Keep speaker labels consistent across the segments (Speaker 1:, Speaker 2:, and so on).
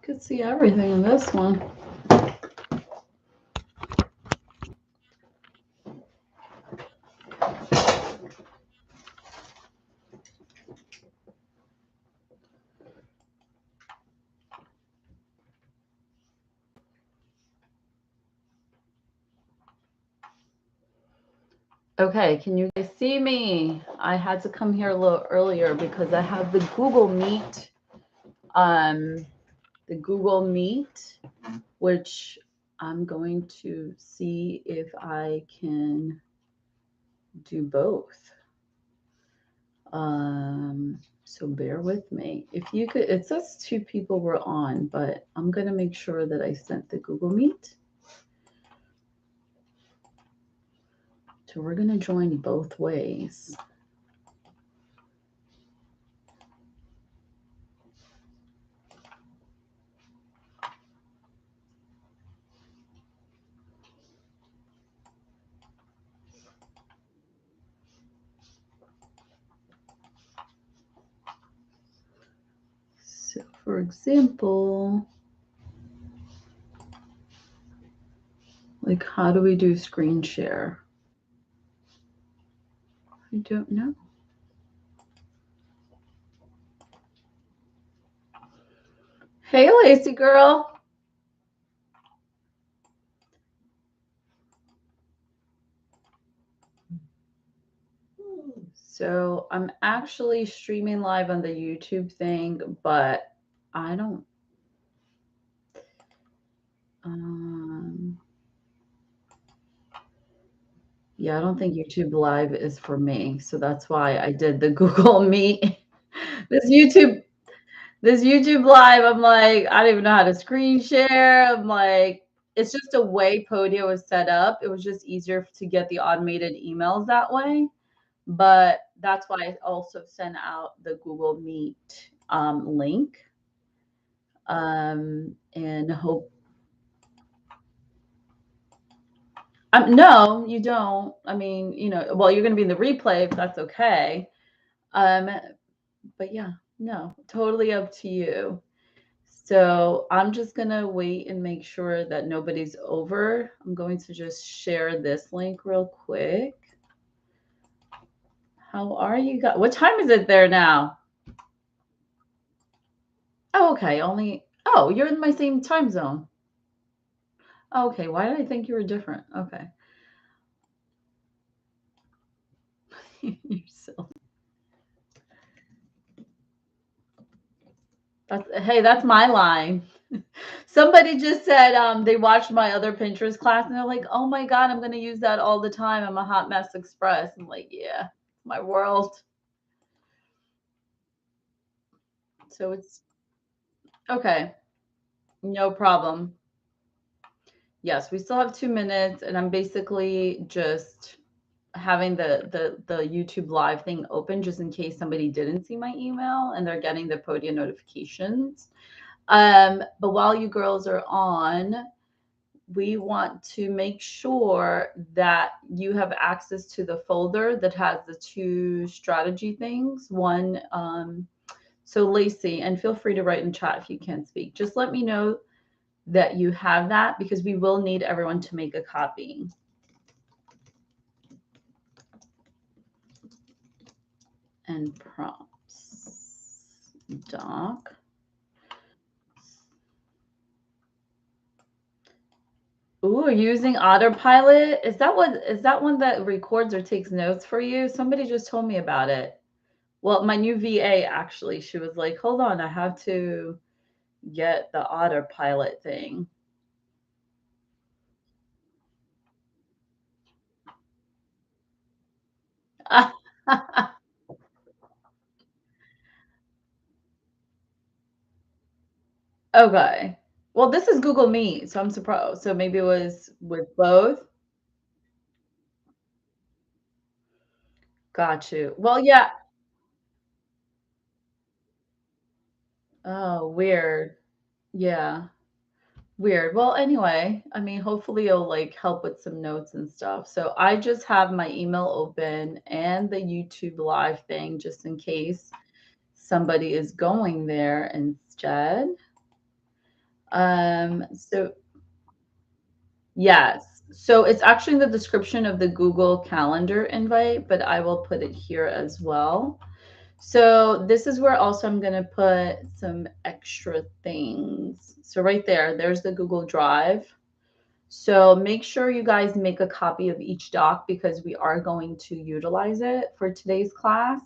Speaker 1: Could see everything in this one. Okay, can you guys see me? I had to come here a little earlier because I have the Google Meet, which I'm going to see if I can do both. So bear with me. If you could, it says 2 people were on, but I'm going to make sure that I sent the Google Meet. So we're going to join both ways. So for example, like how do we do screen share? I don't know. Hey, Lacey girl. So I'm actually streaming live on the YouTube thing, but I don't. Yeah, I don't think YouTube Live is for me. So that's why I did the Google Meet. This YouTube this YouTube Live, I'm like, I don't even know how to screen share. I'm like, it's just a way Podio is set up. It was just easier to get the automated emails that way. But that's why I also sent out the Google Meet link. And hope. No, you don't. I mean, well, you're going to be in the replay, if that's okay. But yeah, no, totally up to you. So I'm just going to wait and make sure that nobody's over. I'm going to just share this link real quick. How are you guys? What time is it there now? Oh, okay. Oh, you're in my same time zone. Okay. Why did I think you were different? Okay. You're silly. That's my line. Somebody just said they watched my other Pinterest class and they're like, oh my God, I'm going to use that all the time. I'm a hot mess express. I'm like, yeah, my world. So it's okay. No problem. Yes, we still have 2 minutes, and I'm basically just having the YouTube live thing open just in case somebody didn't see my email and they're getting the Podia notifications. But while you girls are on, we want to make sure that you have access to the folder that has the 2 strategy things. One, so Lacey, and feel free to write in chat if you can't speak. Just let me know that you have that because we will need everyone to make a copy. And prompts doc. Ooh, using autopilot. Is that one that records or takes notes for you? Somebody just told me about it. Well, my new VA actually, she was like, hold on, I have to get the autopilot thing. Okay. Well, this is Google Meet, so I'm surprised. So maybe it was with both. Got you. Well, yeah. Oh, weird. Yeah. Weird. Well, anyway, I mean, hopefully it'll like help with some notes and stuff. So I just have my email open and the YouTube live thing just in case somebody is going there instead. So yes. So it's actually in the description of the Google Calendar invite, but I will put it here as well. So this is where also I'm going to put some extra things. So right there, there's the Google Drive. So make sure you guys make a copy of each doc because we are going to utilize it for today's class.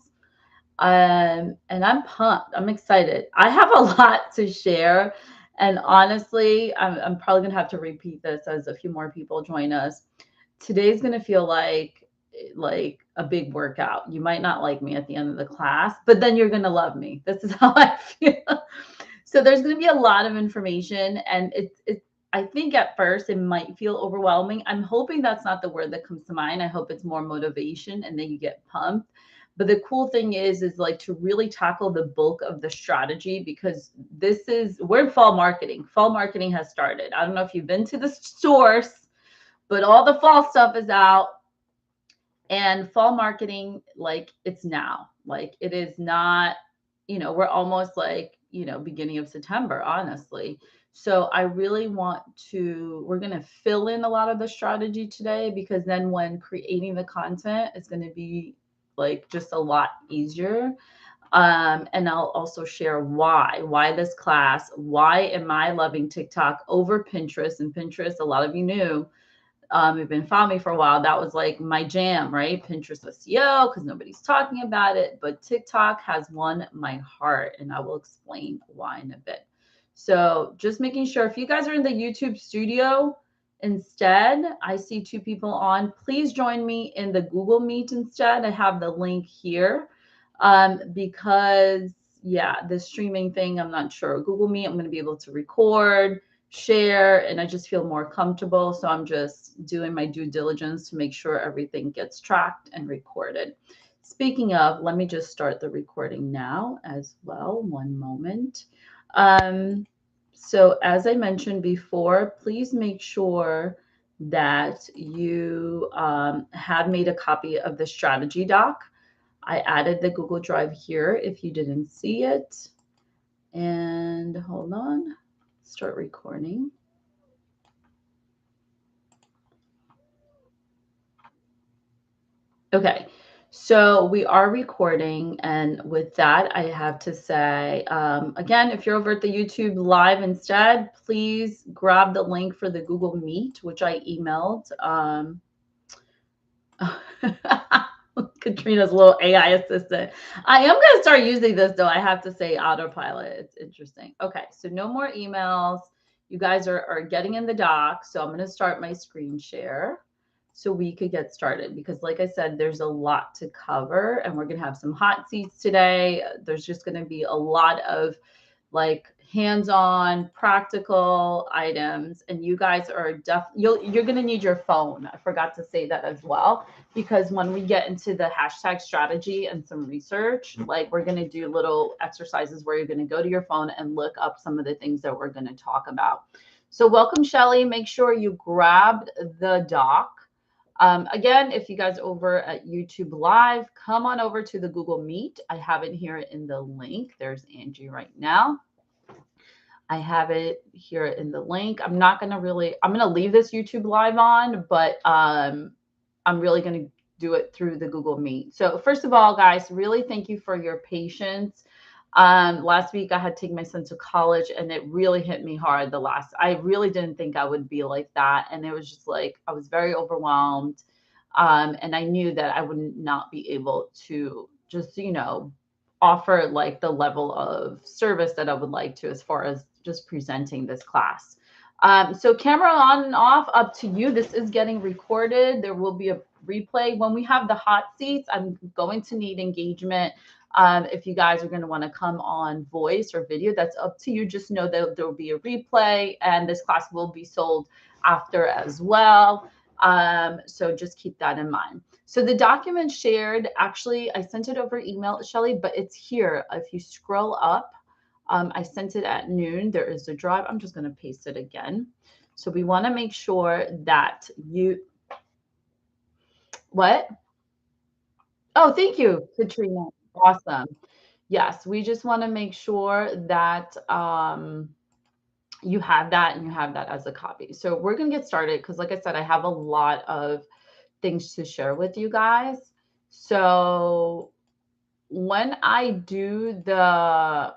Speaker 1: And I'm pumped. I'm excited. I have a lot to share. And honestly, I'm probably going to have to repeat this as a few more people join us. Today's going to feel like a big workout. You might not like me at the end of the class, but then you're going to love me. This is how I feel. So there's going to be a lot of information, and it's I think at first it might feel overwhelming. I'm hoping that's not the word that comes to mind. I hope it's more motivation and then you get pumped. But the cool thing is like to really tackle the bulk of the strategy because we're in fall marketing. Fall marketing has started. I don't know if you've been to the stores, but all the fall stuff is out. And fall marketing, like it's now, like it is not, we're almost like, beginning of September, honestly. So I really we're going to fill in a lot of the strategy today because then when creating the content, it's going to be like just a lot easier. And I'll also share why this class, why am I loving TikTok over Pinterest? And Pinterest, a lot of you knew, you've been following me for a while. That was like my jam, right? Pinterest SEO, because nobody's talking about it. But TikTok has won my heart, and I will explain why in a bit. So just making sure if you guys are in the YouTube studio instead, I see two people on. Please join me in the Google Meet instead. I have the link here because yeah, the streaming thing, I'm not sure. Google Meet, I'm going to be able to record, share, and I just feel more comfortable. So I'm just doing my due diligence to make sure everything gets tracked and recorded. Speaking of, let me just start the recording now as well. One moment. So as I mentioned before, please make sure that you have made a copy of the strategy doc. I added the Google Drive here if you didn't see it. And hold on, start recording. Okay, so we are recording, and with that, I have to say, again, if you're over at the YouTube live instead, please grab the link for the Google Meet, which I emailed. Katrina's little AI assistant. I am going to start using this, though. I have to say autopilot. It's interesting. Okay, so no more emails. You guys are getting in the doc. So I'm going to start my screen share so we could get started because like I said, there's a lot to cover and we're going to have some hot seats today. There's just going to be a lot of like hands-on practical items, and you guys are you're going to need your phone. I forgot to say that as well, because when we get into the hashtag strategy and some research, like we're going to do little exercises where you're going to go to your phone and look up some of the things that we're going to talk about. So welcome, Shelly. Make sure you grabbed the doc. Again, if you guys over at YouTube Live, come on over to the Google Meet. I have it here in the link. There's Angie right now. I have it here in the link. I'm going to leave this YouTube Live on, but I'm really going to do it through the Google Meet. So first of all, guys, really thank you for your patience. Last week I had to take my son to college and it really hit me hard. I really didn't think I would be like that. And it was just like, I was very overwhelmed. And I knew that I would not be able to just, offer like the level of service that I would like to as far as just presenting this class. So camera on and off, up to you. This is getting recorded. There will be a replay. When we have the hot seats, I'm going to need engagement. If you guys are going to want to come on voice or video, that's up to you. Just know that there will be a replay and this class will be sold after as well. So just keep that in mind. So the document shared, actually, I sent it over email, Shelly, but it's here. If you scroll up, I sent it at noon. There is a drive. I'm just going to paste it again. So we want to make sure that what? Oh, thank you, Katrina. Awesome. Yes, we just want to make sure that you have that and you have that as a copy. So we're going to get started because, like I said, I have a lot of things to share with you guys. So when I do the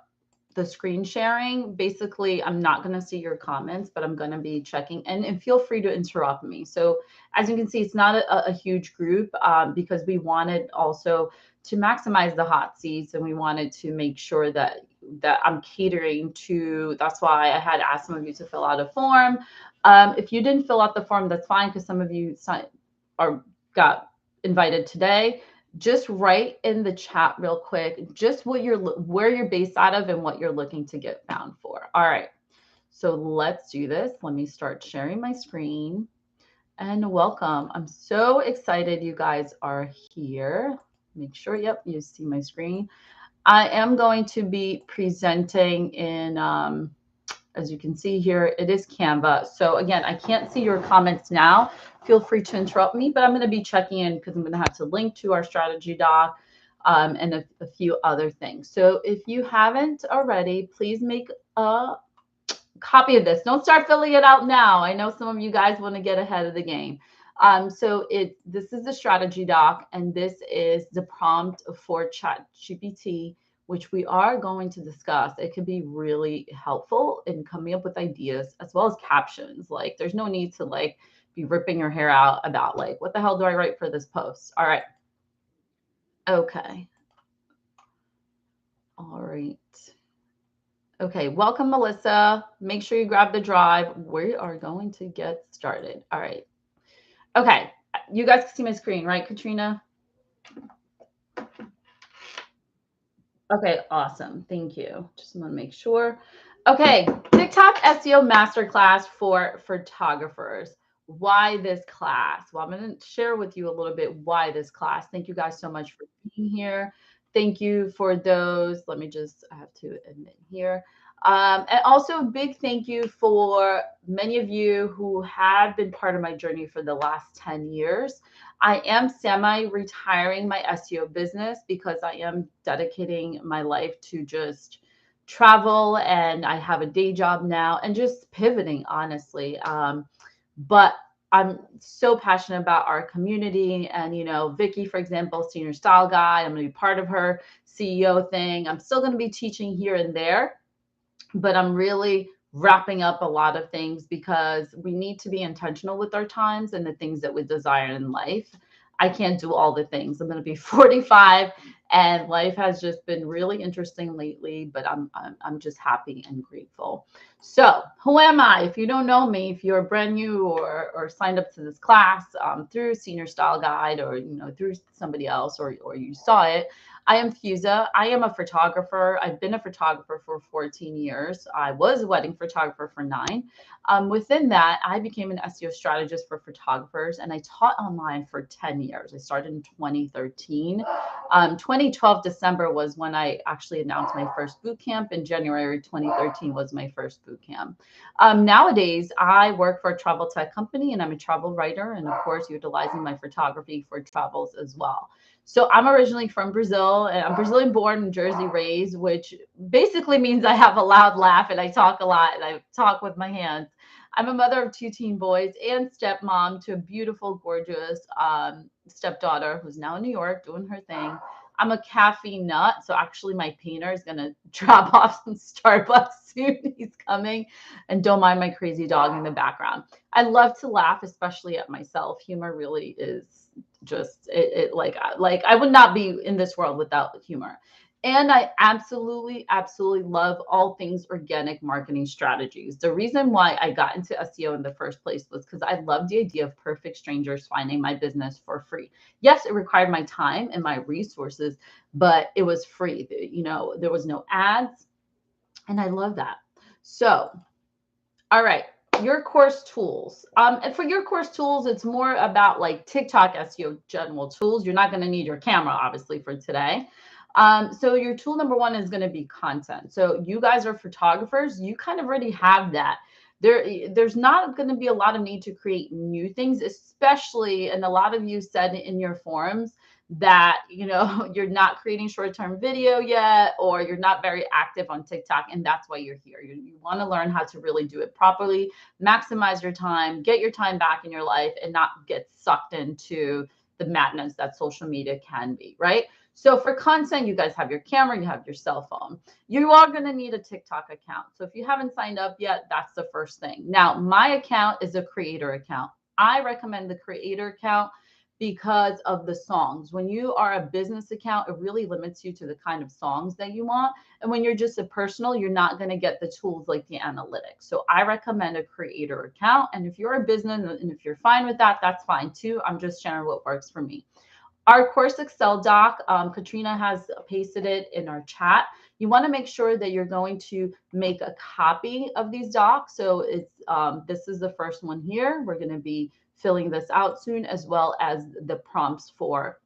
Speaker 1: screen sharing, basically, I'm not going to see your comments, but I'm going to be checking and feel free to interrupt me. So as you can see, it's not a huge group because we wanted also to maximize the hot seats and we wanted to make sure that I'm catering to, that's why I had asked some of you to fill out a form. If you didn't fill out the form, that's fine because some of you got invited today. Just write in the chat real quick, just where you're based out of and what you're looking to get found for. All right, so let's do this. Let me start sharing my screen and welcome. I'm so excited you guys are here. Make sure, yep, you see my screen. I am going to be presenting in, as you can see here, it is Canva. So again, I can't see your comments now. Feel free to interrupt me, but I'm going to be checking in because I'm going to have to link to our strategy doc and a few other things. So if you haven't already, please make a copy of this. Don't start filling it out now. I know some of you guys want to get ahead of the game. So this is the strategy doc, and this is the prompt for ChatGPT, which we are going to discuss. It can be really helpful in coming up with ideas as well as captions. Like there's no need to like be ripping your hair out about like, what the hell do I write for this post? All right. Okay. All right. Okay, welcome, Melissa. Make sure you grab the drive. We are going to get started. All right. Okay, you guys can see my screen, right, Katrina? Okay, awesome. Thank you. Just want to make sure. Okay, TikTok SEO Masterclass for photographers. Why this class? Well, I'm going to share with you a little bit why this class. Thank you guys so much for being here. Thank you for those. Let me just, I have to admit here. And also a big thank you for many of you who have been part of my journey for the last 10 years. I am semi-retiring my SEO business because I am dedicating my life to just travel, and I have a day job now and just pivoting, honestly. But I'm so passionate about our community, and Vicky, for example, Senior Style Guide, I'm going to be part of her CEO thing. I'm still going to be teaching here and there, but I'm really wrapping up a lot of things because we need to be intentional with our times and the things that we desire in life. I can't do all the things. I'm going to be 45 and life has just been really interesting lately, but I'm just happy and grateful. So who am I? If you don't know me, if you're brand new or signed up to this class through Senior Style Guide or through somebody else or you saw it, I am Fusa. I am a photographer. I've been a photographer for 14 years. I was a wedding photographer for 9. Within that, I became an SEO strategist for photographers, and I taught online for 10 years. I started in 2013. 2012 December was when I actually announced my first boot camp, and January 2013 was my first boot camp. Nowadays, I work for a travel tech company, and I'm a travel writer, and of course, utilizing my photography for travels as well. So I'm originally from Brazil, and I'm Brazilian born and Jersey raised, which basically means I have a loud laugh and I talk a lot and I talk with my hands. I'm a mother of 2 teen boys and stepmom to a beautiful, gorgeous stepdaughter who's now in New York doing her thing. I'm a caffeine nut. So actually my painter is going to drop off some Starbucks soon. He's coming. And don't mind my crazy dog in the background. I love to laugh, especially at myself. Humor really is just like I would not be in this world without humor. And I absolutely love all things organic marketing strategies. The reason why I got into SEO in the first place was because I love the idea of perfect strangers finding my business for free. Yes, it required my time and my resources, but it was free. There was no ads, and I love that. So, all right, your course tools. And for your course tools, it's more about like TikTok SEO general tools. You're not going to need your camera, obviously, for today. So your tool number 1 is going to be content. So you guys are photographers. You kind of already have that. There's not going to be a lot of need to create new things, especially, and a lot of you said in your forums that, you know, you're not creating short-term video yet, or you're not very active on TikTok, and that's why you're here. You want to learn how to really do it properly, maximize your time, get your time back in your life, and not get sucked into the madness that social media can be, right? So for content, you guys have your camera, you have your cell phone. You are going to need a TikTok account. So if you haven't signed up yet, that's the first thing. Now, my account is a creator account. I recommend the creator account because of the songs. When you are a business account, it really limits you to the kind of songs that you want. And when you're just a personal, you're not going to get the tools like the analytics. So I recommend a creator account. And if you're a business and if you're fine with that, that's fine too. I'm just sharing what works for me. Our course Excel doc, Katrina has pasted it in our chat. You want to make sure that you're going to make a copy of these docs. So it's this is the first one here. We're going to be filling this out soon, as well as the prompts for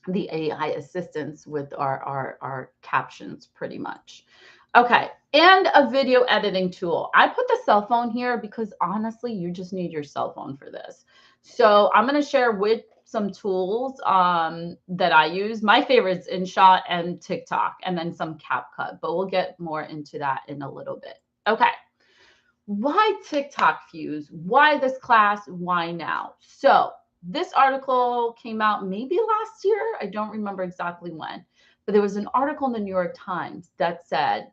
Speaker 1: the AI assistance with our captions pretty much. Okay, and a video editing tool. I put the cell phone here because honestly, you just need your cell phone for this. So I'm going to share with some tools that I use. My favorites, InShot and TikTok, and then some CapCut, but we'll get more into that in a little bit. Okay. Why TikTok Fuse? Why this class? Why now? So this article came out maybe last year. I don't remember exactly when, but there was an article in the New York Times that said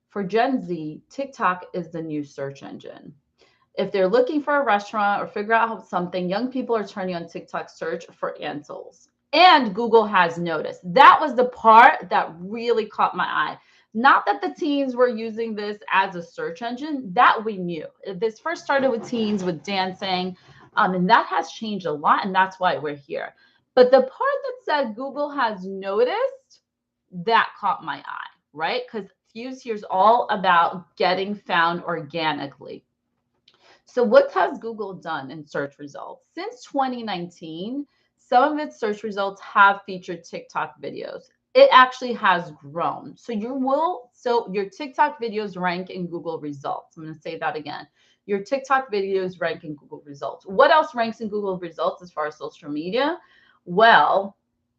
Speaker 1: for Gen Z, TikTok is the new search engine. If they're looking for a restaurant or figure out something, young people are turning on TikTok search for answers. And Google has noticed. That was the part that really caught my eye. Not that the teens were using this as a search engine, that we knew. This first started with teens with dancing, and that has changed a lot, and that's why we're here. But the part that said Google has noticed, that caught my eye, right? Because Fuse here's all about getting found organically. So what has Google done in search results? Since 2019, some of its search results have featured TikTok videos. It actually has grown. So your TikTok videos rank in Google results. I'm going to say that again. Your TikTok videos rank in Google results. What else ranks in Google results as far as social media? Well,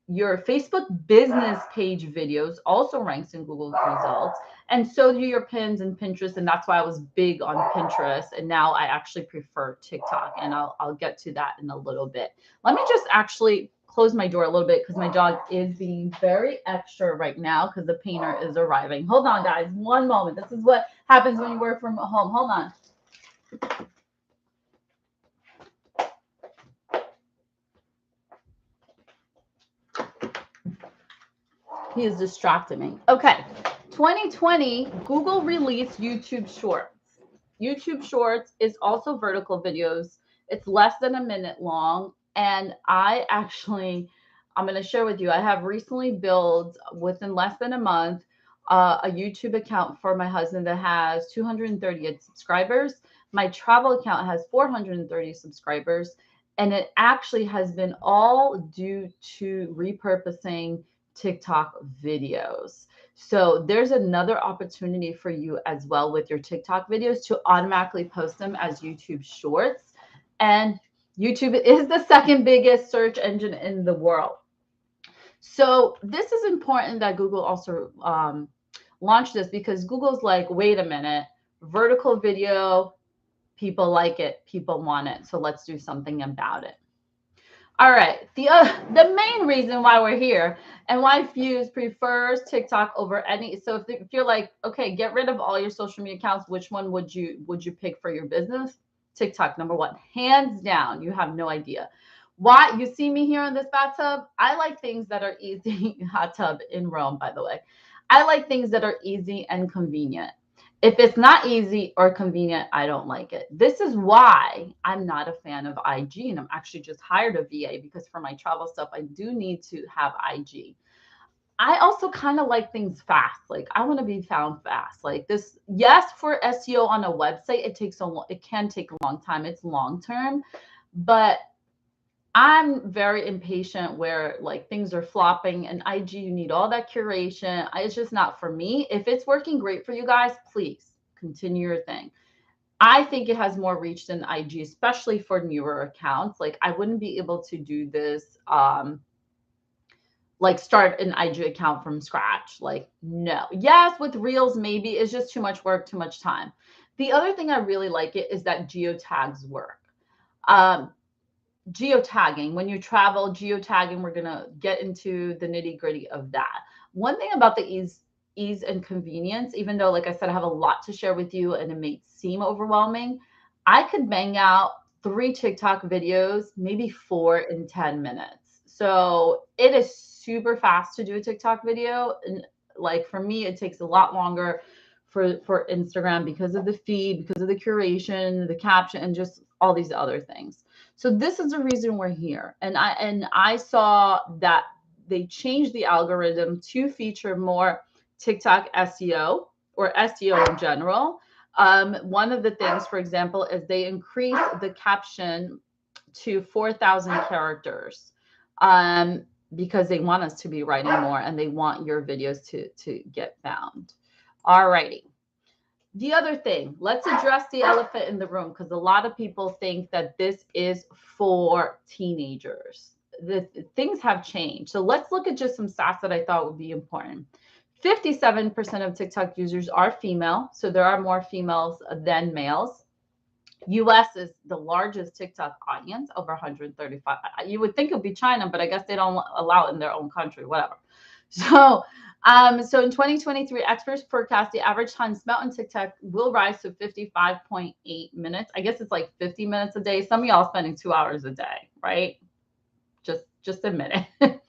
Speaker 1: your Facebook business page videos also ranks in Google results. And so do your pins and Pinterest. And that's why I was big on Pinterest. And now I actually prefer TikTok. And I'll get to that in a little bit. Let me just actually close my door a little bit because my dog is being very extra right now because the painter is arriving. Hold on, guys. One moment. This is what happens when you work from home. Hold on. He is distracting me. Okay. 2020, Google released YouTube Shorts. YouTube Shorts is also vertical videos. It's less than a minute long. And I'm going to share with you, I have recently built within less than a month a YouTube account for my husband that has 238 subscribers. My travel account has 430 subscribers. And it actually has been all due to repurposing TikTok videos. So there's another opportunity for you as well with your TikTok videos to automatically post them as YouTube Shorts. And YouTube is the second biggest search engine in the world. So this is important that Google also launched this because Google's like, wait a minute, vertical video, people like it, people want it. So let's do something about it. All right. The main reason why we're here and why Fuse prefers TikTok over any. So if you're like, okay, get rid of all your social media accounts, which one would you pick for your business? TikTok, number one, hands down. You have no idea. Why? You see me here in this bathtub? I like things that are easy. Hot tub in Rome, by the way. I like things that are easy and convenient. If it's not easy or convenient, I don't like it. This is why I'm not a fan of IG, and I'm actually just hired a VA because for my travel stuff, I do need to have IG. I also kind of like things fast. Like I want to be found fast. Like this, yes, for SEO on a website, it can take a long time. It's long term, but I'm very impatient where like things are flopping and IG, you need all that curation. It's just not for me. If it's working great for you guys, please continue your thing. I think it has more reach than IG, especially for newer accounts. Like I wouldn't be able to do this, like start an IG account from scratch. Like, no. Yes, with Reels, maybe it's just too much work, too much time. The other thing I really like it is that geotags work. Um, Geotagging, when you travel, geotagging, we're going to get into the nitty gritty of that. One thing about the ease and convenience, even though, like I said, I have a lot to share with you and it may seem overwhelming, I could bang out 3 TikTok videos, maybe 4 in 10 minutes. So it is super fast to do a TikTok video. And like for me, it takes a lot longer for Instagram because of the feed, because of the curation, the caption, and just all these other things. So this is the reason we're here. And I saw that they changed the algorithm to feature more TikTok SEO or SEO in general. One of the things, for example, is they increase the caption to 4,000 characters, because they want us to be writing more and they want your videos to get found. All righty. The other thing, let's address the elephant in the room, because a lot of people think that this is for teenagers. The things have changed. So let's look at just some stats that I thought would be important. 57% of TikTok users are female. So there are more females than males. US is the largest TikTok audience, over 135. You would think it would be China, but I guess they don't allow it in their own country, whatever. So, so in 2023, experts forecast the average time spent on TikTok will rise to 55.8 minutes. I guess it's like 50 minutes a day. Some of y'all spending 2 hours a day, right? Just admit it.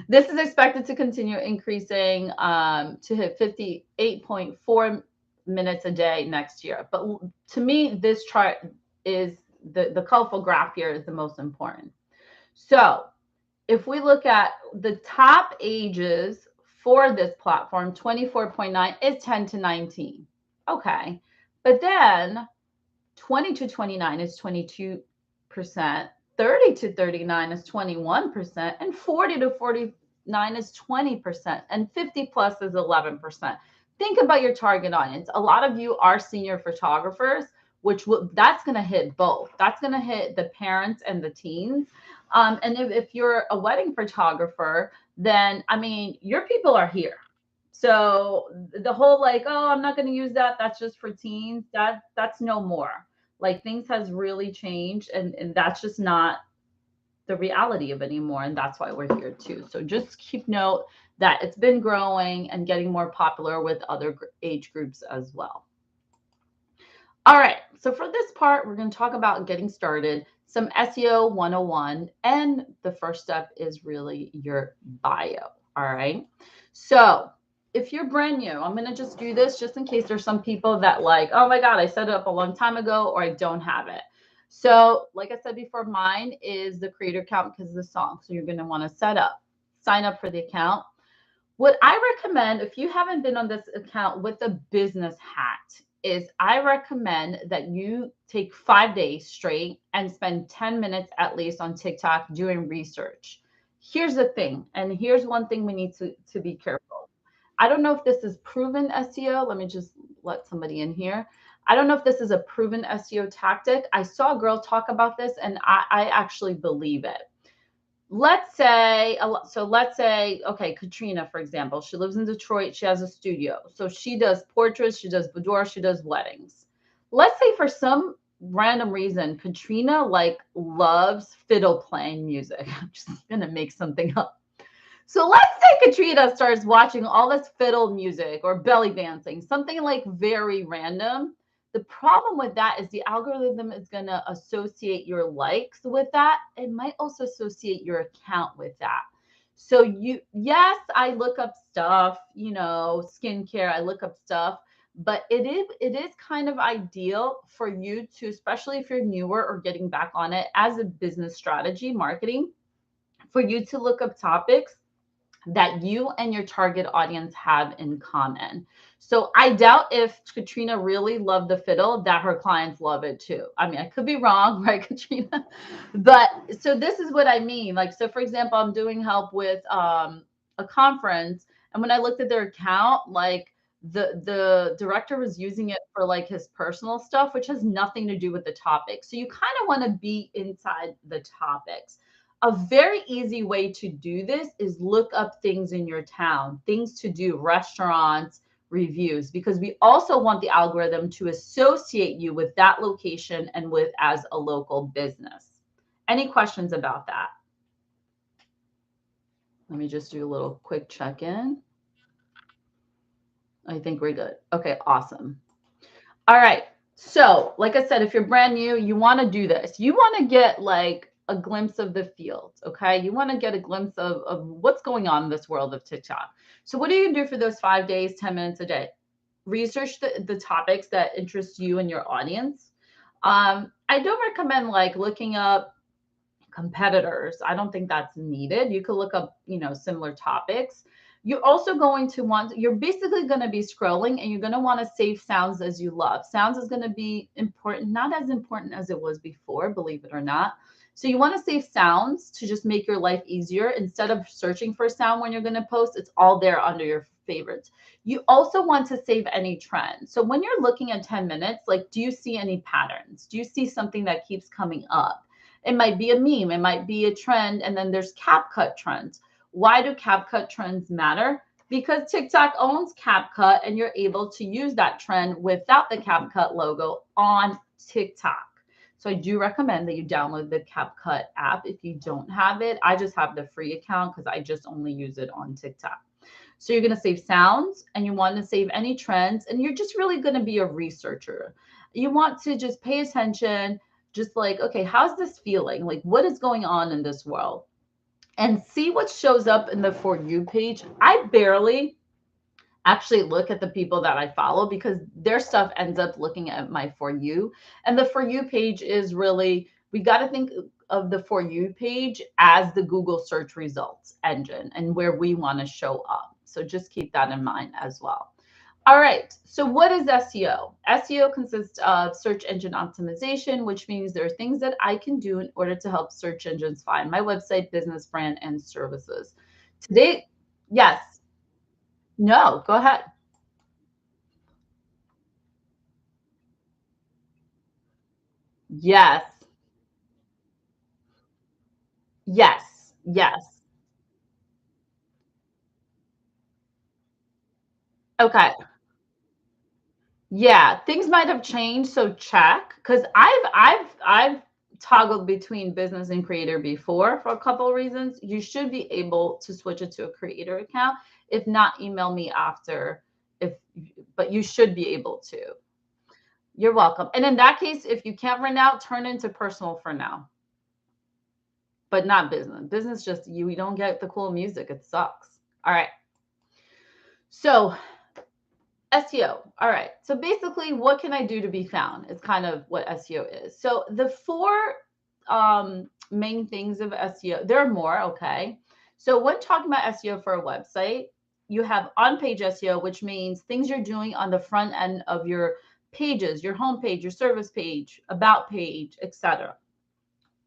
Speaker 1: This is expected to continue increasing to hit 58.4 minutes a day next year. But to me, this chart is the colorful graph here is the most important. So if we look at the top ages for this platform, 24.9 is 10 to 19. Okay. But then 20 to 29 is 22%, 30 to 39 is 21%, and 40 to 49 is 20%, and 50 plus is 11%. Think about your target audience. A lot of you are senior photographers, which that's going to hit both. That's going to hit the parents and the teens. And if you're a wedding photographer, then, I mean, your people are here. So the whole like, oh, I'm not going to use that, that's just for teens, that's no more. Like things has really changed, and that's just not the reality of it anymore. And that's why we're here too. So just keep note that it's been growing and getting more popular with other age groups as well. All right, so for this part, we're going to talk about getting started, some SEO 101, and the first step is really your bio. All right, so if you're brand new, I'm going to just do this just in case there's some people that like, oh my God, I set it up a long time ago or I don't have it. So like I said before, mine is the creator account because of the song. So you're going to want to sign up for the account. What I recommend, if you haven't been on this account with a business hat, is I recommend that you take 5 days straight and spend 10 minutes at least on TikTok doing research. Here's the thing, and here's one thing we need to be careful. I don't know if this is proven SEO. Let me just let somebody in here. I don't know if this is a proven SEO tactic. I saw a girl talk about this, and I actually believe it. Let's say, okay, Katrina, for example, she lives in Detroit. She has a studio. So she does portraits, she does boudoir, she does weddings. Let's say for some random reason, Katrina like loves fiddle playing music. I'm just going to make something up. So let's say Katrina starts watching all this fiddle music or belly dancing, something like very random. The problem with that is the algorithm is going to associate your likes with that. It might also associate your account with that. So yes, I look up stuff, skincare, I look up stuff, but it is kind of ideal for you to, especially if you're newer or getting back on it as a business strategy, marketing, for you to look up topics that you and your target audience have in common. So I doubt if Katrina really loved the fiddle that her clients love it too. I mean, I could be wrong, right, Katrina? But so this is what I mean. Like, so for example, I'm doing help with a conference, and when I looked at their account, like The director was using it for like his personal stuff, which has nothing to do with the topic. So you kind of want to be inside the topics. A very easy way to do this is look up things in your town, things to do, restaurants, reviews, because we also want the algorithm to associate you with that location and with as a local business. Any questions about that? Let me just do a little quick check-in. I think we're good. Okay, awesome. All right. So, like I said, if you're brand new, you want to do this. You want to get like a glimpse of the field. Okay. You want to get a glimpse of what's going on in this world of TikTok. So, what are you going to do for those 5 days, 10 minutes a day? Research the topics that interest you and your audience. I don't recommend like looking up competitors. I don't think that's needed. You could look up, similar topics. You're also going to want, you're basically going to be scrolling and you're going to want to save sounds as you love. Sounds is going to be important, not as important as it was before, believe it or not. So you want to save sounds to just make your life easier. Instead of searching for sound when you're going to post, it's all there under your favorites. You also want to save any trend. So when you're looking at 10 minutes, like, do you see any patterns? Do you see something that keeps coming up? It might be a meme, it might be a trend, and then there's CapCut trends. Why do CapCut trends matter? Because TikTok owns CapCut and you're able to use that trend without the CapCut logo on TikTok. So I do recommend that you download the CapCut app if you don't have it. I just have the free account because I just only use it on TikTok. So you're going to save sounds and you want to save any trends, and you're just really going to be a researcher. You want to just pay attention, just like, okay, how's this feeling? Like, what is going on in this world? And see what shows up in the For You page. I barely actually look at the people that I follow because their stuff ends up looking at my For You. And the For You page is really, we got to think of the For You page as the Google search results engine and where we want to show up. So just keep that in mind as well. All right. So what is SEO? SEO consists of search engine optimization, which means there are things that I can do in order to help search engines find my website, business, brand, and services. Today, yes. No, go ahead. Yes. Yes. Yes. Okay. Yeah, things might have changed, so check because I've toggled between business and creator before for a couple of reasons. You should be able to switch it to a creator account. If not, email me after. If but you should be able to. You're welcome. And in that case, if you can't rent out, turn into personal for now, but not business. Business just you don't get the cool music. It sucks. All right. So SEO. All right. So basically, what can I do to be found? It's kind of what SEO is. So the four main things of SEO, there are more. Okay. So when talking about SEO for a website, you have on-page SEO, which means things you're doing on the front end of your pages, your home page, your service page, about page, etc.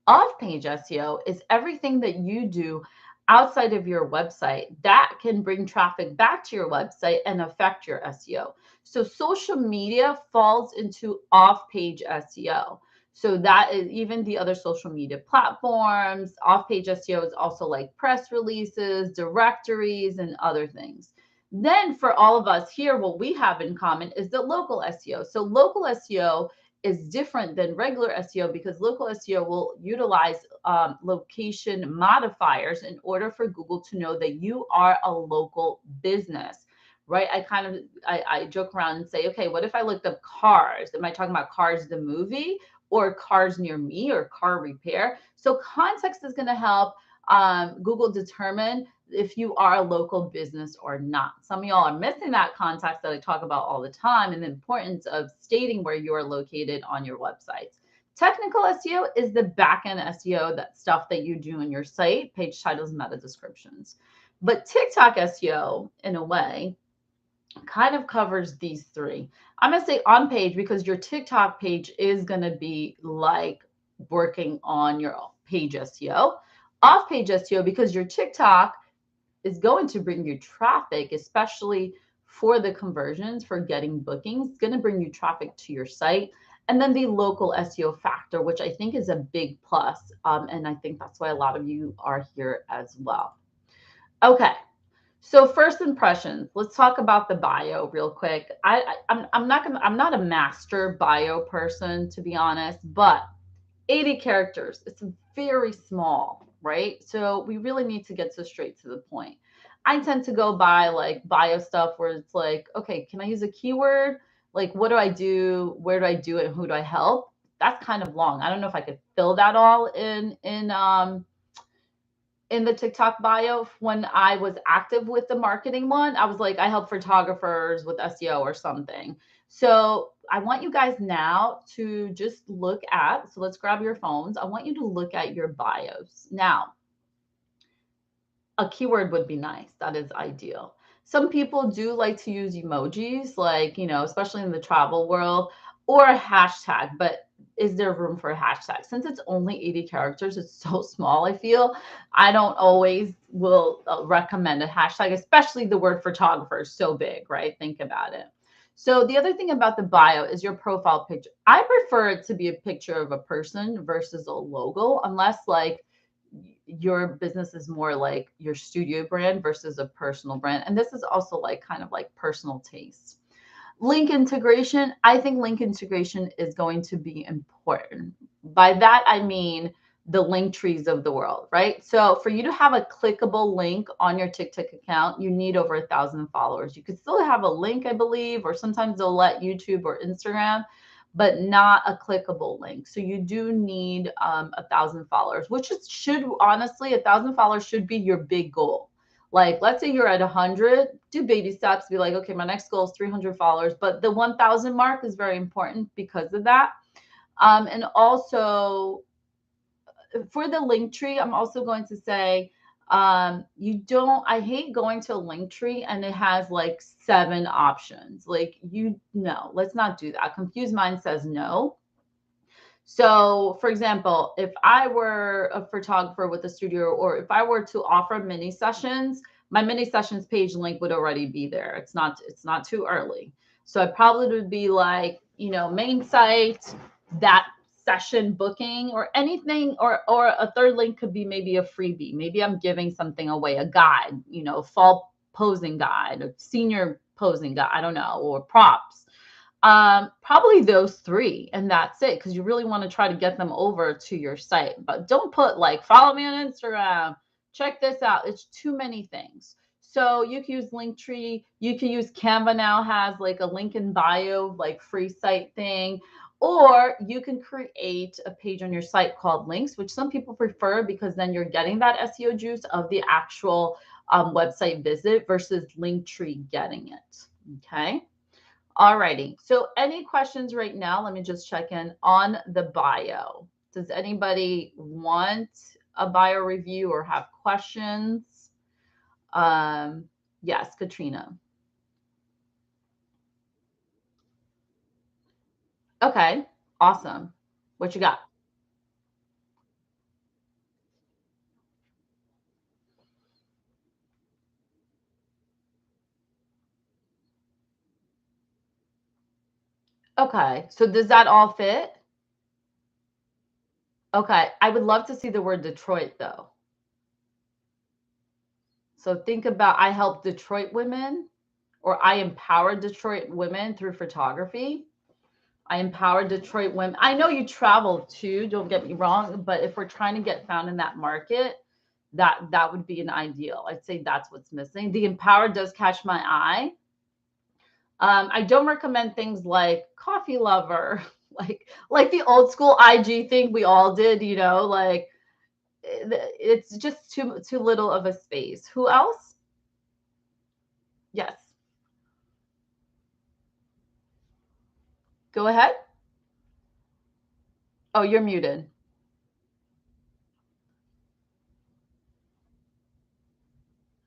Speaker 1: Off-page SEO is everything that you do outside of your website that can bring traffic back to your website and affect your SEO. So social media falls into off-page SEO. So that is even the other social media platforms. Off-page SEO is also like press releases, directories, and other things. Then for all of us here, what we have in common is the local SEO. So local SEO is different than regular SEO because local SEO will utilize location modifiers in order for Google to know that you are a local business, right? I joke around and say, okay, what if I looked up cars? Am I talking about Cars the movie or Cars Near Me or car repair? So context is going to help Google determine if you are a local business or not. Some of y'all are missing that context that I talk about all the time and the importance of stating where you are located on your websites. Technical SEO is the back-end SEO, that stuff that you do in your site, page titles, meta descriptions. But TikTok SEO, in a way, kind of covers these three. I'm going to say on page because your TikTok page is going to be like working on your page SEO. Off page SEO because your TikTok is going to bring you traffic, especially for the conversions, for getting bookings. It's going to bring you traffic to your site. And then the local SEO factor, which I think is a big plus. And I think that's why a lot of you are here as well. Okay. So first impressions. Let's talk about the bio real quick. I'm not a master bio person, to be honest, but 80 characters. It's very small, right? So we really need to get straight to the point. I tend to go by like bio stuff where it's like, okay, can I use a keyword? Like, what do I do? Where do I do it? And who do I help? That's kind of long. I don't know if I could fill that all in the TikTok bio. When I was active with the marketing one, I was like, I help photographers with SEO or something. So I want you guys now to just look at, so let's grab your phones. I want you to look at your bios. Now, a keyword would be nice. That is ideal. Some people do like to use emojis, like, especially in the travel world, or a hashtag, but is there room for a hashtag? Since it's only 80 characters, it's so small, I feel. I don't always will recommend a hashtag, especially the word photographer is so big, right? Think about it. So the other thing about the bio is your profile picture. I prefer it to be a picture of a person versus a logo, unless like your business is more like your studio brand versus a personal brand. And this is also like kind of like personal taste. Link integration. I think link integration is going to be important. By that, I mean the link trees of the world, right? So for you to have a clickable link on your TikTok account, you need over 1,000 followers. You could still have a link, I believe, or sometimes they'll let YouTube or Instagram, but not a clickable link. So you do need 1,000 followers, which should honestly, 1,000 followers should be your big goal. Like, let's say you're at 100, do baby steps, be like, okay, my next goal is 300 followers, but the 1,000 mark is very important because of that. And also for the link tree, I'm also going to say, I hate going to a link tree and it has like 7 options. Like, no, let's not do that. Confused mind says no. So, for example, if I were a photographer with a studio, or if I were to offer mini sessions, my mini sessions page link would already be there. It's not too early. So I probably would be like, main site, that session booking or anything, or a third link could be maybe a freebie. Maybe I'm giving something away, a guide, fall posing guide, a senior posing guide, I don't know, or props. Probably those 3, and that's it, because you really want to try to get them over to your site. But don't put like, follow me on Instagram, check this out. It's too many things. So you can use Linktree. You can use Canva, now has like a link in bio, like free site thing. Or you can create a page on your site called links, which some people prefer because then you're getting that SEO juice of the actual website visit versus Linktree getting it. Okay. Alrighty. So any questions right now? Let me just check in on the bio. Does anybody want a bio review or have questions? Yes, Katrina. Okay, awesome. What you got? Okay, so does that all fit? Okay, I would love to see the word Detroit though. So think about, I help Detroit women, or I empower Detroit women through photography. I empower Detroit women. I know you travel too, don't get me wrong, but if we're trying to get found in that market, that would be an ideal. I'd say that's what's missing. The empower does catch my eye. I don't recommend things like coffee lover, like the old school IG thing we all did, like it's just too little of a space. Who else? Yes. Go ahead. Oh, you're muted.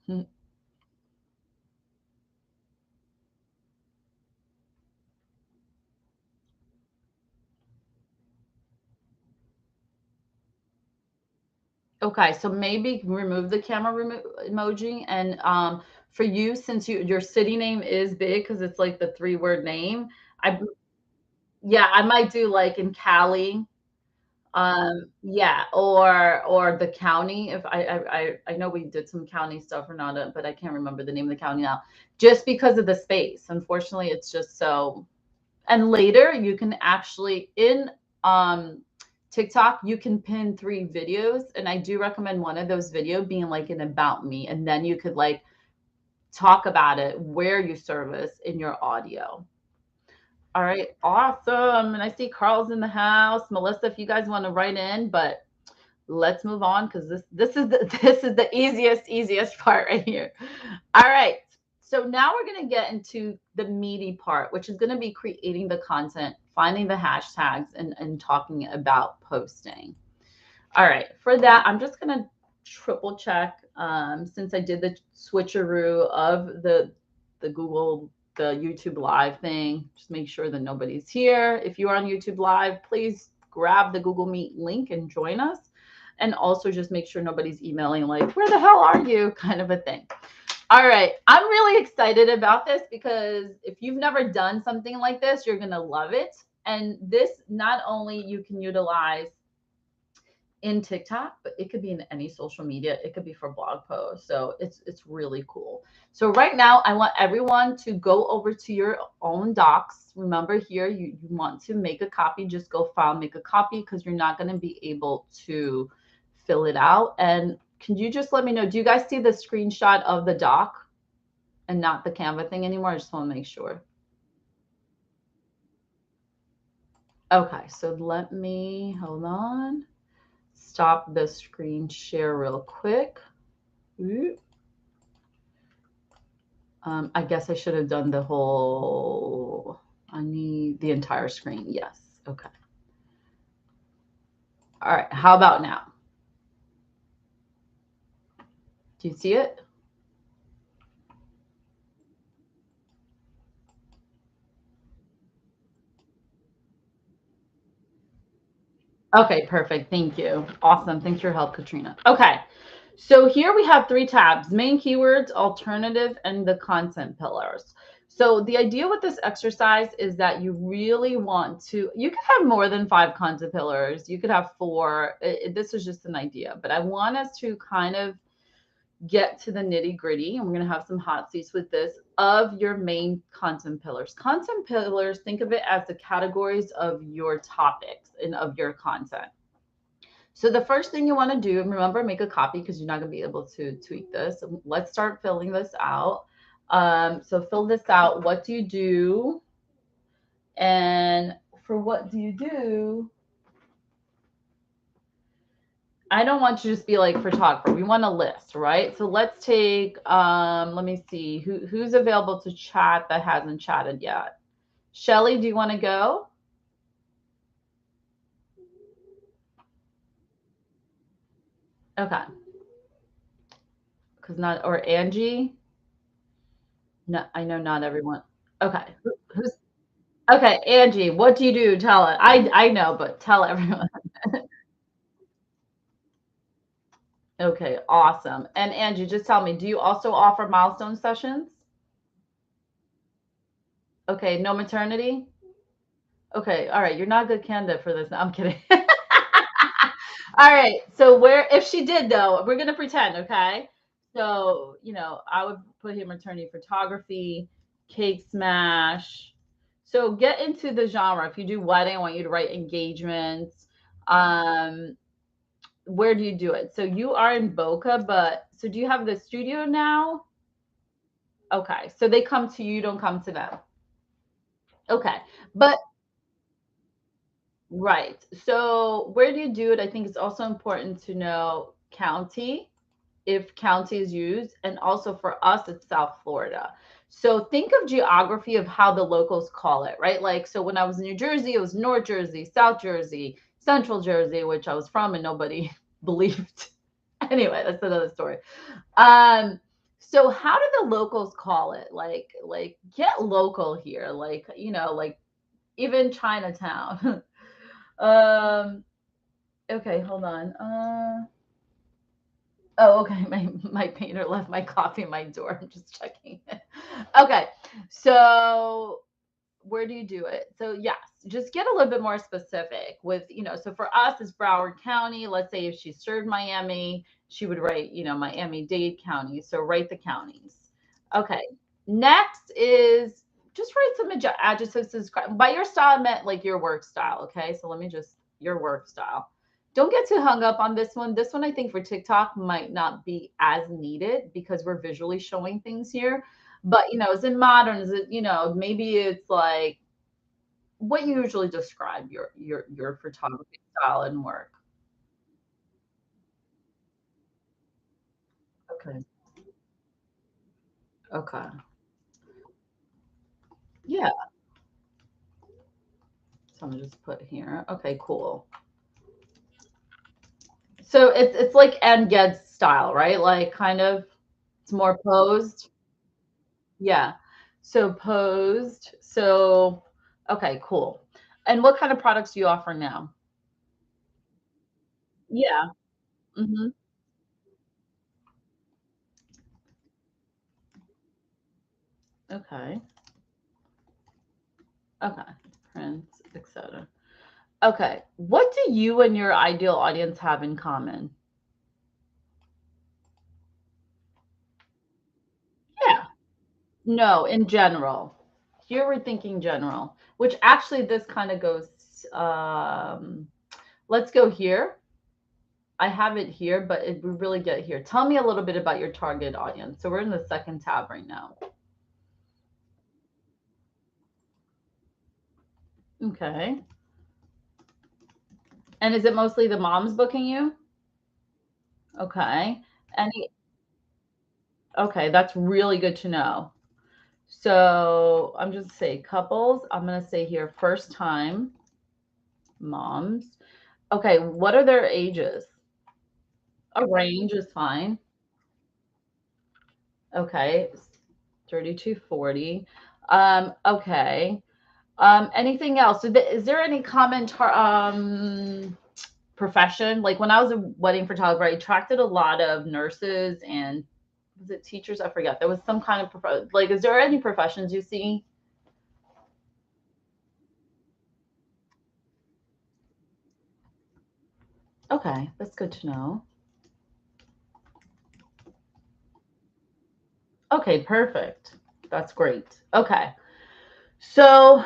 Speaker 1: Hmm. Okay, so maybe remove the camera emoji and for you, since your city name is big because it's like the 3-word name, I yeah, I might do like in Cali. Yeah, or the county. If I know we did some county stuff or not, but I can't remember the name of the county now. Just because of the space. Unfortunately, it's just so. And later, you can actually in um TikTok, you can pin 3 videos, and I do recommend one of those video being like an about me, and then you could like talk about it where you service in your audio. All right, awesome. And I see Carl's in the house. Melissa, if you guys want to write in, but let's move on because this is the this is the easiest part right here. All right. So now we're going to get into the meaty part, which is going to be creating the content, finding the hashtags, and talking about posting. All right. For that, I'm just going to triple check since I did the switcheroo of the Google, the YouTube Live thing. Just make sure that nobody's here. If you're on YouTube Live, please grab the Google Meet link and join us. And also just make sure nobody's emailing like, where the hell are you? Kind of a thing. All right. I'm really excited about this because if you've never done something like this, you're going to love it. And this not only you can utilize in TikTok, but it could be in any social media. It could be for blog posts. So it's really cool. So right now, I want everyone to go over to your own docs. Remember here, you want to make a copy. Just go file, make a copy because you're not going to be able to fill it out. And can you just let me know, do you guys see the screenshot of the doc and not the Canva thing anymore? I just want to make sure. Okay, so let me, hold on. Stop the screen share real quick. I guess I should have done the whole, I need the entire screen. Yes. Okay. All right. How about now? Do you see it? Okay, perfect. Thank you. Awesome. Thanks for your help, Katrina. Okay. So here we have 3 tabs: main keywords, alternative, and the content pillars. So the idea with this exercise is that you really want to, you could have more than 5 content pillars. You could have 4. This is just an idea, but I want us to kind of get to the nitty gritty, and we're going to have some hot seats with this, of your main content pillars. Content pillars, think of it as the categories of your topics and of your content. So the first thing you want to do, and remember, make a copy because you're not going to be able to tweak this. Let's start filling this out. So fill this out. What do you do? And for what do you do, I don't want you to just be like photographer. We want a list, right? So let's take, let me see, who's available to chat that hasn't chatted yet? Shelly, do you want to go? Okay. Because not, or Angie? No, I know not everyone. Okay. Who's, okay, Angie, what do you do? Tell it. I know, but tell everyone. Okay, awesome. And Angie, just tell me, do you also offer milestone sessions? Okay, no maternity? Okay, all right. You're not a good candidate for this. No, I'm kidding. All right. So where, if she did though, we're gonna pretend, okay? So, I would put here maternity photography, cake smash. So get into the genre. If you do wedding, I want you to write engagements. Um, where do you do it? So you are in Boca, but so do you have the studio now? Okay. So they come to you, don't come to them. Okay. But right. So where do you do it? I think it's also important to know county, if county is used, and also for us, it's South Florida. So think of geography of how the locals call it, right? Like, so when I was in New Jersey, it was North Jersey, South Jersey, Central Jersey, which I was from and nobody believed. Anyway, that's another story. So how do the locals call it? Like get local here, like even Chinatown. um, okay, hold on. Oh, okay. My painter left my coffee in my door. I'm just checking. Okay. So where do you do it? So yes, just get a little bit more specific with, so for us it's Broward County. Let's say if she served Miami, she would write, Miami-Dade County. So write the counties. Okay. Next is just write some adjectives to describe by your style. I meant like your work style. Okay. So let me just your work style. Don't get too hung up on this one. This one I think for TikTok might not be as needed because we're visually showing things here. But is it modern? Is it, maybe it's like what you usually describe your photography style and work. Okay. Okay. Yeah. So I'm gonna just put here. Okay, cool. So it's like and get style, right? Like kind of it's more posed. Yeah. So posed. So okay, cool. And what kind of products do you offer now? Yeah. Mhm. Okay. Okay. Prints, etc. Okay. What do you and your ideal audience have in common? Yeah. No, in general. Here we're thinking general, which actually this kind of goes, let's go here. I have it here, but we really get here. Tell me a little bit about your target audience. So we're in the second tab right now. Okay. And is it mostly the moms booking you? Okay. Any, okay, that's really good to know. So I'm just say couples. I'm gonna say here first time moms. Okay, what are their ages? A range is fine. Okay, 32, 40. Okay. Anything else? Is there any common profession? Like when I was a wedding photographer, I attracted a lot of nurses and was it teachers? I forget. There was some kind of like. Is there any professions you see? Okay, that's good to know. Okay, perfect. That's great. Okay. So,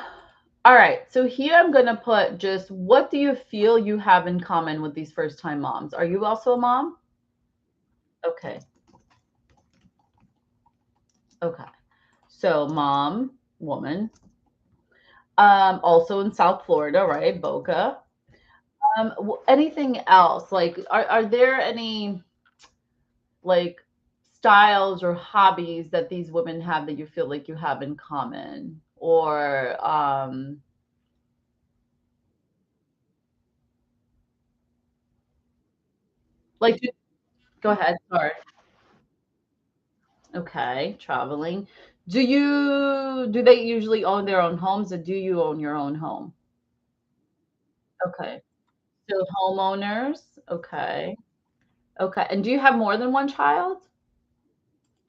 Speaker 1: all right. So here I'm going to put just what do you feel you have in common with these first time moms? Are you also a mom? Okay. Okay. So, mom, woman, also in South Florida, right? Boca. Anything else? Like, are there any like styles or hobbies that these women have that you feel like you have in common? Or, like, go ahead. Sorry. Okay, traveling. Do they usually own their own homes or do you own your own home? Okay. So homeowners. Okay. Okay. And do you have more than one child?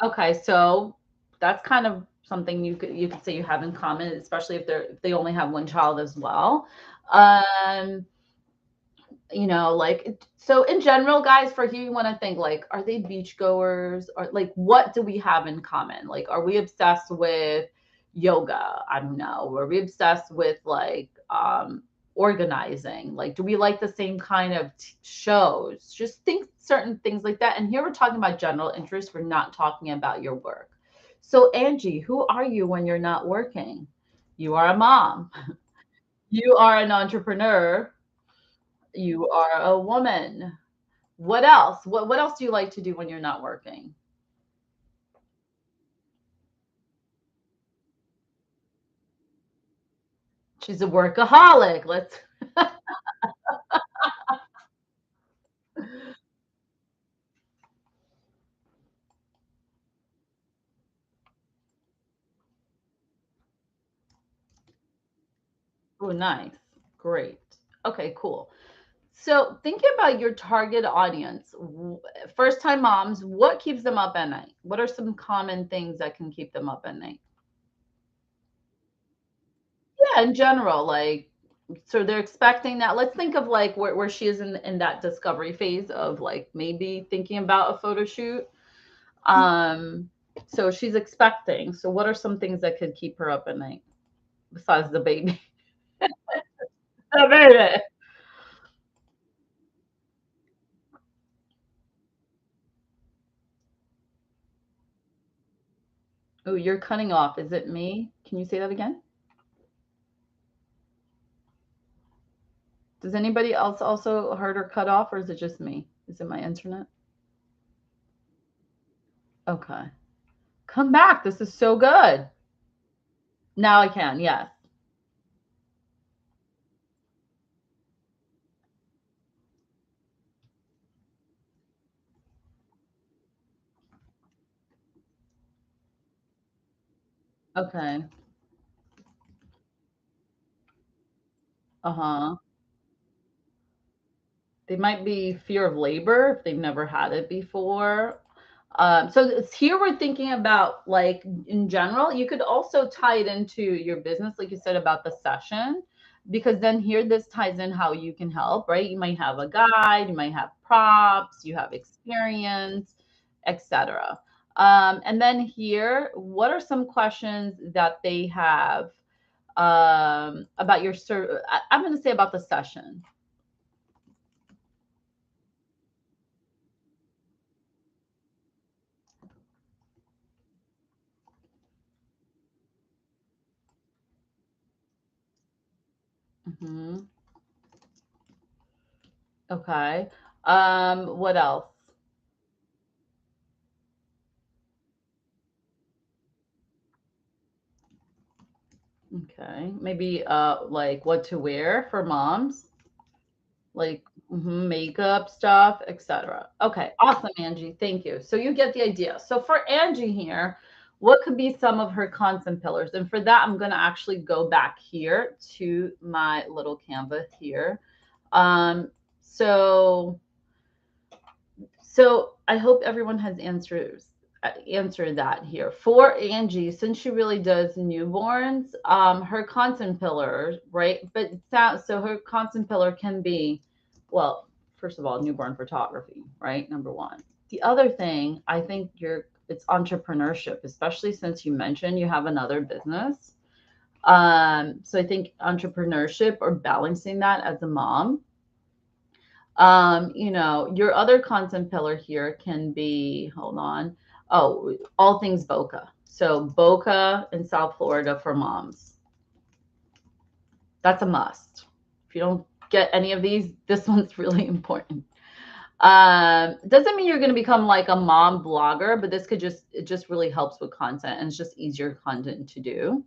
Speaker 1: Okay, so that's kind of something you could say you have in common, especially if they only have one child as well. Um, so in general, guys, for here, you want to think like, are they beachgoers or like what do we have in common? Like, are we obsessed with yoga? I don't know. Are we obsessed with like organizing? Like, do we like the same kind of shows? Just think certain things like that. And here we're talking about general interest. We're not talking about your work. So, Angie, who are you when you're not working? You are a mom. You are an entrepreneur. You are a woman. What else? What else do you like to do when you're not working? She's a workaholic. Let's Oh, nice. Great. Okay, cool. So thinking about your target audience, first time moms, what keeps them up at night? What are some common things that can keep them up at night? Yeah, in general, like, so they're expecting that. Let's think of like where she is in that discovery phase of like maybe thinking about a photo shoot. Um, so she's expecting. So what are some things that could keep her up at night besides the baby? The baby. Oh, you're cutting off. Is it me? Can you say that again? Does anybody else also heard or cut off, or is it just me? Is it my internet? Okay. Come back. This is so good. Now I can. Yes. Okay. Uh-huh. They might be fear of labor if they've never had it before. So here we're thinking about like in general, you could also tie it into your business, like you said about the session, because then here this ties in how you can help, right? You might have a guide, you might have props, you have experience, etc. And then here, what are some questions that they have about your I'm going to say about the session. Mhm. Okay. What else? Okay. Maybe like what to wear for moms, like makeup stuff, etc. Okay. Awesome, Angie. Thank you. So you get the idea. So for Angie here, what could be some of her content pillars? And for that, I'm going to actually go back here to my little Canva here. Um, so So I hope everyone has answered that here. For Angie, since she really does newborns, her content pillar, right? But it sounds so her content pillar can be, well, first of all, newborn photography, right? Number one. The other thing, I think it's entrepreneurship, especially since you mentioned you have another business. So I think entrepreneurship or balancing that as a mom, your other content pillar here can be, hold on. Oh, all things Boca. So Boca in South Florida for moms. That's a must. If you don't get any of these, this one's really important. Doesn't mean you're going to become like a mom blogger, but it just really helps with content and it's just easier content to do.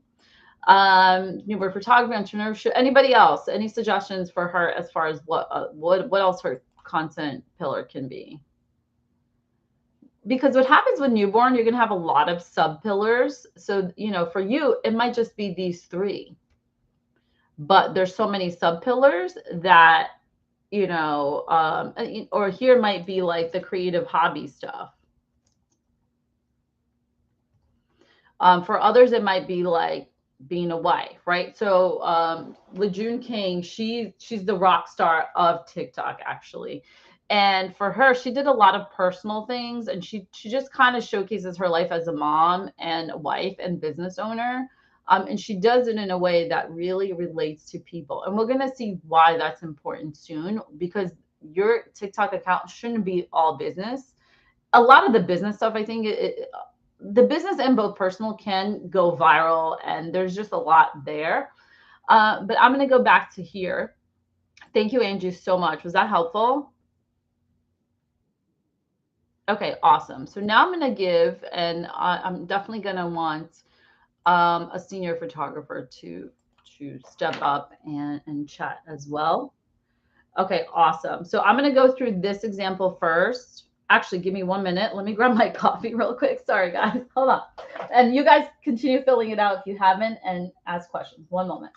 Speaker 1: Newborn photography, entrepreneurship. Anybody else? Any suggestions for her as far as what else her content pillar can be? Because what happens with newborn, you're going to have a lot of sub pillars. So for you, it might just be these three, but there's so many sub pillars that or here might be like the creative hobby stuff. For others, it might be like being a wife, right? So with June King, she's the rock star of TikTok actually. And for her, she did a lot of personal things and she just kind of showcases her life as a mom and a wife and business owner. And she does it in a way that really relates to people. And we're going to see why that's important soon because your TikTok account shouldn't be all business. A lot of the business stuff, I think the business and both personal can go viral and there's just a lot there. But I'm going to go back to here. Thank you, Angie, so much. Was that helpful? Okay, awesome. So now I'm going to give, and I'm definitely going to want a senior photographer to step up and chat as well. Okay, awesome. So I'm going to go through this example first. Actually, give me 1 minute. Let me grab my coffee real quick. Sorry, guys. Hold on. And you guys continue filling it out if you haven't and ask questions. 1 moment.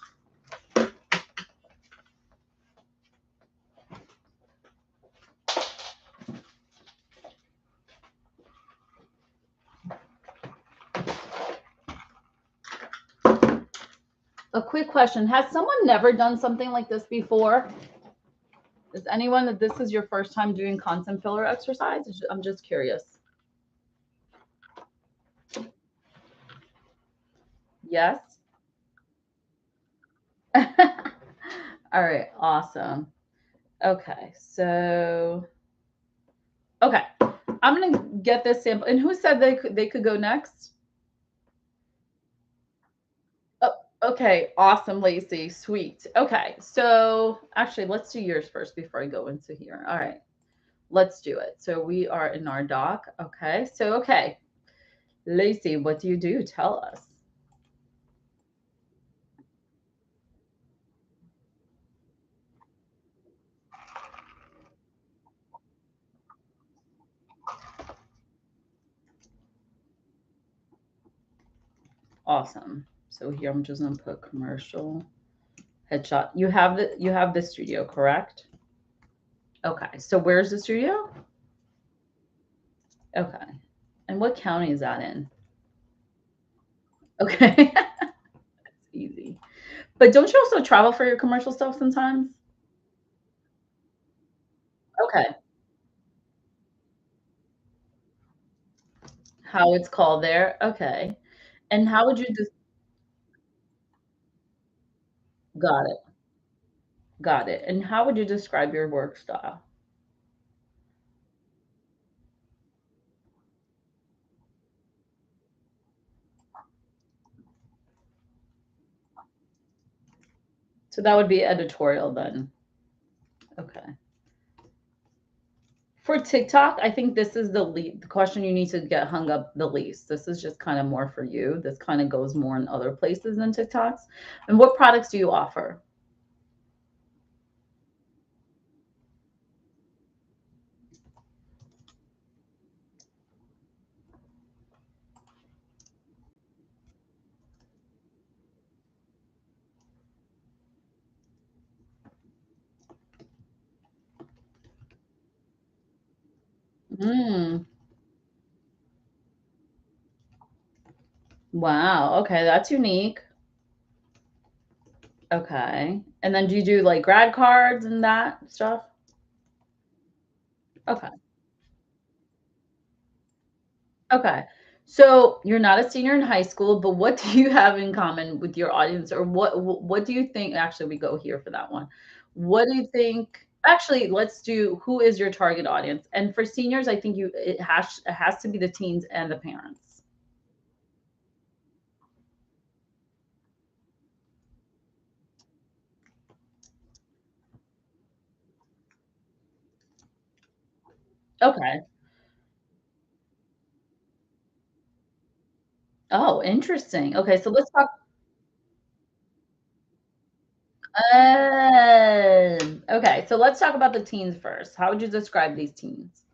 Speaker 1: A quick question. Has someone never done something like this before? Is anyone that this is your first time doing content filler exercise? I'm just curious. Yes? All right, awesome. Okay, so okay, I'm gonna get this sample. And who said they could go next? Oh, okay, awesome, Lacey. Sweet. Okay, so actually, let's do yours first before I go into here. All right, let's do it. So we are in our doc. Okay, so okay, Lacey, what do you do? Tell us. Awesome. So here I'm just gonna put commercial headshot. You have the studio, correct? Okay. So where's the studio? Okay. And what county is that in? Okay. Easy. But don't you also travel for your commercial stuff sometimes? Okay. How it's called there? Okay. And how would you just got it. Got it. And how would you describe your work style? So that would be editorial then. Okay. For TikTok, I think this is the question you need to get hung up the least. This is just kind of more for you. This kind of goes more in other places than TikToks. And what products do you offer? Mm, wow. Okay, that's unique. Okay. And then do you do like grad cards and that stuff? Okay. Okay. So you're not a senior in high school, but what do you have in common with your audience, or what do you think? Actually, we go here for that one. What do you think? Actually, let's do who is your target audience? And for seniors, I think it has to be the teens and the parents. Okay. Oh, interesting. Okay, so let's talk. Okay, so let's talk about the teens first. How would you describe these teens?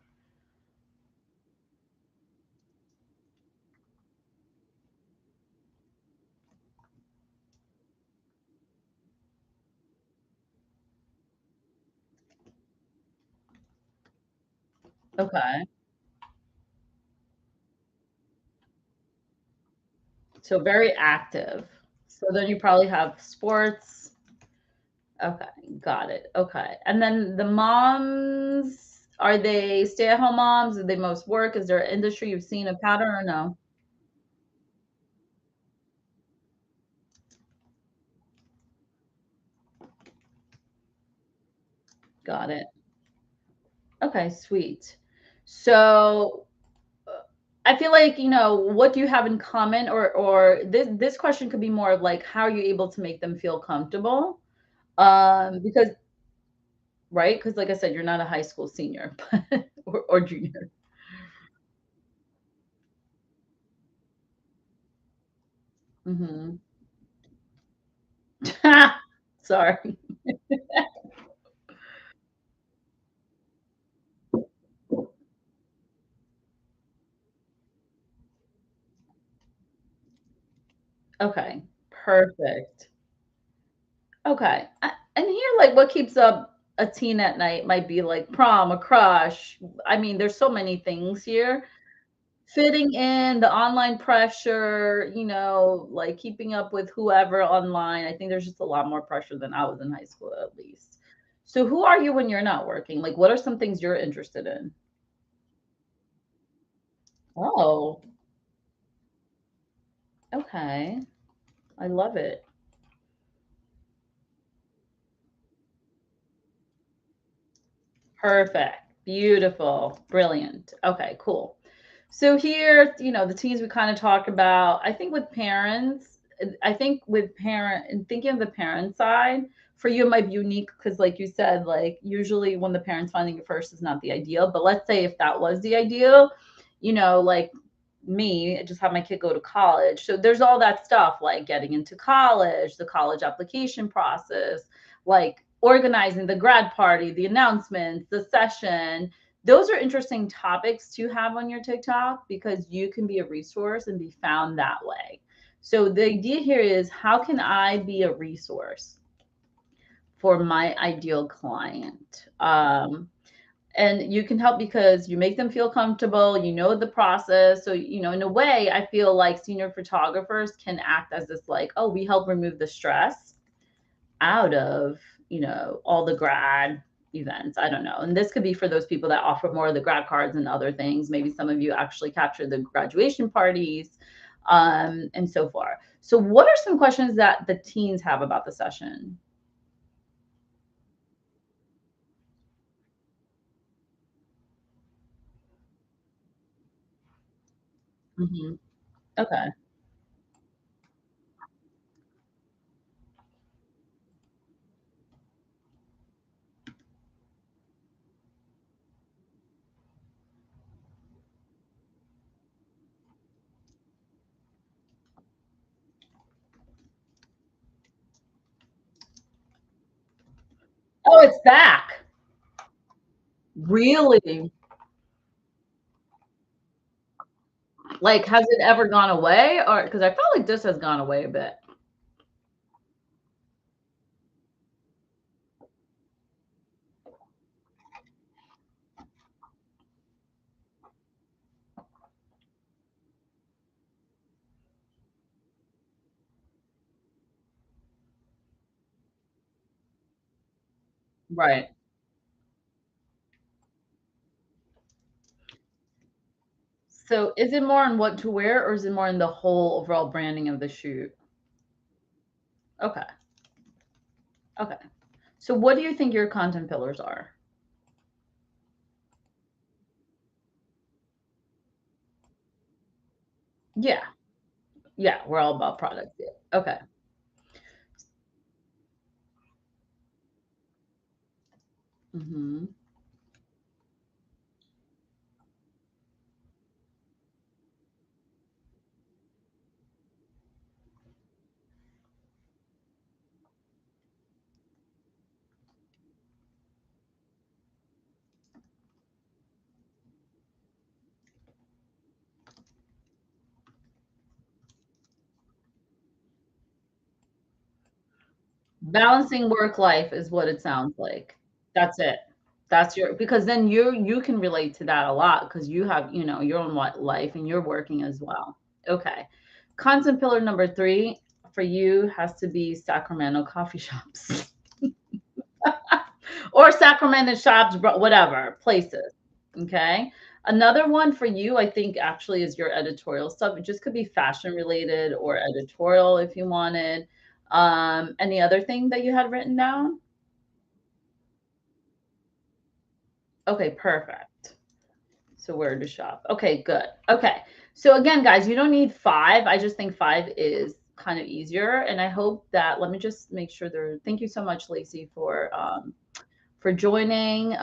Speaker 1: Okay, so very active. So then you probably have sports. Okay, got it. Okay. And then the moms, are they stay-at-home moms? Do they most work? Is there an industry you've seen a pattern or no? Got it. Okay, sweet. So I feel like, what do you have in common, or this question could be more of like how are you able to make them feel comfortable? Because right? Because like I said, you're not a high school senior or junior. Mhm. Sorry. Okay, perfect. Okay. And here, like, what keeps up a teen at night might be like prom, a crush. I mean, there's so many things here. fitting in, the online pressure, like keeping up with whoever online. I think there's just a lot more pressure than I was in high school, at least. So, who are you when you're not working? Like, what are some things you're interested in? Oh, okay. I love it. Perfect. Beautiful. Brilliant. Okay, cool. So here, the teens we kind of talk about. I think with parents, I think with parent and thinking of the parent side, for you it might be unique because like you said, like usually when the parents finding it first is not the ideal. But let's say if that was the ideal, like me, I just have my kid go to college. So there's all that stuff like getting into college, the college application process, like organizing the grad party, the announcements, the session. Those are interesting topics to have on your TikTok because you can be a resource and be found that way. So the idea here is how can I be a resource for my ideal client? And you can help because you make them feel comfortable, the process. So, in a way, I feel like senior photographers can act as this like, oh, we help remove the stress out of, all the grad events. I don't know. And this could be for those people that offer more of the grad cards and other things. Maybe some of you actually capture the graduation parties, and so far. So what are some questions that the teens have about the session? Hmm. Okay. Oh, it's back. Really? Like, has it ever gone away? Or because I felt like this has gone away a bit. Right. So is it more on what to wear or is it more in the whole overall branding of the shoot? Okay. Okay. So what do you think your content pillars are? Yeah. Yeah, we're all about products. Yeah. Okay. Mhm. Balancing work life is what it sounds like. That's it. That's your because then you can relate to that a lot because you have, your own what life and you're working as well. Okay. Content pillar number 3 for you has to be Sacramento coffee shops or Sacramento shops, whatever places. Okay. Another one for you, I think actually is your editorial stuff. It just could be fashion related or editorial if you wanted. Any other thing that you had written down? Okay, perfect. So where to shop? Okay, good. Okay. So again, guys, you don't need 5. I just think 5 is kind of easier. And I hope that let me just make sure there. Thank you so much, Lacey, for joining.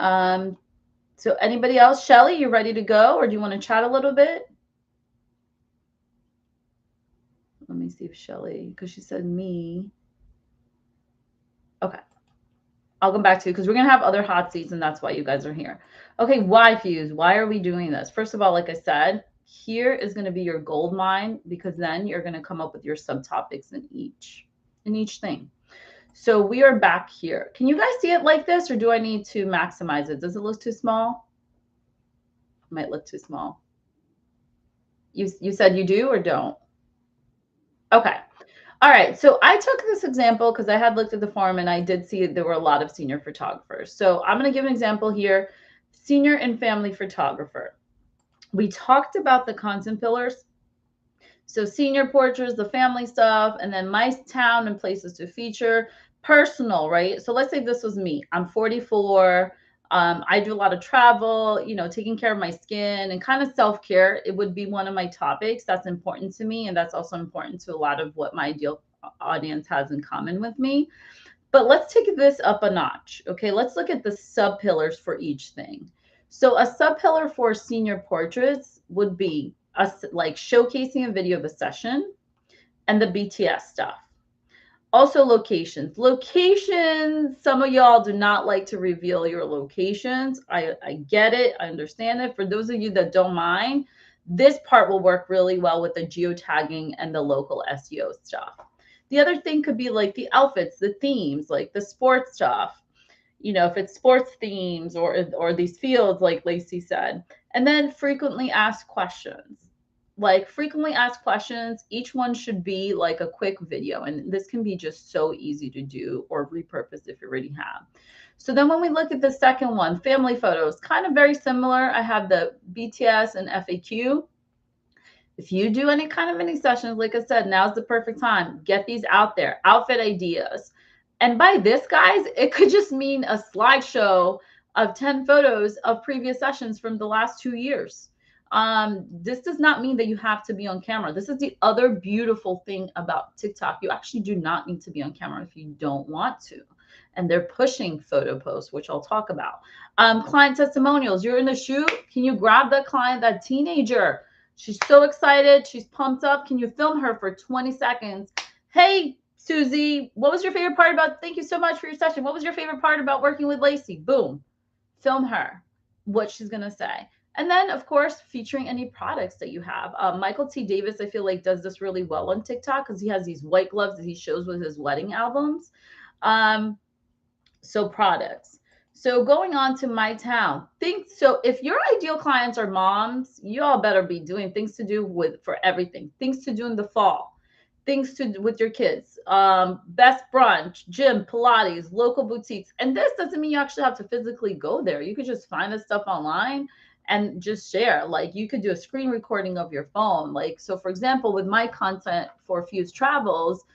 Speaker 1: So anybody else? Shelly, you ready to go or do you want to chat a little bit? Let me see if Shelly, because she said me. Okay. I'll come back to you because we're gonna have other hot seats, and that's why you guys are here. Okay, why Fuse? Why are we doing this? First of all, like I said, here is gonna be your gold mine because then you're gonna come up with your subtopics in each thing. So we are back here. Can you guys see it like this, or do I need to maximize it? Does it look too small? It might look too small. You said you do or don't? Okay. All right. So I took this example because I had looked at the forum and I did see there were a lot of senior photographers. So I'm going to give an example here. Senior and family photographer. We talked about the content pillars. So senior portraits, the family stuff, and then my town and places to feature. Personal, right? So let's say this was me. I'm 44. I do a lot of travel, taking care of my skin and kind of self-care. It would be one of my topics that's important to me. And that's also important to a lot of what my ideal audience has in common with me. But let's take this up a notch. Okay, let's look at the sub pillars for each thing. So a sub pillar for senior portraits would be us like showcasing a video of a session and the BTS stuff. Also locations. Locations, some of y'all do not like to reveal your locations. I get it. I understand it. For those of you that don't mind, this part will work really well with the geotagging and the local SEO stuff. The other thing could be like the outfits, the themes, like the sports stuff, if it's sports themes or these fields, like Lacey said. And then frequently asked questions. Like frequently asked questions, each one should be like a quick video. And this can be just so easy to do or repurpose if you already have. So then when we look at the second one, family photos, kind of very similar. I have the BTS and FAQ. If you do any kind of mini sessions, like I said, now's the perfect time. Get these out there. Outfit ideas. And by this, guys, it could just mean a slideshow of 10 photos of previous sessions from the last 2 years. This does not mean that you have to be on camera. This is the other beautiful thing about TikTok. You actually do not need to be on camera if you don't want to. And they're pushing photo posts, which I'll talk about. Client testimonials. You're in the shoot. Can you grab that client, that teenager? She's so excited. She's pumped up. Can you film her for 20 seconds? Hey, Susie, what was your favorite part about, thank you so much for your session. What was your favorite part about working with Lacey? Boom, film her, what she's going to say. And then, of course, featuring any products that you have. Michael T. Davis, I feel like, does this really well on TikTok because he has these white gloves that he shows with his wedding albums. So products. So going on to my town, so if your ideal clients are moms, you all better be doing things to do for everything, things to do in the fall, things to do with your kids, best brunch, gym, Pilates, local boutiques. And this doesn't mean you actually have to physically go there. You could just find this stuff online and just share. Like you could do a screen recording of your phone. Like, so for example, with my content for Fuse Travels,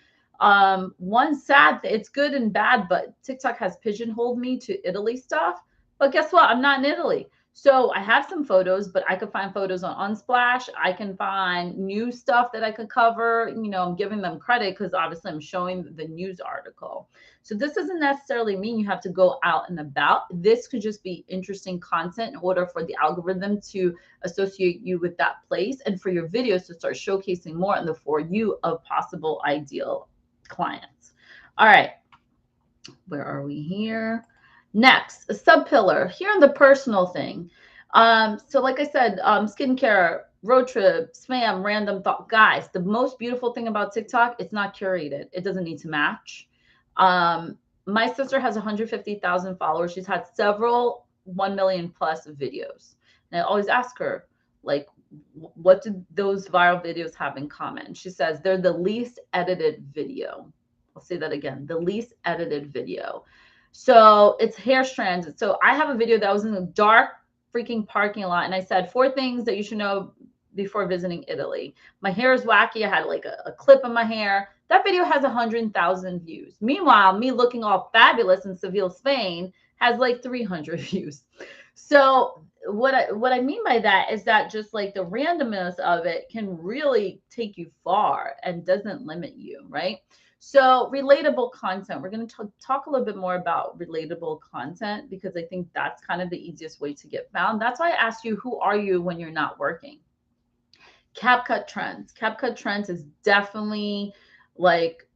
Speaker 1: one sad thing, it's good and bad, but TikTok has pigeonholed me to Italy stuff. But guess what? I'm not in Italy. So I have some photos, but I could find photos on Unsplash. I can find new stuff that I could cover. I'm giving them credit because obviously I'm showing the news article. So this doesn't necessarily mean you have to go out and about. This could just be interesting content in order for the algorithm to associate you with that place and for your videos to start showcasing more in the For You of possible ideal clients. All right, where are we here? Next, a sub pillar here on the personal thing. So like I said, skincare, road trip, spam, random thought. Guys, the most beautiful thing about TikTok, it's not curated. It doesn't need to match. My sister has 150,000 followers. She's had several 1 million plus videos. And I always ask her, like, what do those viral videos have in common? She says they're the least edited video. I'll say that again, the least edited video. So it's hair strands. So I have a video that was in a dark freaking parking lot. And I said 4 things that you should know before visiting Italy. My hair is wacky. I had like a clip in my hair. That video has 100,000 views. Meanwhile, me looking all fabulous in Seville, Spain has like 300 views. So what I mean by that is that just like the randomness of it can really take you far and doesn't limit you, right? So relatable content, we're going to talk a little bit more about relatable content because I think that's kind of the easiest way to get found. That's why I asked you, who are you when you're not working? CapCut trends. CapCut trends is definitely like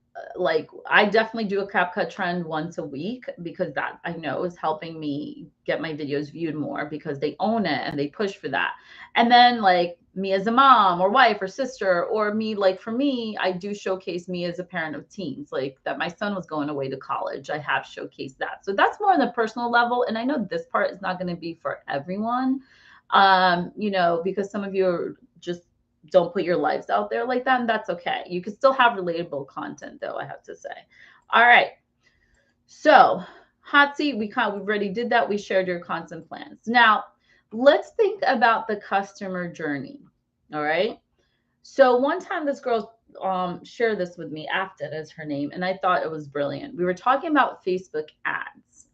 Speaker 1: I definitely do a CapCut trend once a week because that I know is helping me get my videos viewed more because they own it and they push for that. And then like me as a mom or wife or sister, or me, like for me, I do showcase me as a parent of teens, like that my son was going away to college. I have showcased that. So that's more on the personal level. And I know this part is not going to be for everyone, because some of you are just don't put your lives out there like that, and that's okay. You can still have relatable content, though, I have to say. All right. So, hot seat, we already did that. We shared your content plans. Now, let's think about the customer journey. All right. So one time this girl shared this with me, Afton is her name, and I thought it was brilliant. We were talking about Facebook ads.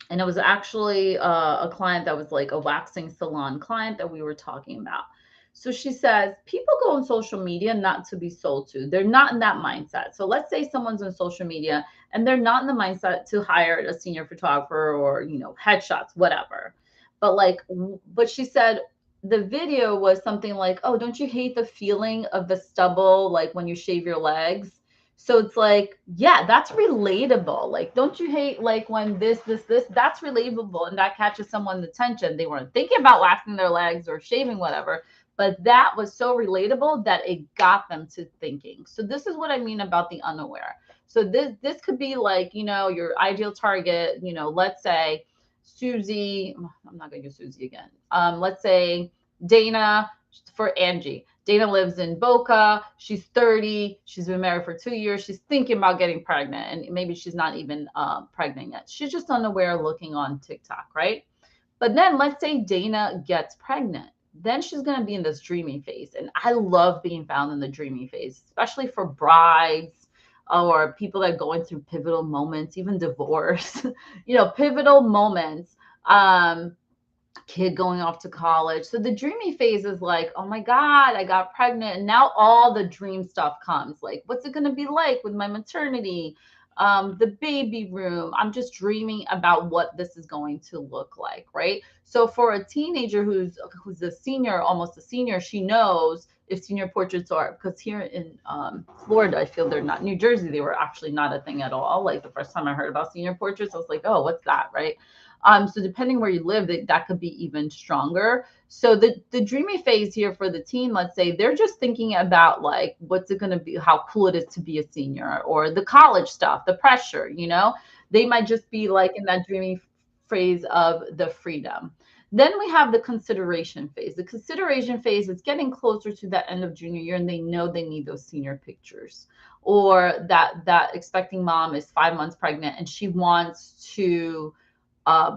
Speaker 1: And it was actually a client that was like a waxing salon client that we were talking about. So she says, people go on social media not to be sold to. They're not in that mindset. So let's say someone's on social media and they're not in the mindset to hire a senior photographer or, headshots, whatever. But she said the video was something like, oh, don't you hate the feeling of the stubble, like when you shave your legs? So it's like, yeah, that's relatable. Like, don't you hate like when this, that's relatable and that catches someone's attention. They weren't thinking about waxing their legs or shaving, whatever, but that was so relatable that it got them to thinking. So this is what I mean about the unaware. So this could be like, your ideal target, let's say Susie, I'm not going to use Susie again. Let's say Dana for Angie. Dana lives in Boca. She's 30. She's been married for 2 years. She's thinking about getting pregnant, and maybe she's not even pregnant yet. She's just unaware looking on TikTok, right? But then let's say Dana gets pregnant. Then she's going to be in this dreamy phase. And I love being found in the dreamy phase, especially for brides or people that are going through pivotal moments, even divorce, pivotal moments. Kid going off to college. So the dreamy phase is like, oh my God, I got pregnant. And now all the dream stuff comes. Like, what's it going to be like with my maternity? The baby room. I'm just dreaming about what this is going to look like, right? So for a teenager who's a senior, almost a senior, she knows if senior portraits are, because here in Florida, I feel they're not. New Jersey, they were actually not a thing at all. Like the first time I heard about senior portraits, I was like, oh, what's that, right? So depending where you live, that could be even stronger. So the dreamy phase here for the teen, let's say, they're just thinking about like, what's it going to be, how cool it is to be a senior, or the college stuff, the pressure, they might just be like in that dreamy phase of the freedom. Then we have the consideration phase. The consideration phase is getting closer to the end of junior year, and they know they need those senior pictures, or that expecting mom is 5 months pregnant and she wants to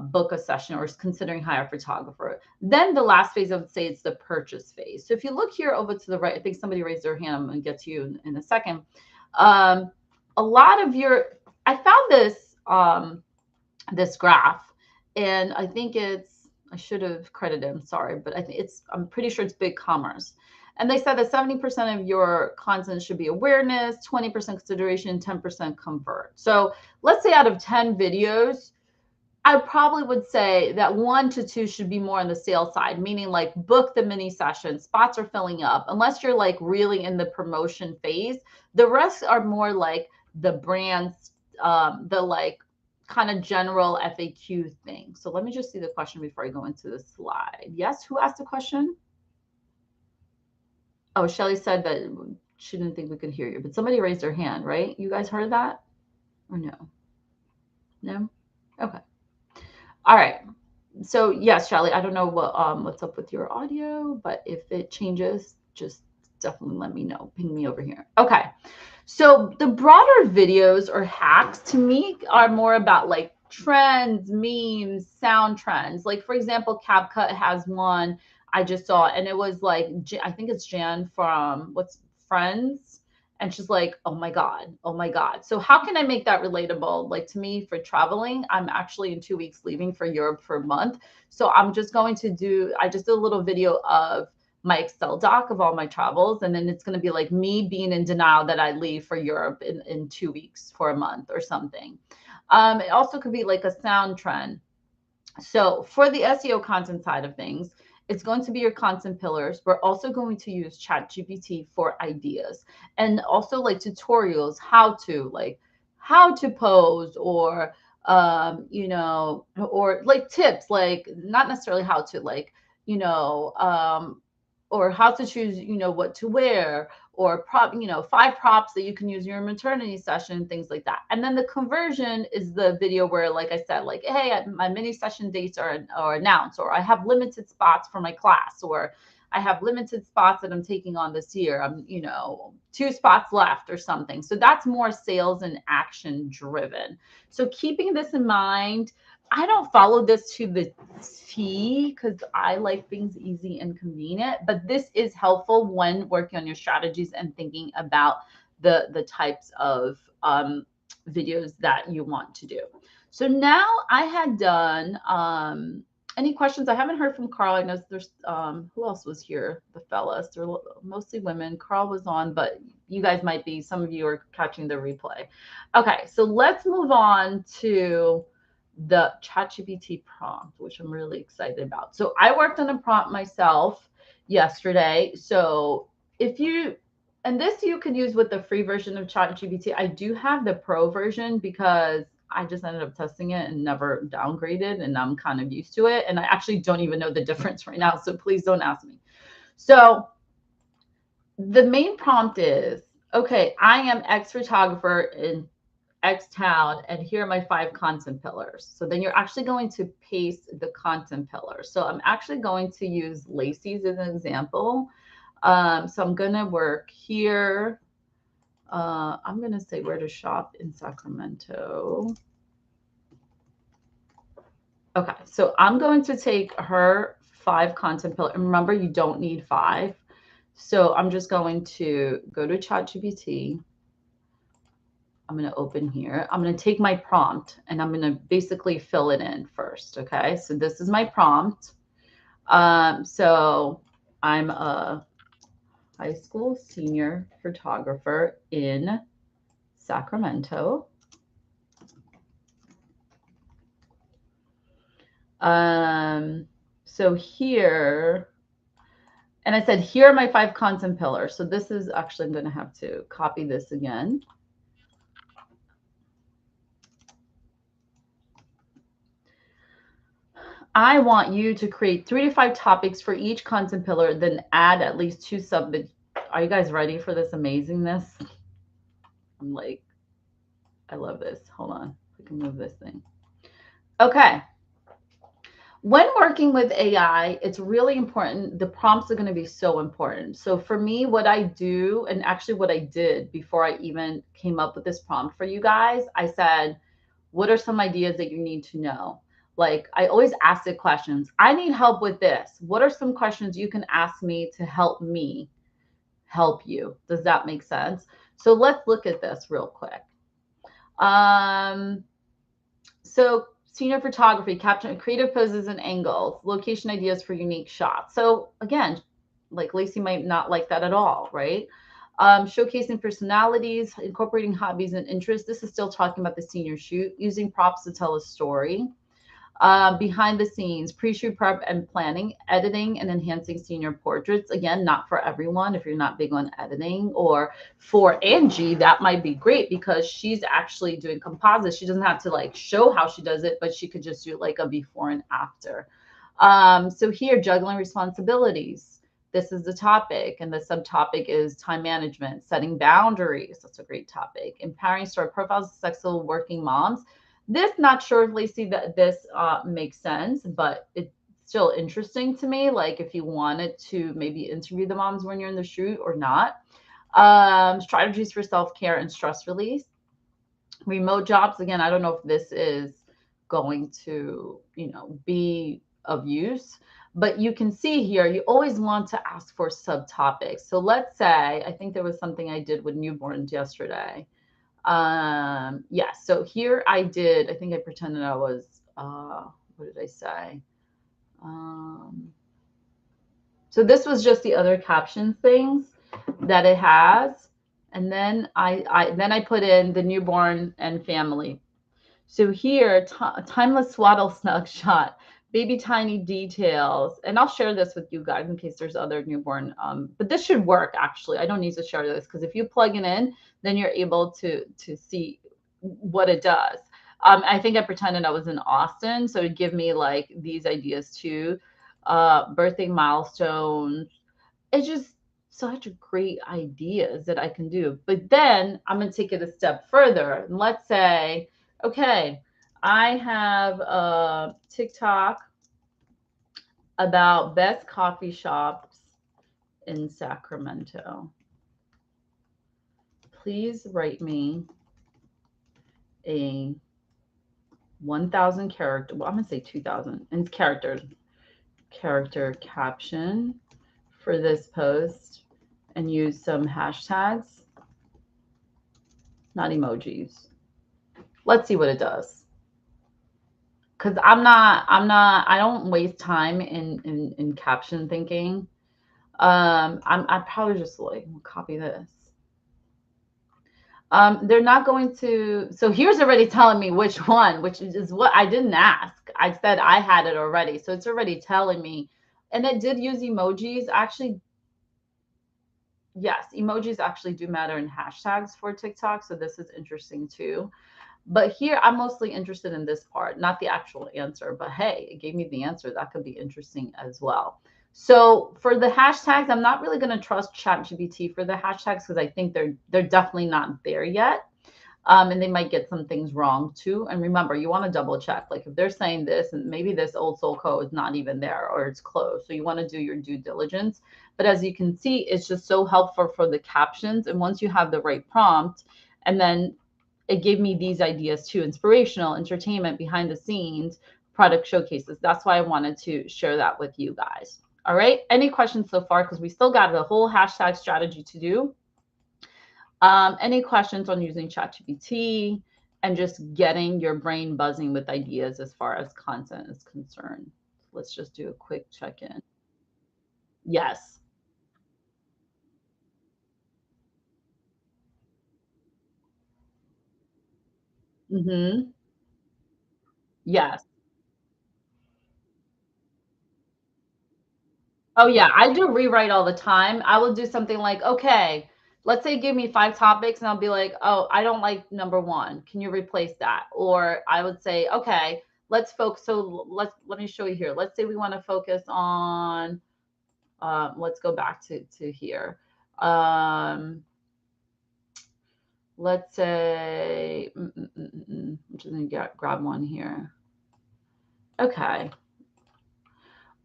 Speaker 1: book a session or is considering hire a photographer. Then the last phase, I would say, it's the purchase phase. So if you look here over to the right, I think somebody raised their hand. I'm going to get to you in a second. A lot of I found this graph, and I think I should have credited, I'm sorry, but I'm pretty sure it's BigCommerce. And they said that 70% of your content should be awareness, 20% consideration, 10% convert. So let's say out of 10 videos, I probably would say that 1 to 2 should be more on the sales side, meaning like book the mini session, spots are filling up. Unless you're like really in the promotion phase, the rest are more like the brands, the like kind of general FAQ thing. So let me just see the question before I go into the slide. Yes, who asked the question? Oh, Shelly said that she didn't think we could hear you, but somebody raised their hand, right? You guys heard that or no? No? Okay. All right. So yes, Shelly, I don't know what's up with your audio, but if it changes, just definitely let me know. Ping me over here. Okay. So the broader videos or hacks to me are more about like trends, memes, sound trends. Like for example, CapCut has one I just saw, and it was like, I think it's Jan from Friends. And she's like, oh my God, oh my God. So how can I make that relatable? Like to me, for traveling, I'm actually in 2 weeks leaving for Europe for a month. So I'm just going to I just did a little video of my Excel doc of all my travels. And then it's going to be like me being in denial that I leave for Europe in 2 weeks for a month or something. It also could be like a sound trend. So for the SEO content side of things, it's going to be your content pillars. We're also going to use ChatGPT for ideas and also like tutorials, how to pose, or or like tips, like not necessarily how to, like, or how to choose, what to wear, or 5 props that you can use in your maternity session, things like that. And then the conversion is the video where, like I said, like, hey, my mini session dates are announced, or I have limited spots for my class, or I have limited spots that I'm taking on this year. I'm, 2 spots left or something. So that's more sales and action driven. So keeping this in mind, I don't follow this to the T because I like things easy and convenient, but this is helpful when working on your strategies and thinking about the types of videos that you want to do. So now I had done any questions? I haven't heard from Carl. I know there's who else was here? The fellas. They're mostly women. Carl was on, but you guys might be, some of you are catching the replay. Okay, so let's move on to the ChatGPT prompt, which I'm really excited about. So I worked on a prompt myself yesterday. So if you, and this you could use with the free version of ChatGPT. I do have the pro version because I just ended up testing it and never downgraded, and I'm kind of used to it. And I actually don't even know the difference right now, so please don't ask me. So the main prompt is, okay, I am X photographer in X town, and here are my 5 content pillars. So then you're actually going to paste the content pillars. So I'm actually going to use Lacey's as an example. So I'm going to work here. I'm going to say where to shop in Sacramento. Okay, so I'm going to take her 5 content pillars. And remember, you don't need 5. So I'm just going to go to ChatGPT. I'm going to open here. I'm going to take my prompt and I'm going to basically fill it in first. Okay, so this is my prompt. So I'm a high school senior photographer in Sacramento. So here, and I said, here are my 5 content pillars. So this is actually, I'm going to have to copy this again. I want you to create 3 to 5 topics for each content pillar, then add at least 2 sub. Are you guys ready for this amazingness? I'm like, I love this. Hold on. I can move this thing. Okay. When working with AI, it's really important. The prompts are going to be so important. So for me, what I do, and actually what I did before I even came up with this prompt for you guys, I said, what are some ideas that you need to know? Like, I always ask the questions. I need help with this. What are some questions you can ask me to help me help you? Does that make sense? So let's look at this real quick. So senior photography, capture creative poses and angles, location ideas for unique shots. So again, like Lacey might not like that at all, right? Showcasing personalities, incorporating hobbies and interests. This is still talking about the senior shoot, using props to tell a story. Behind the scenes, pre-shoot prep and planning, editing and enhancing senior portraits. Again, not for everyone. If you're not big on editing, or for Angie, that might be great because she's actually doing composites. She doesn't have to like show how she does it, but she could just do like a before and after. So here, juggling responsibilities. This is the topic, and the subtopic is time management, setting boundaries. That's a great topic. Empowering story profiles of successful working moms. This, not sure if Lacey that this makes sense, but it's still interesting to me. Like if you wanted to maybe interview the moms when you're in the shoot or not. Strategies for self-care and stress release. Remote jobs. Again, I don't know if this is going to, be of use, but you can see here, you always want to ask for subtopics. So let's say, I think there was something I did with newborns yesterday. Yes, so here I think I pretended I was, what did I say? So this was just the other caption things that it has. And then I put in the newborn and family. So here, timeless swaddle snug shot, baby tiny details. And I'll share this with you guys in case there's other newborn. But this should work, actually. I don't need to share this because if you plug it in, then you're able to see what it does. I think I pretended I was in Austin. So it'd give me like these ideas too. Birthday milestones. It's just such great ideas that I can do. But then I'm going to take it a step further. And let's say, okay, I have a TikTok about best coffee shops in Sacramento. Please write me a 1,000 character, well, I'm going to say 2,000 in character caption for this post and use some hashtags, not emojis. Let's see what it does. Because I don't waste time in caption thinking. I probably just like copy this. They're not going to, so here's already telling me which one, which is what I didn't ask. I said I had it already. So it's already telling me. And it did use emojis. Actually, yes, emojis actually do matter in hashtags for TikTok. So this is interesting too. But here I'm mostly interested in this part, not the actual answer, but hey, it gave me the answer. That could be interesting as well. So for the hashtags, I'm not really going to trust ChatGPT for the hashtags because I think they're definitely not there yet. And they might get some things wrong too. And remember, you want to double check. Like if they're saying this and maybe this old soul code is not even there or it's closed. So you want to do your due diligence. But as you can see, it's just so helpful for the captions. And once you have the right prompt, and then it gave me these ideas too: inspirational, entertainment, behind the scenes, product showcases. That's why I wanted to share that with you guys. All right. Any questions so far? Because we still got the whole hashtag strategy to do. Any questions on using ChatGPT and just getting your brain buzzing with ideas as far as content is concerned? Let's just do a quick check-in. Yes. Mm-hmm. Yes. Oh yeah, I do rewrite all the time. I will do something like, okay, let's say give me 5 topics, and I'll be like, oh, I don't like number one. Can you replace that? Or I would say, okay, let's focus. So let me show you here. Let's say we want to focus on. Let's go back to here. Um, let's say I'm just gonna grab one here. Okay.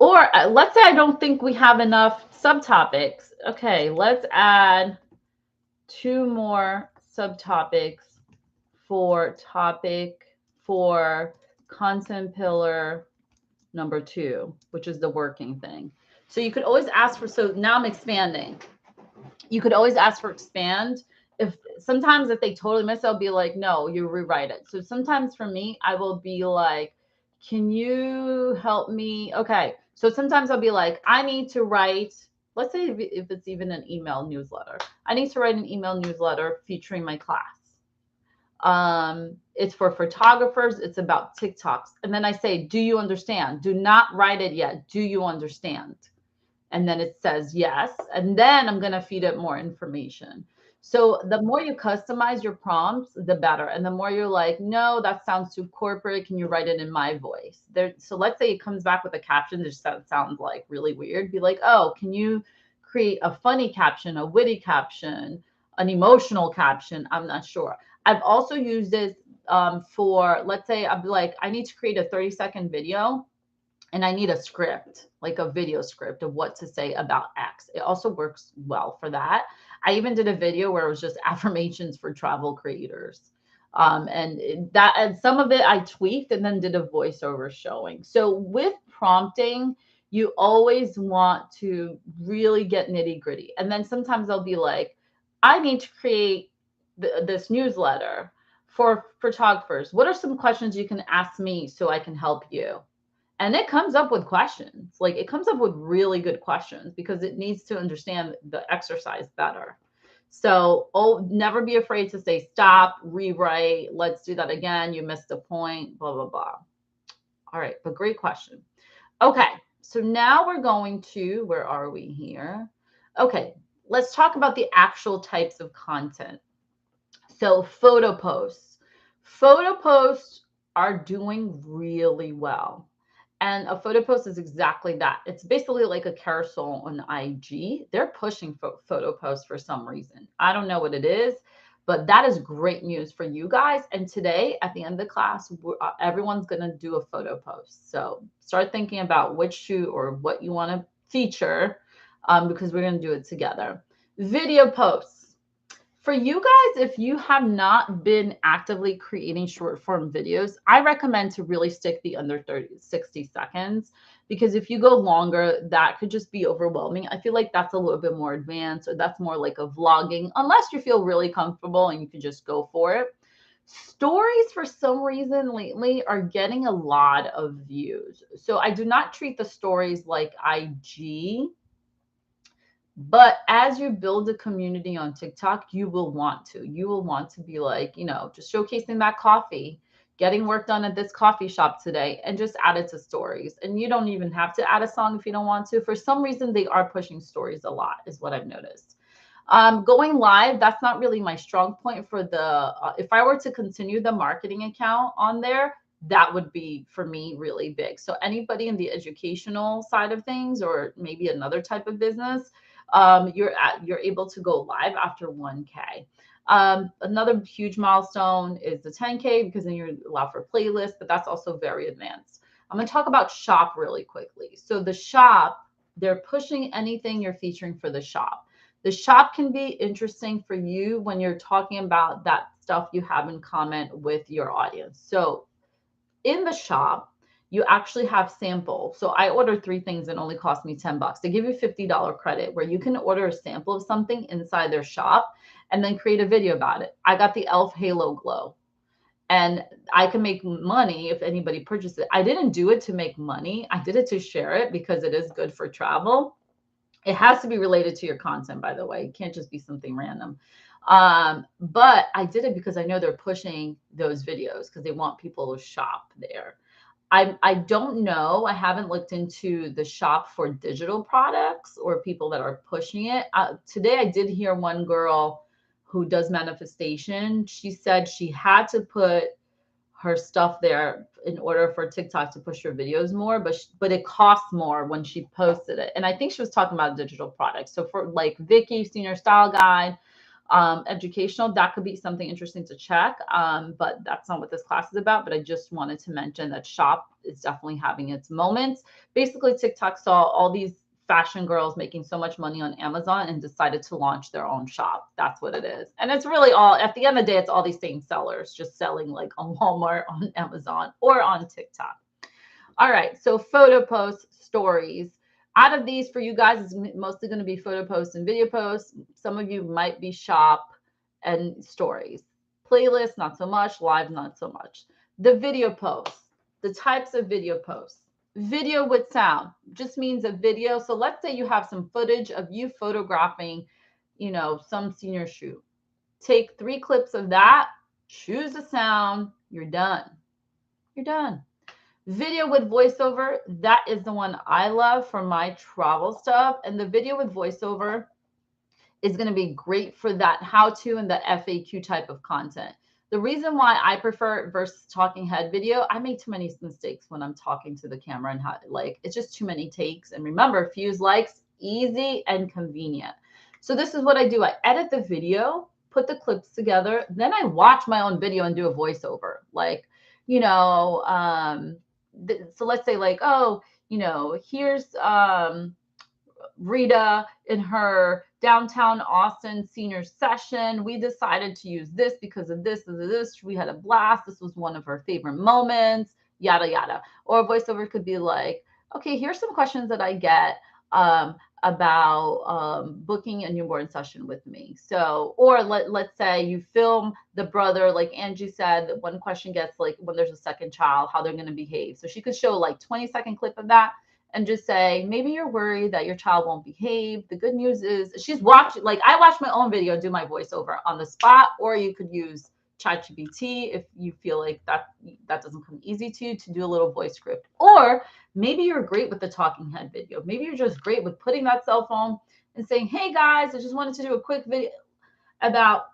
Speaker 1: Or let's say I don't think we have enough subtopics. Okay, let's add 2 more subtopics for content pillar number 2, which is the working thing. So you could always ask for, so now I'm expanding. You could always ask for expand. If sometimes if they totally miss, I'll be like, no, you rewrite it. So sometimes for me, I will be like, can you help me? Okay. So sometimes I'll be like, I need to write, let's say if it's even an email newsletter, I need to write an email newsletter featuring my class. It's for photographers. It's about TikToks. And then I say, do you understand? Do not write it yet. Do you understand? And then it says yes. And then I'm going to feed it more information. So the more you customize your prompts, the better. And the more you're like, no, that sounds too corporate. Can you write it in my voice? So let's say it comes back with a caption that sounds like really weird. Be like, oh, can you create a funny caption, a witty caption, an emotional caption? I'm not sure. I've also used it for, let's say I'm like, I need to create a 30-second video and I need a script, like a video script of what to say about X. It also works well for that. I even did a video where it was just affirmations for travel creators. And some of it I tweaked and then did a voiceover showing. So with prompting, you always want to really get nitty gritty. And then sometimes I'll be like, I need to create this newsletter for photographers. What are some questions you can ask me so I can help you? And it comes up with questions. Like it comes up with really good questions because it needs to understand the exercise better. So, never be afraid to say stop, rewrite, let's do that again. You missed a point, blah, blah, blah. All right, but great question. Okay, so now we're going to, where are we here? Okay, let's talk about the actual types of content. So, photo posts. Photo posts are doing really well. And a photo post is exactly that. It's basically like a carousel on IG. They're pushing photo posts for some reason. I don't know what it is, but that is great news for you guys. And today, at the end of the class, everyone's going to do a photo post. So start thinking about which shoot or what you want to feature. because we're going to do it together. Video posts. For you guys, if you have not been actively creating short form videos, I recommend to really stick the under 60 seconds, because if you go longer, that could just be overwhelming. I feel like that's a little bit more advanced, or that's more like a vlogging, unless you feel really comfortable and you can just go for it. Stories, for some reason lately, are getting a lot of views. So I do not treat the stories like IG. But as you build a community on TikTok, you will want to. You will want to be like, just showcasing that coffee, getting work done at this coffee shop today, and just add it to stories. And you don't even have to add a song if you don't want to. For some reason, they are pushing stories a lot, is what I've noticed. Going live, that's not really my strong point for the, if I were to continue the marketing account on there, that would be for me really big. So anybody in the educational side of things, or maybe another type of business, you're able to go live after 1K. Another huge milestone is the 10K, because then you're allowed for playlists, but that's also very advanced. I'm going to talk about shop really quickly. So the shop, they're pushing anything you're featuring for the shop. The shop can be interesting for you when you're talking about that stuff you have in common with your audience. So in the shop, you actually have sample. So I ordered 3 things and only cost me $10. They give you $50 credit where you can order a sample of something inside their shop and then create a video about it. I got the e.l.f. Halo Glow, and I can make money if anybody purchases it. I didn't do it to make money. I did it to share it because it is good for travel. It has to be related to your content, by the way. It can't just be something random. But I did it because I know they're pushing those videos because they want people to shop there. I don't know. I haven't looked into the shop for digital products or people that are pushing it. Today, I did hear one girl who does manifestation. She said she had to put her stuff there in order for TikTok to push her videos more, but it costs more when she posted it. And I think she was talking about digital products. So for like Vicky, Senior Style Guide, educational, that could be something interesting to check. But that's not what this class is about. But I just wanted to mention that shop is definitely having its moments. Basically, TikTok saw all these fashion girls making so much money on Amazon and decided to launch their own shop. That's what it is. And it's really all, at the end of the day, it's all these same sellers just selling like on Walmart, on Amazon, or on TikTok. All right. So photo posts, stories. Out of these for you guys, it's mostly going to be photo posts and video posts. Some of you might be shop and stories. Playlist, not so much. Live, not so much. The video posts, the types of video posts. Video with sound just means a video. So let's say you have some footage of you photographing, some senior shoot. Take 3 clips of that, choose a sound, you're done. You're done. Video with voiceover, that is the one I love for my travel stuff. And the video with voiceover is going to be great for that how-to and the FAQ type of content. The reason why I prefer it versus talking head video, I make too many mistakes when I'm talking to the camera, and it's just too many takes. And remember, fuse likes, easy and convenient. So this is what I do. I edit the video, put the clips together, then I watch my own video and do a voiceover. So let's say here's Rita in her downtown Austin senior session. We decided to use this because of this. We had a blast. This was one of her favorite moments, yada, yada. Or a voiceover could be like, okay, here's some questions that I get about booking a newborn session with me. So, or let's say you film the brother, like Angie said, that one question gets like when there's a second child, how they're going to behave. So she could show like 20-second clip of that and just say, maybe you're worried that your child won't behave. The good news is she's watching, like I watched my own video, do my voiceover on the spot, or you could use ChatGPT if you feel like that doesn't come easy to you, to do a little voice script. Or maybe you're great with the talking head video. Maybe you're just great with putting that cell phone and saying, hey guys, I just wanted to do a quick video about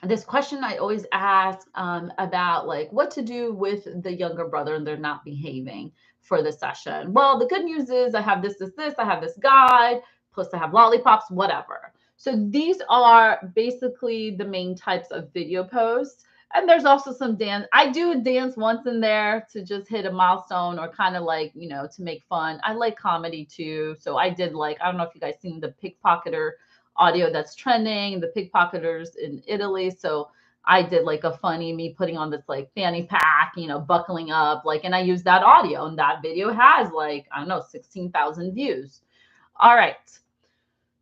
Speaker 1: this question I always ask about like what to do with the younger brother and they're not behaving for the session. Well, the good news is I have this, I have this guide, plus I have lollipops, whatever. So these are basically the main types of video posts. And there's also some dance. I do dance once in there to just hit a milestone or kind of like, you know, to make fun. I like comedy too. So I did like, I don't know if you guys seen the pickpocketer audio that's trending, the pickpocketers in Italy. So I did like a funny me putting on this like fanny pack, you know, buckling up, like, and I used that audio, and that video has like, I don't know, 16,000 views. All right.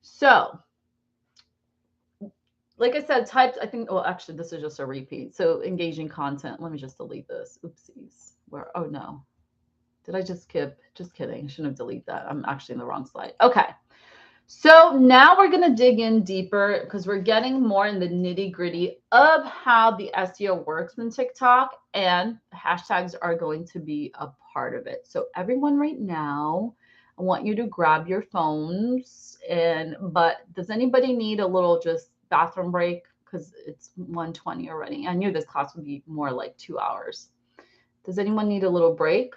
Speaker 1: So like I said, typed, I think, well, actually, this is just a repeat. So engaging content. Let me just delete this. Oopsies. Where? Oh, no. Did I just skip? Just kidding. I shouldn't have deleted that. I'm actually in the wrong slide. Okay. So now we're going to dig in deeper because we're getting more in the nitty gritty of how the SEO works in TikTok, and hashtags are going to be a part of it. So everyone right now, I want you to grab your phones, but does anybody need a little just bathroom break? Because it's 1:20 already. I knew this class would be more like 2 hours. Does anyone need a little break?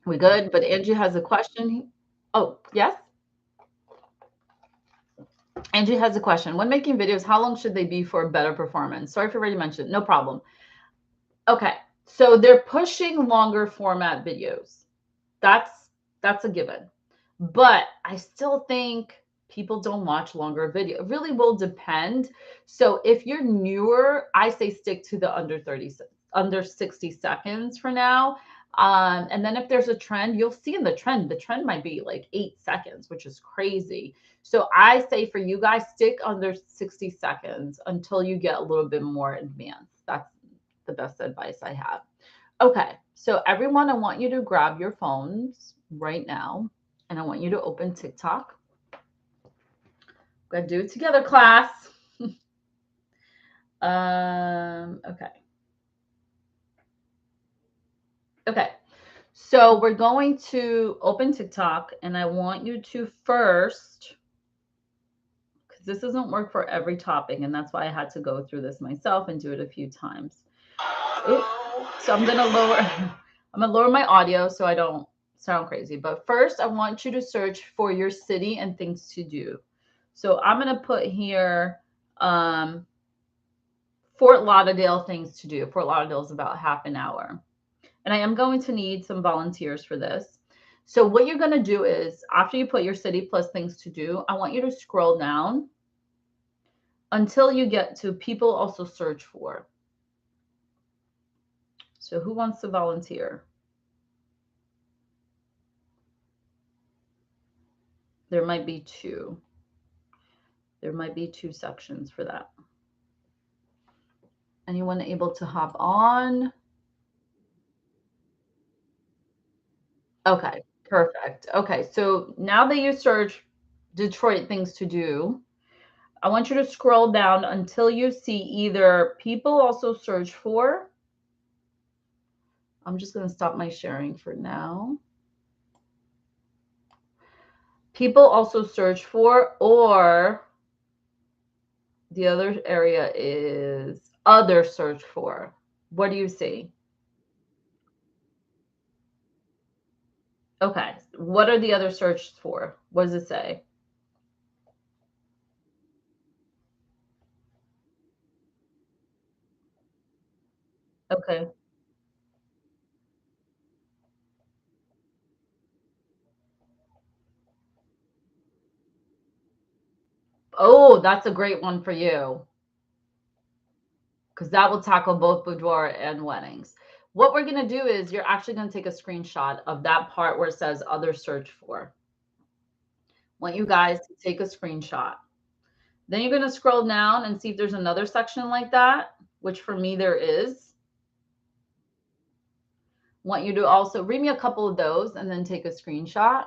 Speaker 1: We good? But Angie has a question. Oh, yes? Angie has a question. When making videos, how long should they be for better performance? Sorry if I already mentioned. No problem. Okay. So they're pushing longer format videos. That's a given. But I still think people don't watch longer video. It really will depend. So if you're newer, I say stick to the under 60 seconds for now. And then if there's a trend, you'll see in the trend might be like 8 seconds, which is crazy. So I say for you guys, stick under 60 seconds until you get a little bit more advanced. That's the best advice I have. Okay, so everyone, I want you to grab your phones right now, and I want you to open TikTok. We're gonna do it together, class. Okay. Okay. So we're going to open TikTok, and I want you to first, because this doesn't work for every topic, and that's why I had to go through this myself and do it a few times. Ooh. So I'm gonna lower my audio so I don't sound crazy. But first, I want you to search for your city and things to do. So I'm gonna put here Fort Lauderdale things to do. Fort Lauderdale is about half an hour. And I am going to need some volunteers for this. So what you're going to do is after you put your city plus things to do, I want you to scroll down until you get to people also search for. So who wants to volunteer? There might be two. There might be two sections for that. Anyone able to hop on? Okay, perfect. Okay, so now that you search Detroit things to do, I want you to scroll down until you see either people also search for. I'm just going to stop my sharing for now. People also search for, or the other area is other search for. What do you see? Okay. What are the other searches for? What does it say? Okay. Oh, that's a great one for you, because that will tackle both boudoir and weddings. What we're going to do is you're actually going to take a screenshot of that part where it says other search for. I want you guys to take a screenshot. Then you're going to scroll down and see if there's another section like that, which for me there is. I want you to also read me a couple of those and then take a screenshot.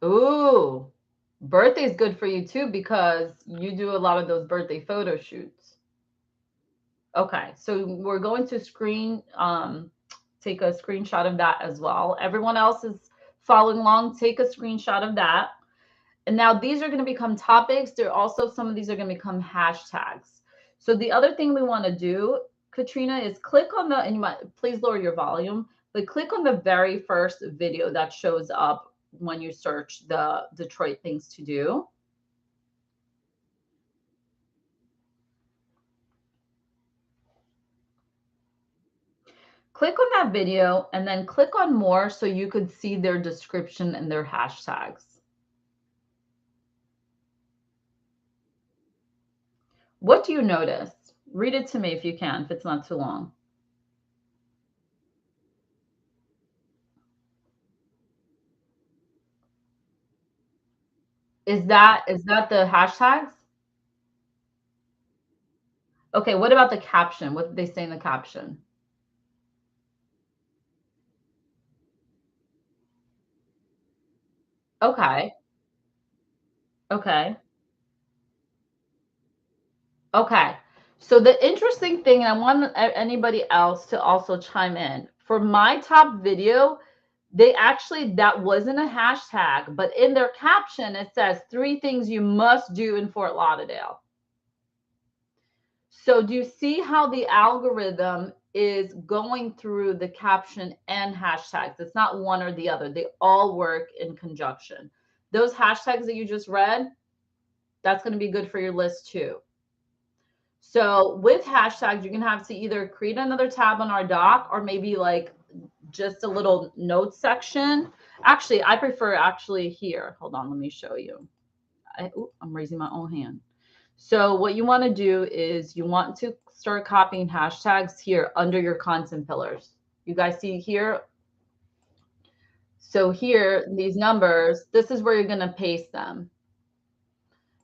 Speaker 1: Ooh, birthday is good for you too because you do a lot of those birthday photo shoots. Okay, so we're going to take a screenshot of that as well. Everyone else is following along. Take a screenshot of that. And now these are going to become topics. There also, some of these are going to become hashtags. So the other thing we want to do, Katrina, is click on the, and you might, please lower your volume, but click on the very first video that shows up when you search the Detroit things to do. Click on that video and then click on more so you could see their description and their hashtags. What do you notice? Read it to me if you can, if it's not too long. Is that the hashtags? Okay, what about the caption? What did they say in the caption? Okay. Okay. Okay. So the interesting thing, and I want anybody else to also chime in. For my top video, they actually, that wasn't a hashtag, but in their caption, it says 3 things you must do in Fort Lauderdale. So do you see how the algorithm is going through the caption and hashtags? It's not one or the other. They all work in conjunction. Those hashtags that you just read, that's going to be good for your list too. So with hashtags, you're going to have to either create another tab on our doc or maybe like just a little notes section. Actually, I prefer actually here. Hold on, let me show you. I'm raising my own hand. So what you want to do is you want to start copying hashtags here under your content pillars. You guys see here? So here, these numbers, this is where you're going to paste them.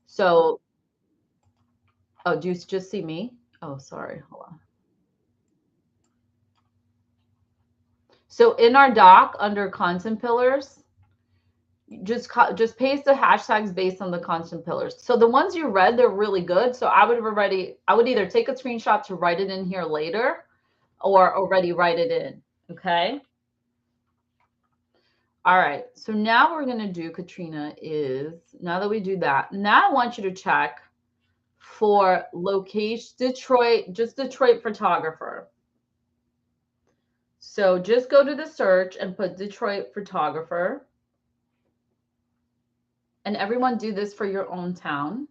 Speaker 1: So, oh, do you just see me? Oh, sorry. Hold on. So in our doc under content pillars, just paste the hashtags based on the content pillars. So the ones you read, they're really good. So I would either take a screenshot to write it in here later or already write it in. Okay. All right. So now we're going to do, Katrina, is now that we do that, now I want you to check for location, Detroit, just Detroit photographer. So just go to the search and put Detroit photographer. And everyone do this for your own town.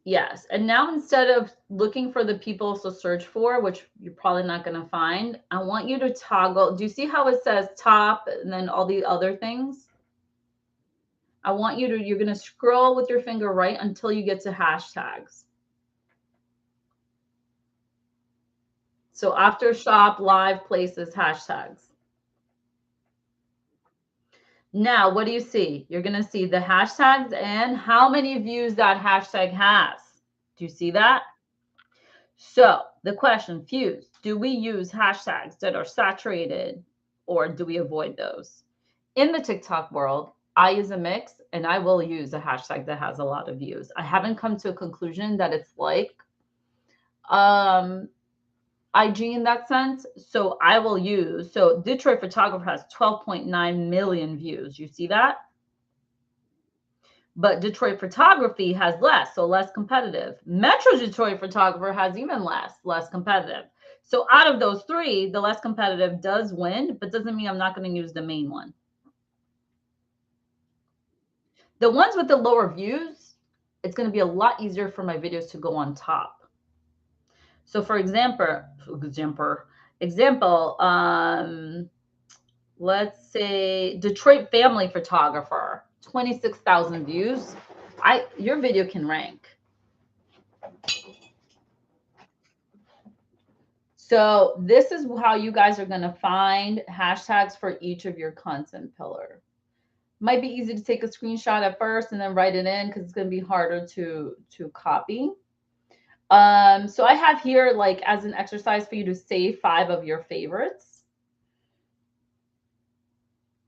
Speaker 1: Yes. And now instead of looking for the people to search for, which you're probably not going to find, I want you to toggle. Do you see how it says top and then all the other things? I want you to, you're going to scroll with your finger right until you get to hashtags. So after shop, live, places, hashtags. Now, what do you see? You're going to see the hashtags and how many views that hashtag has. Do you see that? So the question, Fuse, do we use hashtags that are saturated or do we avoid those? In the TikTok world, I use a mix and I will use a hashtag that has a lot of views. I haven't come to a conclusion that it's like IG in that sense. So I will use, so Detroit Photographer has 12.9 million views. You see that? But Detroit Photography has less, so less competitive. Metro Detroit Photographer has even less competitive. So out of those 3, the less competitive does win, but doesn't mean I'm not going to use the main one. The ones with the lower views, it's going to be a lot easier for my videos to go on top. So for example, let's say Detroit Family Photographer, 26,000 views. Your video can rank. So this is how you guys are going to find hashtags for each of your content pillar. Might be easy to take a screenshot at first and then write it in because it's going to be harder to copy. So I have here like as an exercise for you to save 5 of your favorites.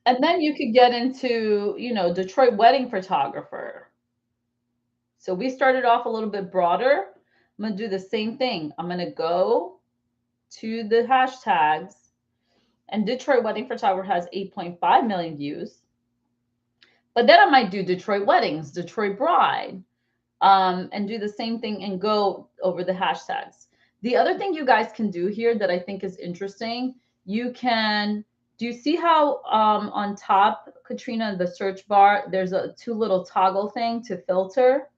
Speaker 1: And then you could get into, Detroit wedding photographer. So we started off a little bit broader. I'm going to do the same thing. I'm going to go to the hashtags, and Detroit wedding photographer has 8.5 million views. But then I might do Detroit weddings, Detroit bride, and do the same thing and go over the hashtags. The other thing you guys can do here that I think is interesting, you can do you see how on top, Katrina, the search bar, there's a two little toggle thing to filter?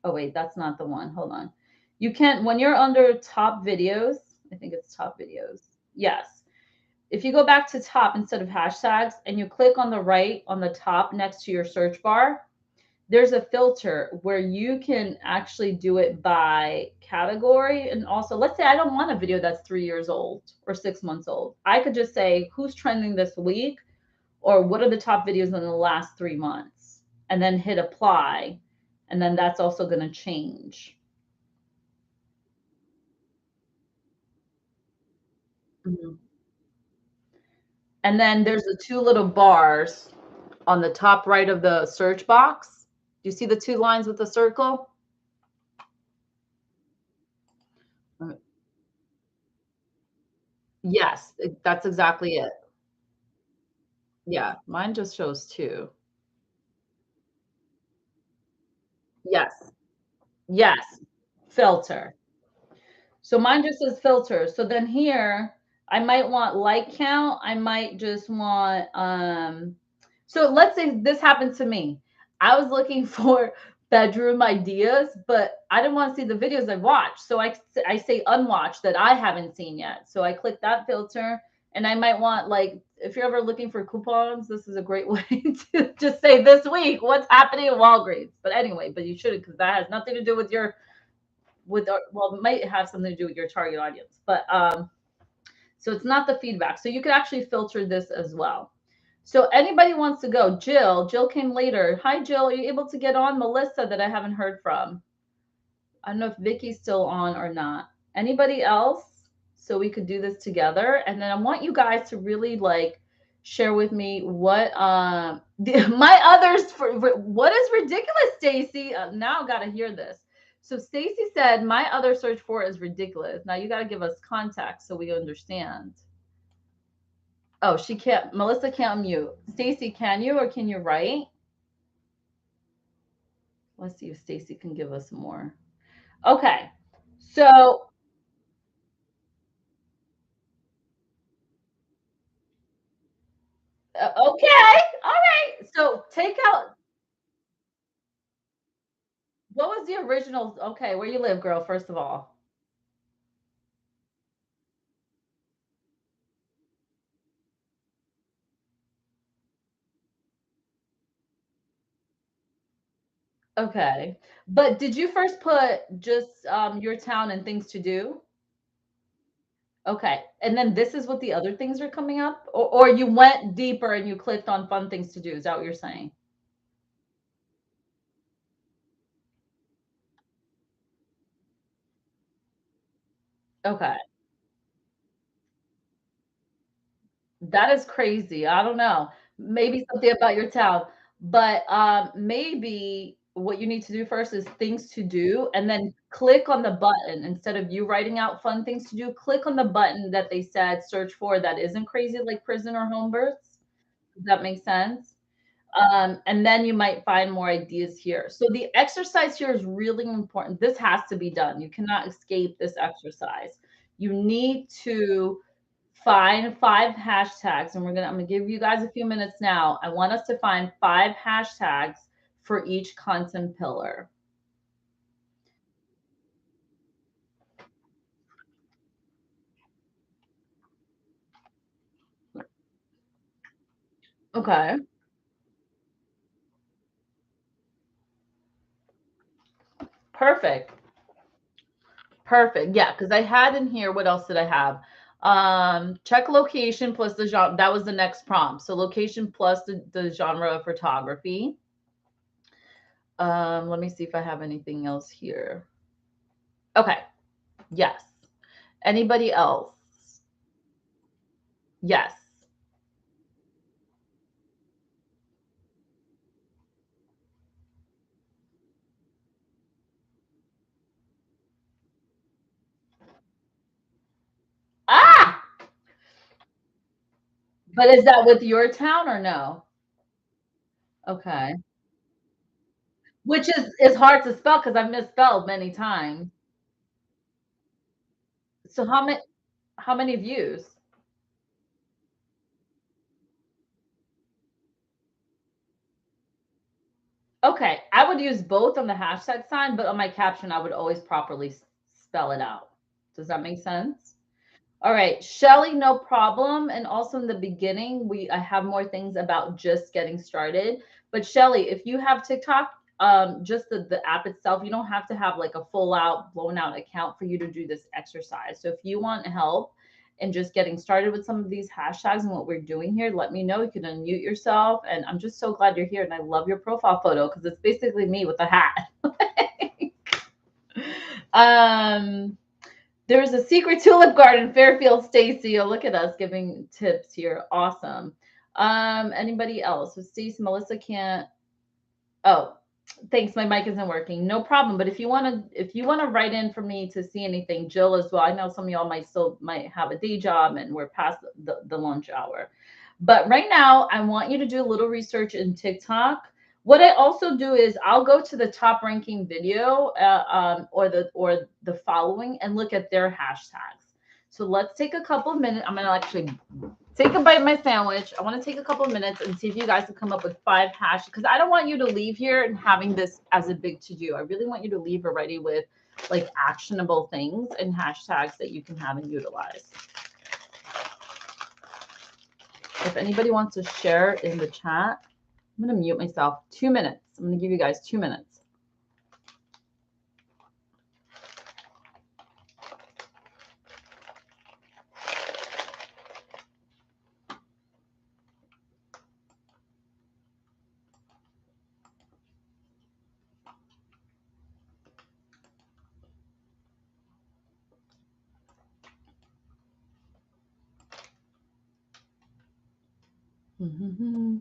Speaker 1: Oh wait, that's not the one. Hold on. You can when you're under top videos, I think it's top videos. Yes. If you go back to top instead of hashtags and you click on the right on the top next to your search bar, there's a filter where you can actually do it by category. And also, let's say I don't want a video that's 3 years old or 6 months old. I could just say who's trending this week or what are the top videos in the last 3 months and then hit apply. And then that's also going to change. Mhm. And then there's the two little bars on the top right of the search box. Do you see the two lines with the circle? Yes, that's exactly it. Yeah, mine just shows two. Yes, yes, filter. So mine just says filter. So then here, I might want like count. I might just want so let's say this happened to me. I was looking for bedroom ideas, but I didn't want to see the videos I've watched. So I say unwatched that I haven't seen yet. So I click that filter and I might want like if you're ever looking for coupons, this is a great way to just say this week what's happening at Walgreens. But anyway, but you shouldn't because that has nothing to do with your well, it might have something to do with your target audience, but so it's not the feedback. So you could actually filter this as well. So anybody wants to go, Jill came later. Hi, Jill. Are you able to get on? Melissa, that I haven't heard from. I don't know if Vicky's still on or not. Anybody else? So we could do this together. And then I want you guys to really like share with me what my others for what is ridiculous, Stacy. Now I gotta hear this. So Stacy said my other search for is ridiculous. Now you gotta give us context so we understand. Oh, she can't. Melissa can't mute. Stacy, can you or can you write? Let's see if Stacy can give us more. Okay. So okay. All right. So take out what was the original? Okay, where you live, girl, first of all. Okay. But did you first put just your town and things to do? Okay. And then this is what the other things are coming up? Or you went deeper and you clicked on fun things to do. Is that what you're saying? Okay. That is crazy. I don't know. Maybe something about your town. But maybe what you need to do first is things to do and then click on the button instead of you writing out fun things to do. Click on the button that they said search for that isn't crazy like prison or home births. Does that make sense? And then you might find more ideas here. So the exercise here is really important. This has to be done. You cannot escape this exercise. You need to find 5 hashtags, and I'm gonna give you guys a few minutes now. I want us to find 5 hashtags for each content pillar. Okay, perfect. Perfect. Yeah, because I had in here, what else did I have? Check location plus the genre. That was the next prompt. So location plus the genre of photography. Let me see if I have anything else here. Okay. Yes. Anybody else? Yes. Ah, but is that with your town or no? Okay. Which is hard to spell because I've misspelled many times. So how many views? Okay, I would use both on the hashtag sign, but on my caption, I would always properly spell it out. Does that make sense? All right, Shelly, no problem. And also in the beginning, I have more things about just getting started. But Shelly, if you have TikTok, just the app itself, you don't have to have like a full out, blown out account for you to do this exercise. So if you want help in just getting started with some of these hashtags and what we're doing here, let me know. You can unmute yourself. And I'm just so glad you're here. And I love your profile photo because it's basically me with a hat. um There's a secret tulip garden, Fairfield, Stacy. Oh, look at us giving tips here. Awesome. Anybody else? So Stacy, Melissa can't. Oh, thanks. My mic isn't working. No problem. But if you want to write in for me to see anything, Jill as well. I know some of y'all might have a day job and we're past the lunch hour. But right now, I want you to do a little research in TikTok. What I also do is I'll go to the top ranking video or the following and look at their hashtags. So let's take a couple of minutes. I'm gonna actually take a bite of my sandwich. I want to take a couple of minutes and see if you guys can come up with 5 hashtags because I don't want you to leave here and having this as a big to do. I really want you to leave already with like actionable things and hashtags that you can have and utilize. If anybody wants to share in the chat, I'm going to mute myself. 2 minutes. I'm going to give you guys 2 minutes. Mm-hmm.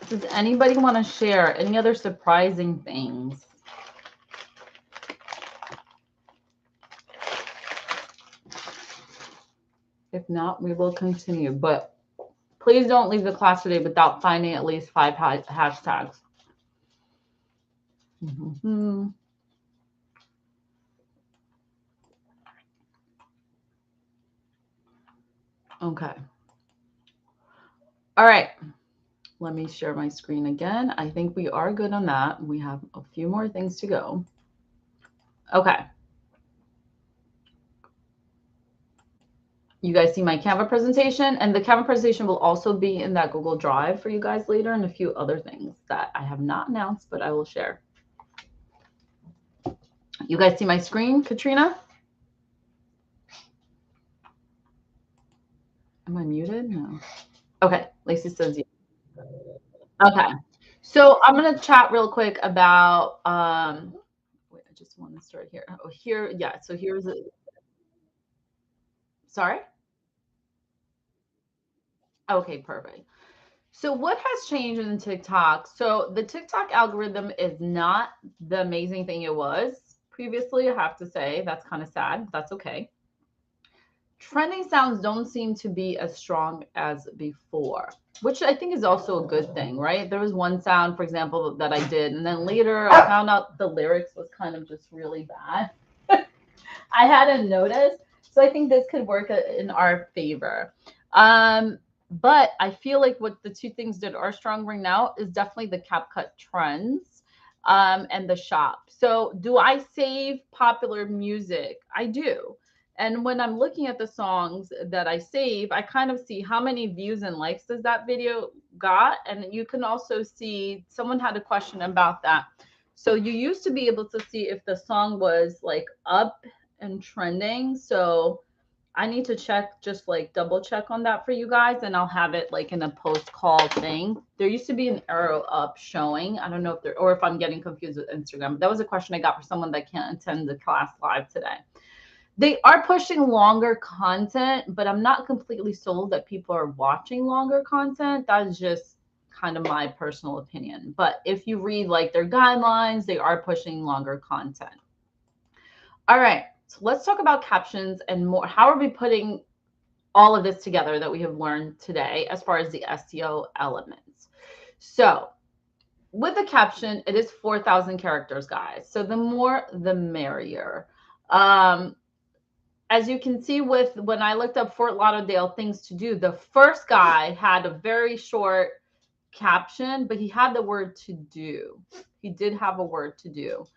Speaker 1: Does anybody want to share any other surprising things? If not, we will continue. But please don't leave the class today without finding at least 5 hashtags. Mm-hmm. Okay. All right. Let me share my screen again. I think we are good on that. We have a few more things to go. Okay. You guys see my Canva presentation, and the Canva presentation will also be in that Google Drive for you guys later, and a few other things that I have not announced, but I will share. You guys see my screen, Katrina? Am I muted? No. Okay. Lacey says yes. Okay. So I'm going to chat real quick about, wait, I just want to start here. Oh, here. Yeah. So here's a, sorry. Okay, perfect. So what has changed in TikTok? So the TikTok algorithm is not the amazing thing it was previously. I have to say that's kind of sad. That's okay. Trending sounds don't seem to be as strong as before, which I think is also a good thing, right? There was one sound, for example, that I did, and then later I found out the lyrics was kind of just really bad. I hadn't noticed. So I think this could work in our favor. But I feel like what the two things that are strong right now is definitely the CapCut trends and the shop. So do I save popular music? I do. And when I'm looking at the songs that I save, I kind of see how many views and likes does that video got. And you can also see, someone had a question about that. So you used to be able to see if the song was like up and trending. So I need to check, just like double check on that for you guys, and I'll have it like in a post call thing. There used to be an arrow up showing. I don't know if there, or if I'm getting confused with Instagram. But that was a question I got for someone that can't attend the class live today. They are pushing longer content, but I'm not completely sold that people are watching longer content. That is just kind of my personal opinion. But if you read like their guidelines, they are pushing longer content. All right, so let's talk about captions and more. How are we putting all of this together that we have learned today as far as the SEO elements? So with the caption, it is 4,000 characters, guys. So the more, the merrier. As you can see with, when I looked up Fort Lauderdale things to do, the first guy had a very short caption, but he had the word to do. He did have a word to do.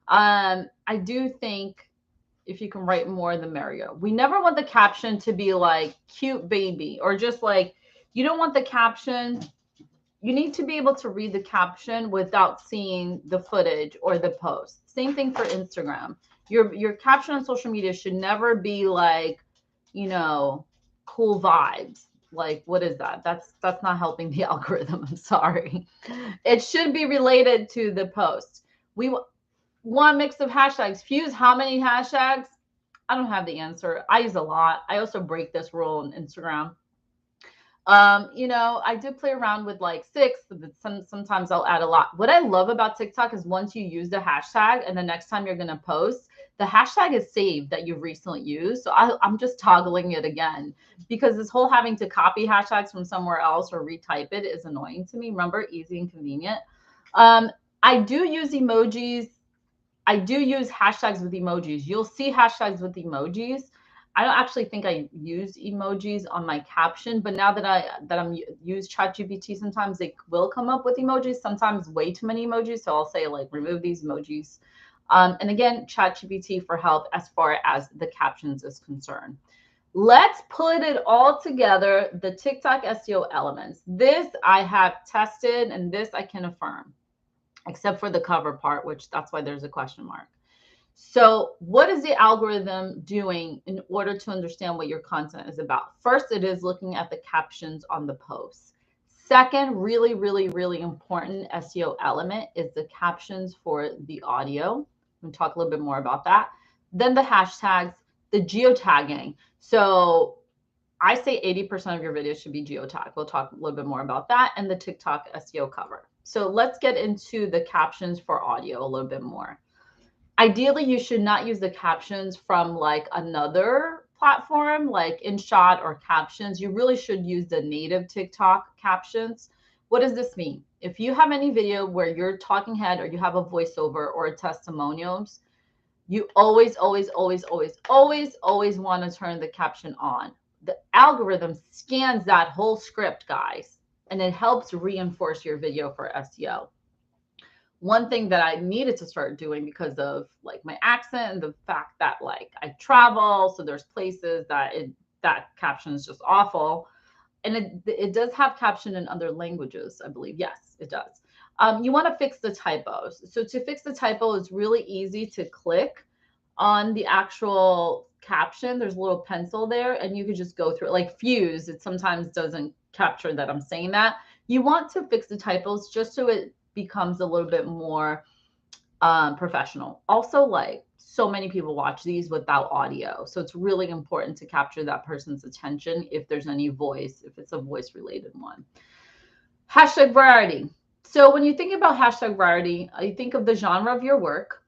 Speaker 1: I do think if you can write more, the merrier. We never want the caption to be like cute baby, or just like, you don't want the caption. You need to be able to read the caption without seeing the footage or the post. Same thing for Instagram. Your caption on social media should never be like, you know, cool vibes. Like, what is that? That's not helping the algorithm. I'm sorry. It should be related to the post. We want mix of hashtags. Fuse how many hashtags? I don't have the answer. I use a lot. I also break this rule on Instagram. You know, I did play around with like 6, but sometimes I'll add a lot. What I love about TikTok is once you use the hashtag and the next time you're going to post, the hashtag is saved that you've recently used. So I'm just toggling it again, because this whole having to copy hashtags from somewhere else or retype it is annoying to me. Remember, easy and convenient. I do use emojis. I do use hashtags with emojis. You'll see hashtags with emojis. I don't actually think I use emojis on my caption, but now that I'm use ChatGPT, sometimes they will come up with emojis, sometimes way too many emojis. So I'll say like, remove these emojis. And again, ChatGPT for help as far as the captions is concerned. Let's put it all together, the TikTok SEO elements. This I have tested, and this I can affirm, except for the cover part, which that's why there's a question mark. So what is the algorithm doing in order to understand what your content is about? First, it is looking at the captions on the posts. Second, really, really, really important SEO element is the captions for the audio. We'll talk a little bit more about that. Then the hashtags, the geotagging. So I say 80% of your videos should be geotagged. We'll talk a little bit more about that, and the TikTok SEO cover. So let's get into the captions for audio a little bit more. Ideally, you should not use the captions from like another platform like InShot or Captions. You really should use the native TikTok captions. What does this mean? If you have any video where you're talking head, or you have a voiceover or a testimonials, you always, always, always, always, always, always want to turn the caption on. The algorithm scans that whole script, guys, and it helps reinforce your video for SEO. One thing that I needed to start doing because of like my accent and the fact that like I travel, so there's places that that caption is just awful. And it does have caption in other languages, I believe. Yes, it does. You want to fix the typos. So to fix the typo, it's really easy to click on the actual caption. There's a little pencil there, and you could just go through it. Like Fuse, it sometimes doesn't capture that I'm saying that. You want to fix the typos just so it becomes a little bit more professional. Also, like, so many people watch these without audio, so it's really important to capture that person's attention if there's any voice, if it's a voice related one. Hashtag variety. So when you think about hashtag variety, you think of the genre of your work,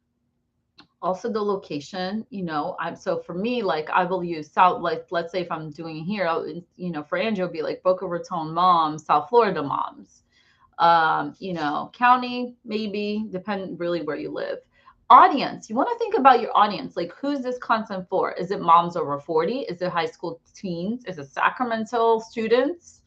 Speaker 1: also the location. You know, so for me, like, I will use South, like, let's say if I'm doing here, you know, for Andrew, it'll be like Boca Raton moms, South Florida moms. You know, county, maybe, depend really where you live. Audience, you want to think about your audience. Like, who's this content for? Is it moms over 40? Is it high school teens? Is it Sacramento students?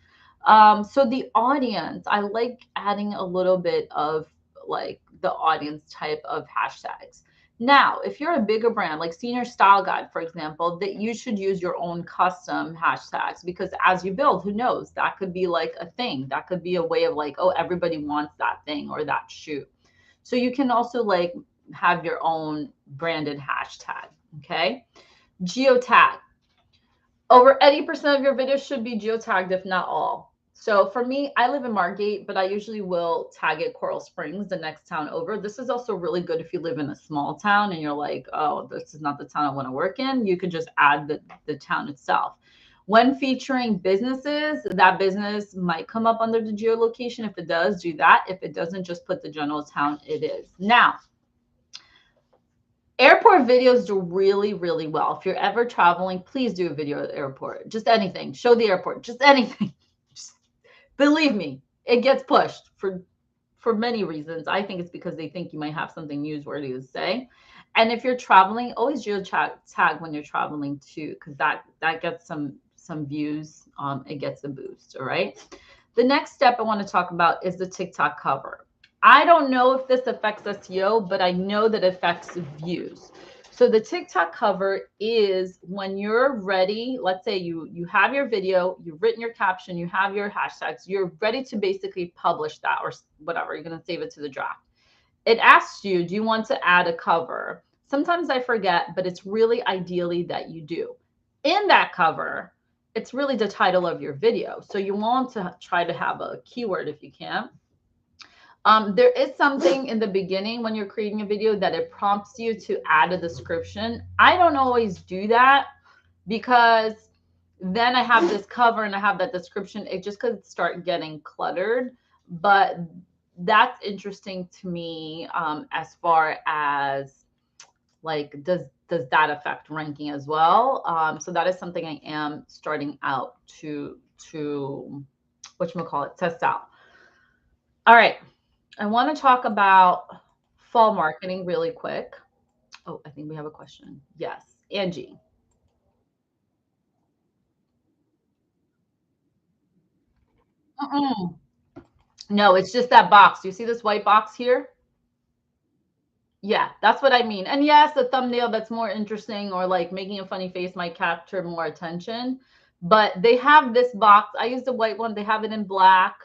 Speaker 1: So the audience, I like adding a little bit of like the audience type of hashtags. Now, if you're a bigger brand like Senior Style Guide, for example, that you should use your own custom hashtags, because as you build, who knows, that could be like a thing. That could be a way of like, oh, everybody wants that thing or that shoe. So you can also like have your own branded hashtag. Okay. Geotag. Over 80% of your videos should be geotagged, if not all. So for me, I live in Margate, but I usually will tag it Coral Springs, the next town over. This is also really good if you live in a small town and you're like, oh, this is not the town I want to work in. You could just add the town itself. When featuring businesses, that business might come up under the geolocation. If it does, do that. If it doesn't, just put the general town it is. Now, airport videos do really, really well. If you're ever traveling, please do a video at the airport. Just anything. Show the airport. Just anything. Just, believe me, it gets pushed for many reasons. I think it's because they think you might have something newsworthy to say. And if you're traveling, always tag when you're traveling too, because that gets some views. It gets a boost. All right. The next step I want to talk about is the TikTok cover. I don't know if this affects SEO, but I know that it affects views. So the TikTok cover is when you're ready, let's say you have your video, you've written your caption, you have your hashtags, you're ready to basically publish that or whatever, you're going to save it to the draft. It asks you, do you want to add a cover? Sometimes I forget, but it's really ideally that you do. In that cover, it's really the title of your video. So you want to try to have a keyword if you can. There is something in the beginning when you're creating a video that it prompts you to add a description. I don't always do that because then I have this cover and I have that description. It just could start getting cluttered. But that's interesting to me as far as like, does that affect ranking as well? So that is something I am starting out to whatchamacallit, test out. All right. I want to talk about fall marketing really quick. Oh, I think we have a question. Yes, Angie. Mm-mm. No, it's just that box. You see this white box here? Yeah, that's what I mean. And yes, the thumbnail that's more interesting or like making a funny face might capture more attention. But they have this box. I use the white one. They have it in black.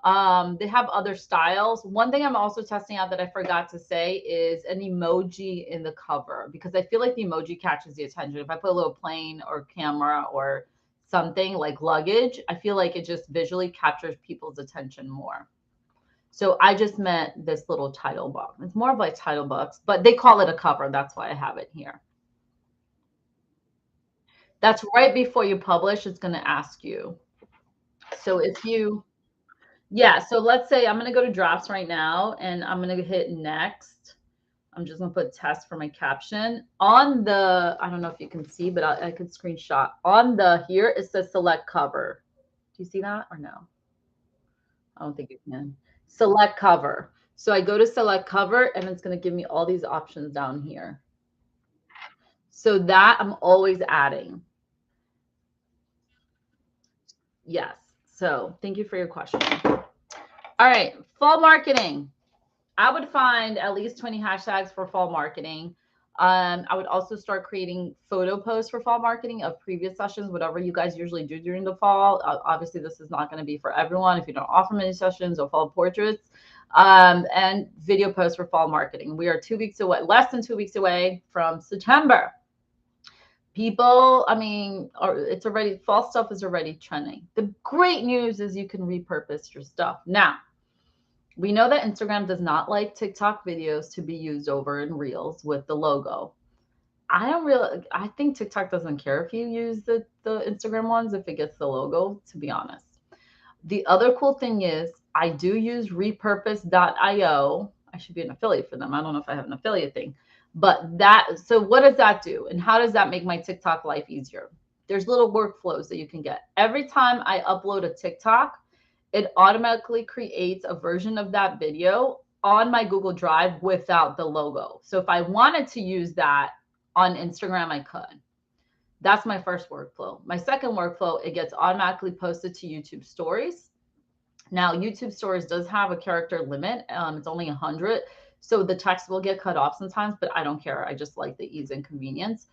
Speaker 1: They have other styles. One thing I'm also testing out that I forgot to say is an emoji in the cover, because I feel like the emoji catches the attention. If I put a little plane or camera or something like luggage, I feel like it just visually captures people's attention more. So I just meant this little title box. It's more of like title box, but they call it a cover. That's why I have it here. That's right before you publish. It's going to ask you. So if you, yeah, so let's say I'm going to go to drafts right now and I'm going to hit next. I'm just going to put test for my caption. On the, I don't know if you can see, but I could screenshot. On the here, it says select cover. Do you see that or no? I don't think you can. Select cover. So I go to select cover and it's going to give me all these options down here. So that I'm always adding. Yes. So thank you for your question. All right. Fall marketing. I would find at least 20 hashtags for fall marketing. I would also start creating photo posts for fall marketing of previous sessions, whatever you guys usually do during the fall. Obviously, this is not going to be for everyone if you don't offer many sessions or fall portraits. And video posts for fall marketing. We are 2 weeks away, less than 2 weeks away from September. People, I mean, it's already, fall stuff is already trending. The great news is you can repurpose your stuff. Now, we know that Instagram does not like TikTok videos to be used over in Reels with the logo. I think TikTok doesn't care if you use the Instagram ones if it gets the logo, to be honest. The other cool thing is I do use repurpose.io. I should be an affiliate for them. I don't know if I have an affiliate thing, but so what does that do? And how does that make my TikTok life easier? There's little workflows that you can get. Every time I upload a TikTok, it automatically creates a version of that video on my Google Drive without the logo. So if I wanted to use that on Instagram, I could. That's my first workflow. My second workflow, it gets automatically posted to YouTube Stories. Now, YouTube Stories does have a character limit. It's only 100. So the text will get cut off sometimes, but I don't care. I just like the ease and convenience.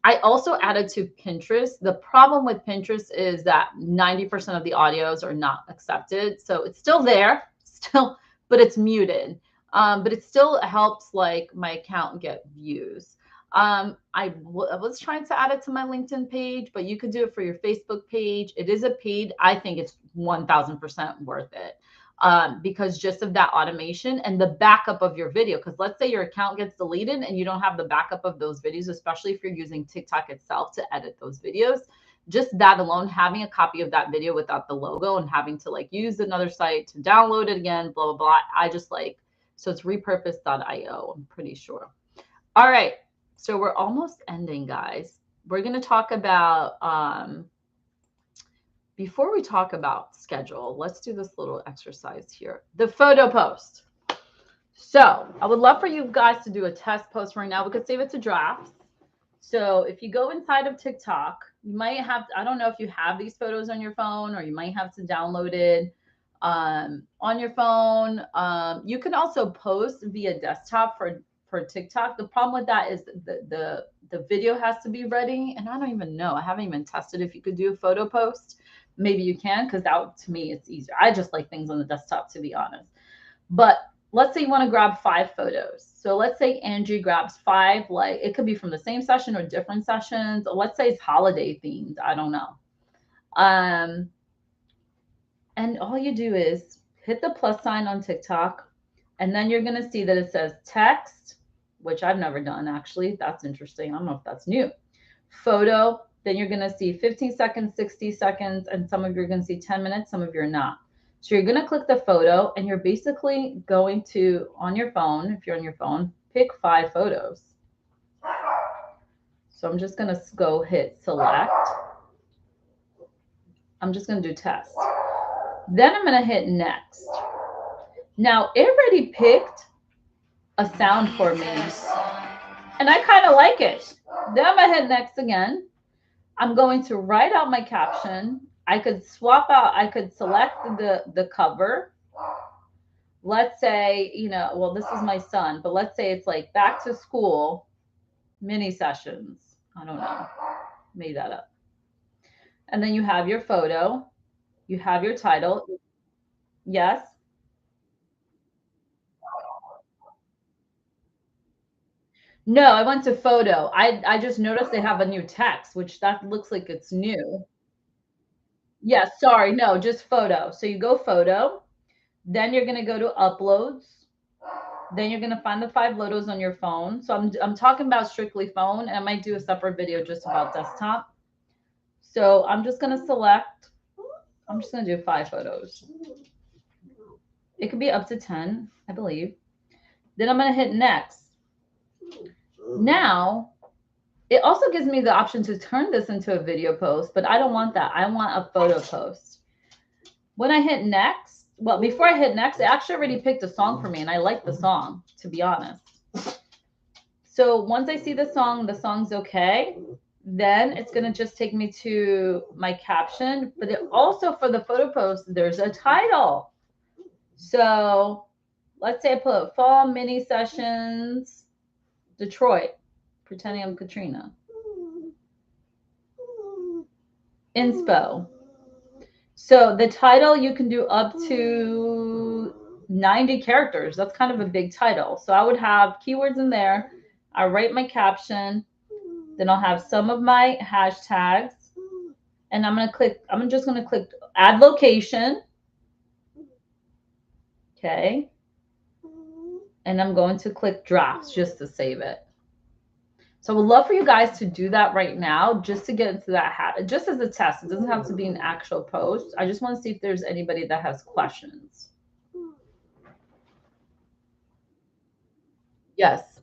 Speaker 1: I also added to Pinterest. The problem with Pinterest is that 90% of the audios are not accepted. So it's still there, still, but it's muted. But it still helps like my account get views. I was trying to add it to my LinkedIn page, but you could do it for your Facebook page. It is a paid. I think it's 1000% worth it. Because just of that automation and the backup of your video. Because let's say your account gets deleted and you don't have the backup of those videos, especially if you're using TikTok itself to edit those videos. Just that alone, having a copy of that video without the logo and having to like use another site to download it again, blah, blah, blah. I just like, so it's repurpose.io, I'm pretty sure. All right. So we're almost ending, guys. We're going to talk about, before we talk about schedule, let's do this little exercise here. The photo post. So I would love for you guys to do a test post right now. We could save it to drafts. So if you go inside of TikTok, you might have, I don't know if you have these photos on your phone or you might have to download it on your phone. You can also post via desktop for TikTok. The problem with that is the video has to be ready. And I don't even know. I haven't even tested if you could do a photo post. Maybe you can, because that to me it's easier. I just like things on the desktop, to be honest. But let's say you want to grab 5 photos. So let's say Angie grabs 5, like it could be from the same session or different sessions. Let's say it's holiday themed. I don't know. And all you do is hit the plus sign on TikTok, and then you're going to see that it says text, which I've never done actually. That's interesting. I don't know if that's new. Photo, then you're going to see 15 seconds, 60 seconds, and some of you are going to see 10 minutes, some of you are not. So you're going to click the photo, and you're basically going to, on your phone, if you're on your phone, pick 5 photos. So I'm just going to go hit select. I'm just going to do test. Then I'm going to hit next. Now it already picked a sound for me, and I kind of like it. Then I'm going to hit next again. I'm going to write out my caption. I could swap out, I could select the cover. Let's say, you know, well, this is my son, but let's say it's like back to school mini sessions. I don't know, made that up. And then you have your photo, you have your title. Yes. No, I went to photo. I just noticed they have a new text, which that looks like it's new. Yeah, sorry, no, just photo. So you go photo, then you're gonna go to uploads. Then you're gonna find the 5 photos on your phone. So I'm talking about strictly phone, and I might do a separate video just about desktop. So I'm just gonna select. I'm just gonna do 5 photos. It could be up to 10, I believe. Then I'm gonna hit next. Now it also gives me the option to turn this into a video post, but I don't want that. I want a photo post. When I hit next, well, before I hit next, it actually already picked a song for me, and I like the song, to be honest. So once I see the song's okay, then it's going to just take me to my caption. But it also, for the photo post, there's a title. So let's say I put Fall Mini Sessions Detroit, pretending I'm Katrina. Inspo. So the title, you can do up to 90 characters. That's kind of a big title. So I would have keywords in there. I write my caption. Then I'll have some of my hashtags. And I'm just going to click add location. Okay. And I'm going to click drafts just to save it. So I would love for you guys to do that right now, just to get into that habit, just as a test. It doesn't have to be an actual post. I just want to see if there's anybody that has questions. Yes.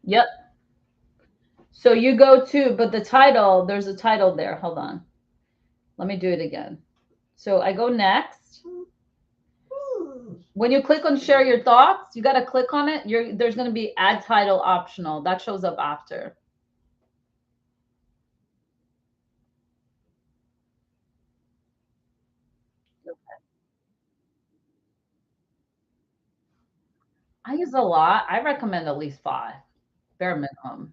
Speaker 1: Yep. So you go to, but the title, there's a title there. Hold on. Let me do it again. So I go next. When you click on share your thoughts, you got to click on it. There's going to be add title optional. That shows up after. I use a lot. I recommend at least 5, bare minimum.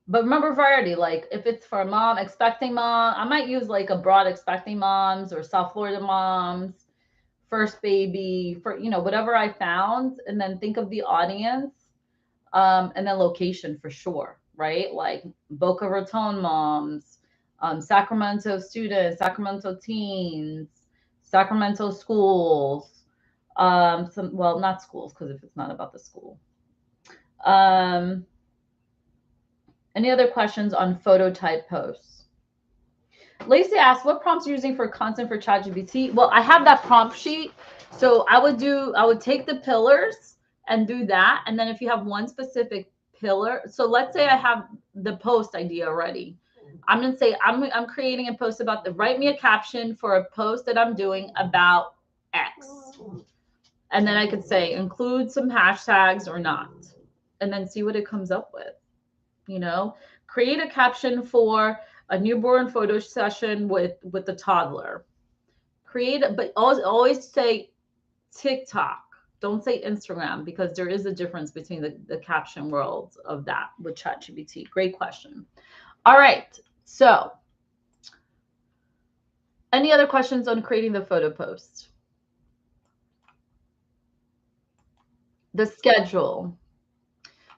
Speaker 1: But remember variety, like if it's for a mom, expecting mom, I might use like a broad expecting moms or South Florida moms, first baby, for whatever I found, and then think of the audience, and then location for sure, right? Like Boca Raton moms, Sacramento students, Sacramento teens, Sacramento schools, some, well, not schools, because if it's not about the school. Um, any other questions on photo type posts? Lacey asked, what prompts are you using for content for ChatGPT? Well, I have that prompt sheet. So I would take the pillars and do that. And then if you have one specific pillar, so let's say I have the post idea already. I'm going to say, I'm creating a post about write me a caption for a post that I'm doing about X. And then I could say, include some hashtags or not, and then see what it comes up with. Create a caption for a newborn photo session with the toddler. But always say TikTok. Don't say Instagram, because there is a difference between the caption world of that with ChatGPT. Great question. All right. So any other questions on creating the photo post? The schedule.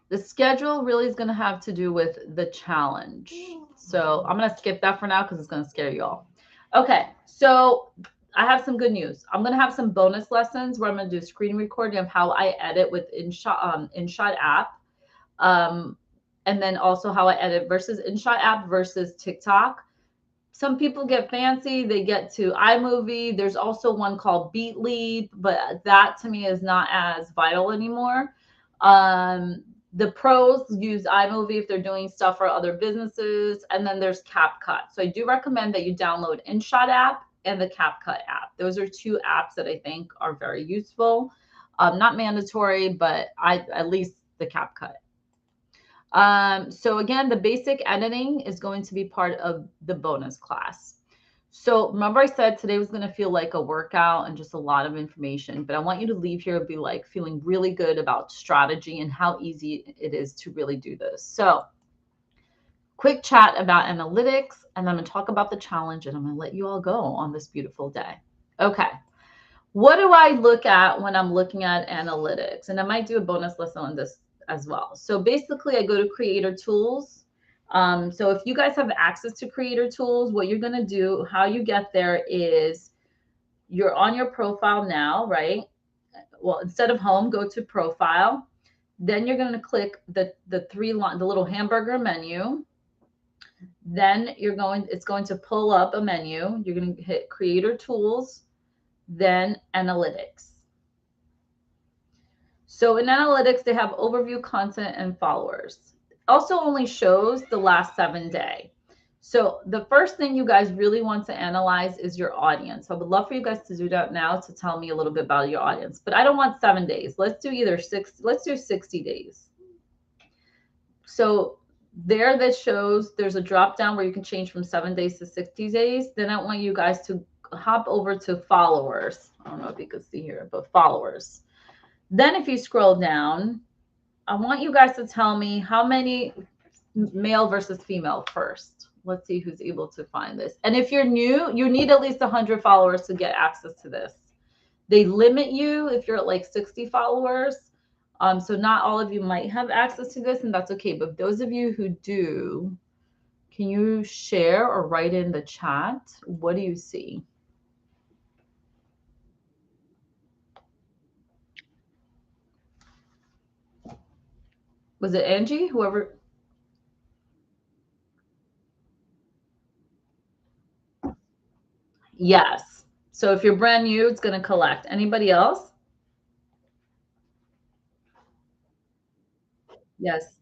Speaker 1: The schedule really is going to have to do with the challenge. So I'm going to skip that for now because it's going to scare you all. Okay, so I have some good news. I'm going to have some bonus lessons where I'm going to do screen recording of how I edit with InShot app. And then also how I edit versus InShot app versus TikTok. Some people get fancy. They get to iMovie. There's also one called Beatly, but that to me is not as vital anymore. The pros use iMovie if they're doing stuff for other businesses. And then there's CapCut. So I do recommend that you download InShot app and the CapCut app. Those are 2 apps that I think are very useful. Not mandatory, but at least the CapCut. So again, the basic editing is going to be part of the bonus class. So remember I said today was going to feel like a workout and just a lot of information, but I want you to leave here and be like feeling really good about strategy and how easy it is to really do this. So quick chat about analytics, and I'm going to talk about the challenge, and I'm going to let you all go on this beautiful day. Okay. What do I look at when I'm looking at analytics? And I might do a bonus lesson on this as well. So basically I go to creator tools. So if you guys have access to creator tools, what you're going to do, how you get there is you're on your profile now, right? Well, instead of home, go to profile. Then you're going to click the little hamburger menu. Then it's going to pull up a menu. You're going to hit creator tools, then analytics. So in analytics, they have overview, content, and followers. Also only shows the last 7 days. So the first thing you guys really want to analyze is your audience. I would love for you guys to do that now to tell me a little bit about your audience. But I don't want 7 days. Let's do let's do 60 days. So there that shows there's a drop down where you can change from 7 days to 60 days. Then I want you guys to hop over to followers. I don't know if you can see here, but followers. Then if you scroll down, I want you guys to tell me how many male versus female first. Let's see who's able to find this. And if you're new, you need at least 100 followers to get access to this. They limit you if you're at like 60 followers. So not all of you might have access to this, and that's okay. But those of you who do, can you share or write in the chat? What do you see? Was it Angie? Whoever? Yes. So if you're brand new, it's going to collect. Anybody else? Yes.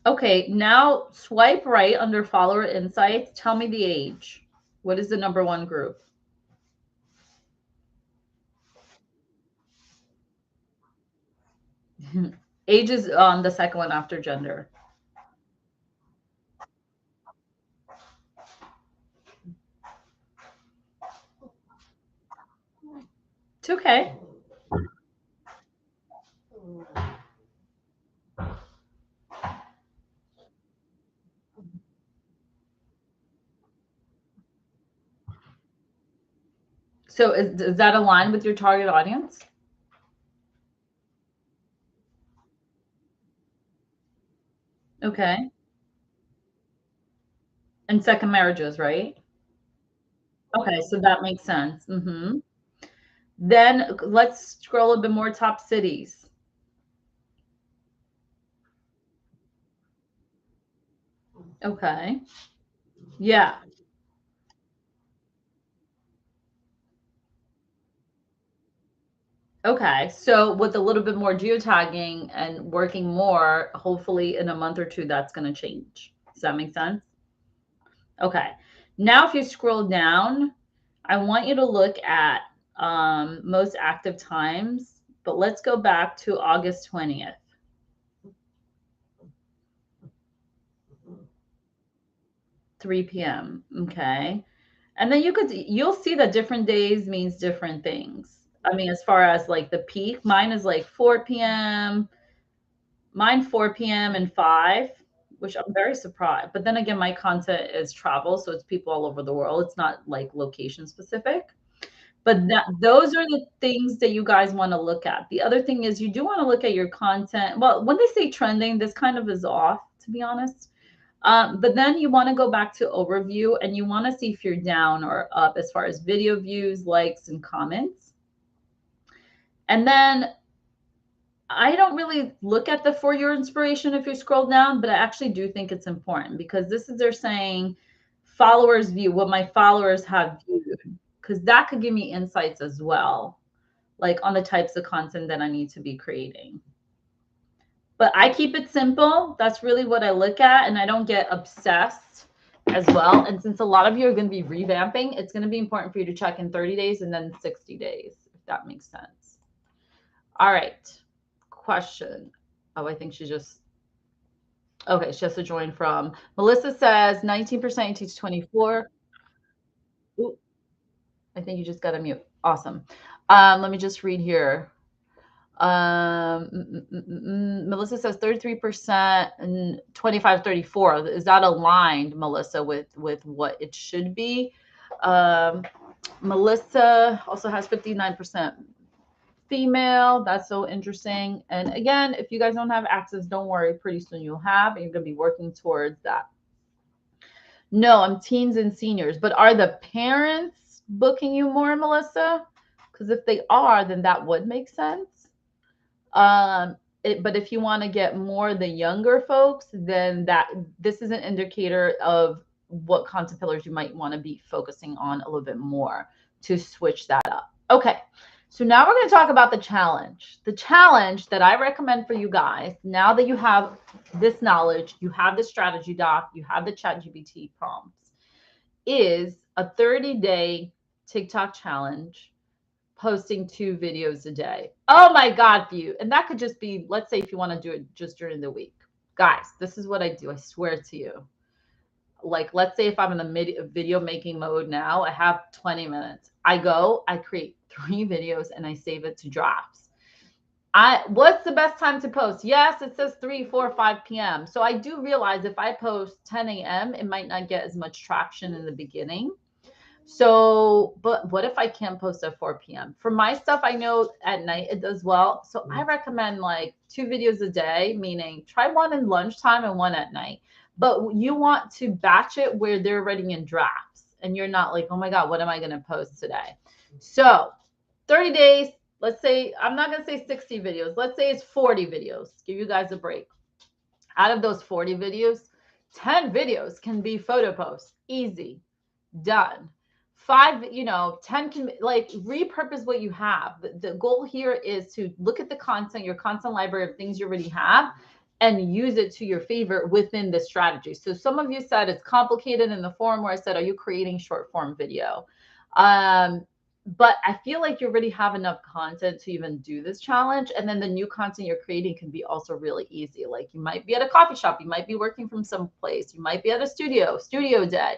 Speaker 1: Okay, now swipe right under follower insights. Tell me the age. What is the number 1 group? Age is the second one after gender. okay. So is that aligned with your target audience? Okay. And second marriages, right? Okay, so that makes sense. Then let's scroll a bit more top cities. Okay. Yeah. Okay. So with a little bit more geotagging and working more, hopefully in a month or two, that's going to change. Does that make sense? Okay. Now, if you scroll down, I want you to look at most active times, but let's go back to August 20th, 3 p.m. Okay. And then you'll see that different days means different things. I mean, as far as like the peak, mine is like 4 p.m., mine 4 p.m. and 5, which I'm very surprised. But then again, my content is travel, so it's people all over the world. It's not like location specific. But those are the things that you guys want to look at. The other thing is you do want to look at your content. Well, when they say trending, this kind of is off, to be honest. But then you want to go back to overview and you want to see if you're down or up as far as video views, likes, and comments. And then I don't really look at the for your inspiration if you scroll down, but I actually do think it's important because this is they're saying followers view what my followers have viewed because that could give me insights as well, like on the types of content that I need to be creating. But I keep it simple. That's really what I look at, and I don't get obsessed as well. And since a lot of you are going to be revamping, it's going to be important for you to check in 30 days and then 60 days, if that makes sense. All right. Question. Oh, I think she just, okay, she has to join from. Melissa says 19% you teach 24. Ooh, I think you just got to mute. Awesome. Let me just read here. Melissa says 33% and 25, 34. Is that aligned, Melissa, with what it should be? Melissa also has 59% female. That's so interesting. And again, if you guys don't have access, don't worry. Pretty soon you'll have, and you're going to be working towards that. No, I'm teens and seniors. But are the parents booking you more, Melissa? Because if they are, then that would make sense. But if you want to get more the younger folks, then this is an indicator of what content pillars you might want to be focusing on a little bit more to switch that up. Okay. So now we're going to talk about the challenge. The challenge that I recommend for you guys, now that you have this knowledge, you have the strategy doc, you have the ChatGPT prompts, is a 30-day TikTok challenge, posting 2 videos a day. Oh my God, view. And that could just be, let's say if you want to do it just during the week. Guys, this is what I do. I swear to you. Like, let's say if I'm in the video making mode now, I have 20 minutes. I create 3 videos and I save it to drafts. What's the best time to post? Yes, it says 3, 4, 5 p.m. So I do realize if I post 10 a.m., it might not get as much traction in the beginning. So, but what if I can't post at 4 p.m.? For my stuff, I know at night it does well. So I recommend like 2 videos a day, meaning try one in lunchtime and one at night. But you want to batch it where they're already in drafts and you're not like, oh my God, what am I going to post today? So 30 days, let's say, I'm not going to say 60 videos. Let's say it's 40 videos. Give you guys a break. Out of those 40 videos, 10 videos can be photo posts. Easy. Done. 5, 10 can like repurpose what you have. The goal here is to look at the content, your content library of things you already have, and use it to your favor within the strategy. So some of you said it's complicated in the forum where I said, are you creating short form video? But I feel like you already have enough content to even do this challenge. And then the new content you're creating can be also really easy. Like you might be at a coffee shop, you might be working from some place, you might be at a studio day.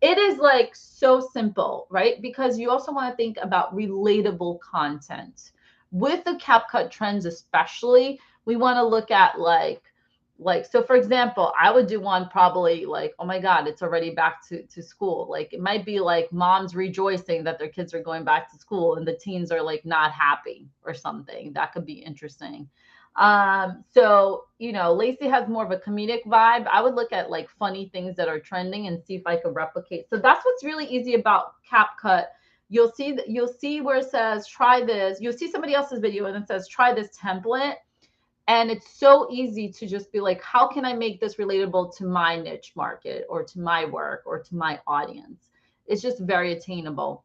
Speaker 1: it is like so simple, right? Because you also want to think about relatable content. With the CapCut trends, especially, we want to look at like, so for example, I would do one probably like, oh my God, it's already back to school. Like it might be like moms rejoicing that their kids are going back to school and the teens are like not happy or something. That could be interesting. So, you know, Lacey has more of a comedic vibe. I would look at like funny things that are trending and see if I could replicate. So that's what's really easy about CapCut. You'll see where it says try this. You'll see somebody else's video and it says try this template. And it's so easy to just be like, how can I make this relatable to my niche market or to my work or to my audience? It's just very attainable.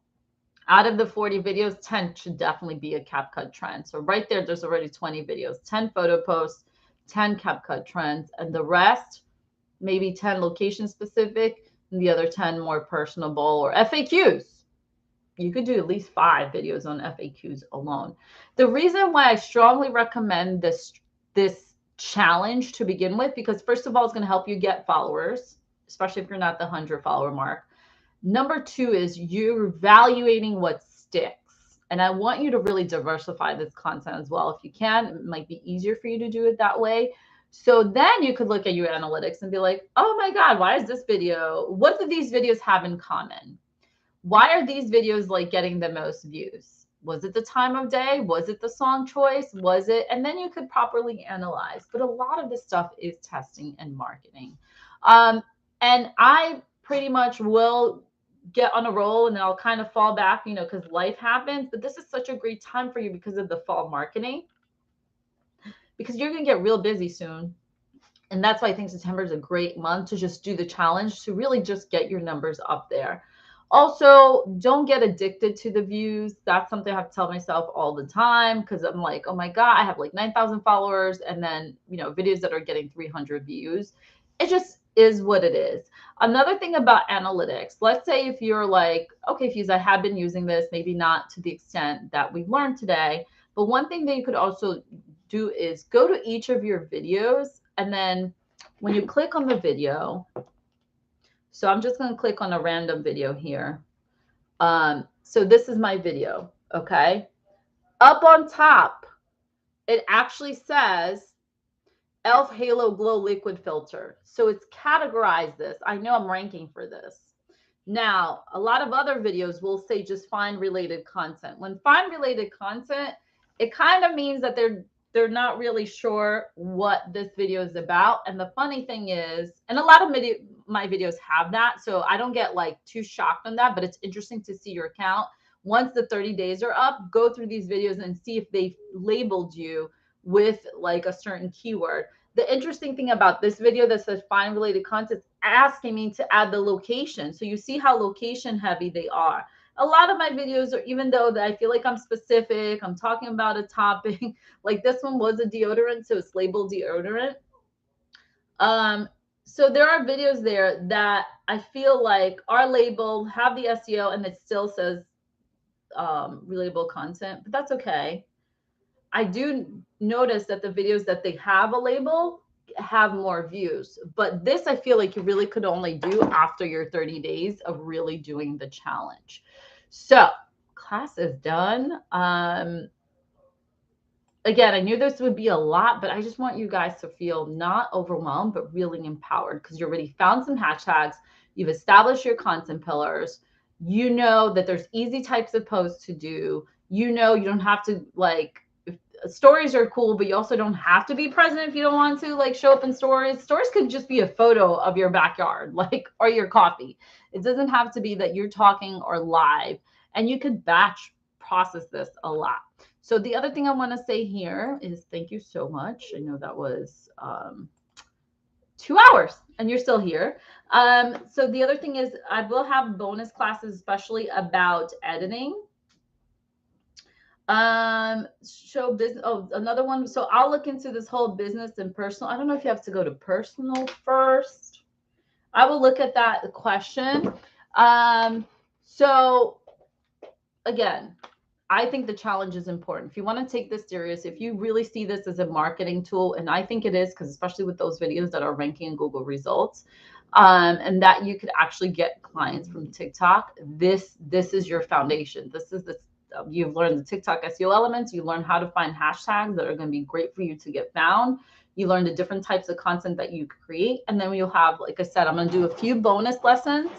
Speaker 1: Out of the 40 videos, 10 should definitely be a CapCut trend. So right there, there's already 20 videos, 10 photo posts, 10 CapCut trends, and the rest, maybe 10 location specific, and the other 10 more personable or FAQs. You could do at least 5 videos on FAQs alone. The reason why I strongly recommend this challenge to begin with, because first of all, it's going to help you get followers, especially if you're not the 100 follower mark. Number 2 is you're evaluating what sticks. And I want you to really diversify this content as well. If you can, it might be easier for you to do it that way. So then you could look at your analytics and be like, oh my God, why is this video? What do these videos have in common? Why are these videos like getting the most views? Was it the time of day? Was it the song choice? Was it? And then you could properly analyze. But a lot of this stuff is testing and marketing. And I pretty much will get on a roll and then I'll kind of fall back, you know, because life happens. But this is such a great time for you because of the fall marketing, because you're going to get real busy soon. And that's why I think September is a great month to just do the challenge, to really just get your numbers up there. Also, don't get addicted to the views. That's something I have to tell myself all the time, because I'm like, oh my God, I have like 9,000 followers and then, you know, videos that are getting 300 views. It just is what it is. Another thing about analytics, let's say if you're like, okay, Fuse, I have been using this, maybe not to the extent that we learned today. But one thing that you could also do is go to each of your videos, and then when you click on the video, so I'm just going to click on a random video here. So this is my video, okay? Up on top, it actually says e.l.f. Halo Glow Liquid Filter. So it's categorized this. I know I'm ranking for this. Now, a lot of other videos will say just find related content. When find related content, it kind of means that they're not really sure what this video is about. And the funny thing is, and a lot of my videos have that, so I don't get like too shocked on that, but it's interesting to see your account. Once the 30 days are up, go through these videos and see if they've labeled you with like a certain keyword. The interesting thing about this video that says find related content, asking me to add the location. So you see how location heavy they are. A lot of my videos are, even though that I feel like I'm specific, I'm talking about a topic, like this one was a deodorant, so it's labeled deodorant. So there are videos there that I feel like are labeled, have the SEO, and it still says relatable content, but that's okay. I do notice that the videos that they have a label have more views, but this I feel like you really could only do after your 30 days of really doing the challenge. So class is done. Again, I knew this would be a lot, but I just want you guys to feel not overwhelmed, but really empowered, because you already found some hashtags. You've established your content pillars. You know that there's easy types of posts to do. You know, you don't have to like, stories are cool, but you also don't have to be present if you don't want to like show up in stories. Stories could just be a photo of your backyard, like, or your coffee. It doesn't have to be that you're talking or live, and you could batch process this a lot. So the other thing I want to say here is thank you so much. I know that was 2 hours and you're still here. So the other thing is I will have bonus classes, especially about editing. Show business. Oh, another one. So I'll look into this whole business and personal. I don't know if you have to go to personal first. I will look at that question. So again, I think the challenge is important. If you want to take this serious, if you really see this as a marketing tool, and I think it is, because especially with those videos that are ranking in Google results, and that you could actually get clients from TikTok, this is your foundation. This is the you've learned the TikTok SEO elements. You learn how to find hashtags that are going to be great for you to get found. You learn the different types of content that you create. And then you'll have, like I said, I'm going to do a few bonus lessons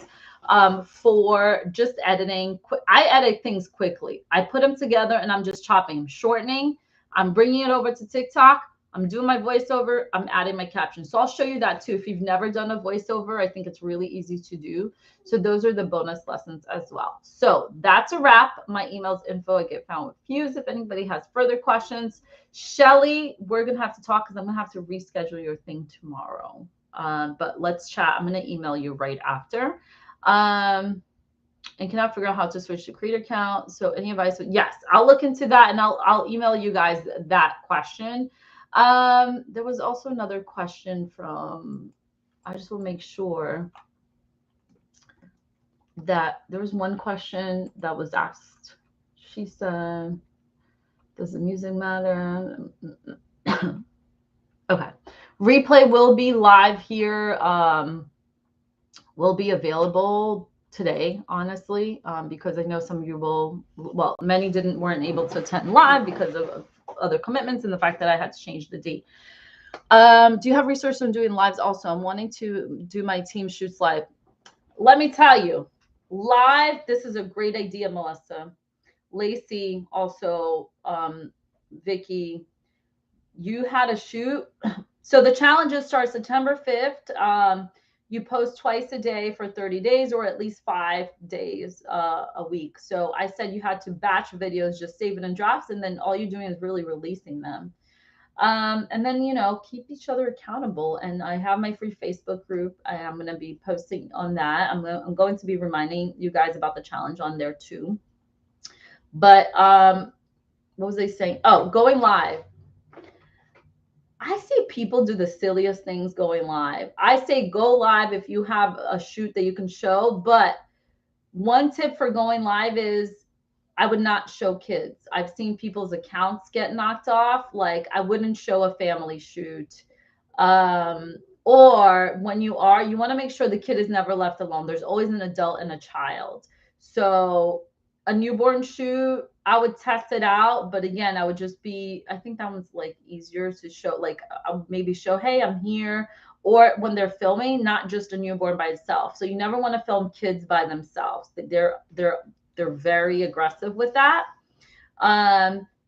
Speaker 1: for just editing. I edit things quickly. I put them together and I'm just chopping, I'm shortening. I'm bringing it over to TikTok. I'm doing my voiceover. I'm adding my captions. So I'll show you that too. If you've never done a voiceover, I think it's really easy to do. So those are the bonus lessons as well. So that's a wrap. My email's info@getfoundwithfuse. If anybody has further questions, Shelly, we're going to have to talk because I'm going to have to reschedule your thing tomorrow. But let's chat. I'm going to email you right after. And cannot figure out how to switch to creator account. So any advice? Yes, I'll look into that and I'll email you guys that question. There was also another question from, I just will make sure that there was one question that was asked. She said, does the music matter? Okay. Replay will be live here. Will be available today, honestly, because I know some of you will, well, many weren't able to attend live because of other commitments and the fact that I had to change the date. Do you have resources on doing lives also? I'm wanting to do my team shoots live. Let me tell you, live, this is a great idea, Melissa. Lacey, also, Vicky, you had a shoot. So the challenges start September 5th. You post twice a day for 30 days or at least 5 days a week. So I said you had to batch videos, just save it in drafts, and then all you're doing is really releasing them. And then, you know, keep each other accountable. And I have my free Facebook group. I'm going to be posting on that. I'm going to be reminding you guys about the challenge on there too. But what was I saying? Oh, going live. I see people do the silliest things going live. I say go live if you have a shoot that you can show. But one tip for going live is I would not show kids. I've seen people's accounts get knocked off. Like I wouldn't show a family shoot. Or when you want to make sure the kid is never left alone. There's always an adult and a child. So a newborn shoot, I would test it out. But again, I would just be, I think that one's like easier to show, like I'll maybe show, hey, I'm here. Or when they're filming, not just a newborn by itself. So you never want to film kids by themselves. They're very aggressive with that.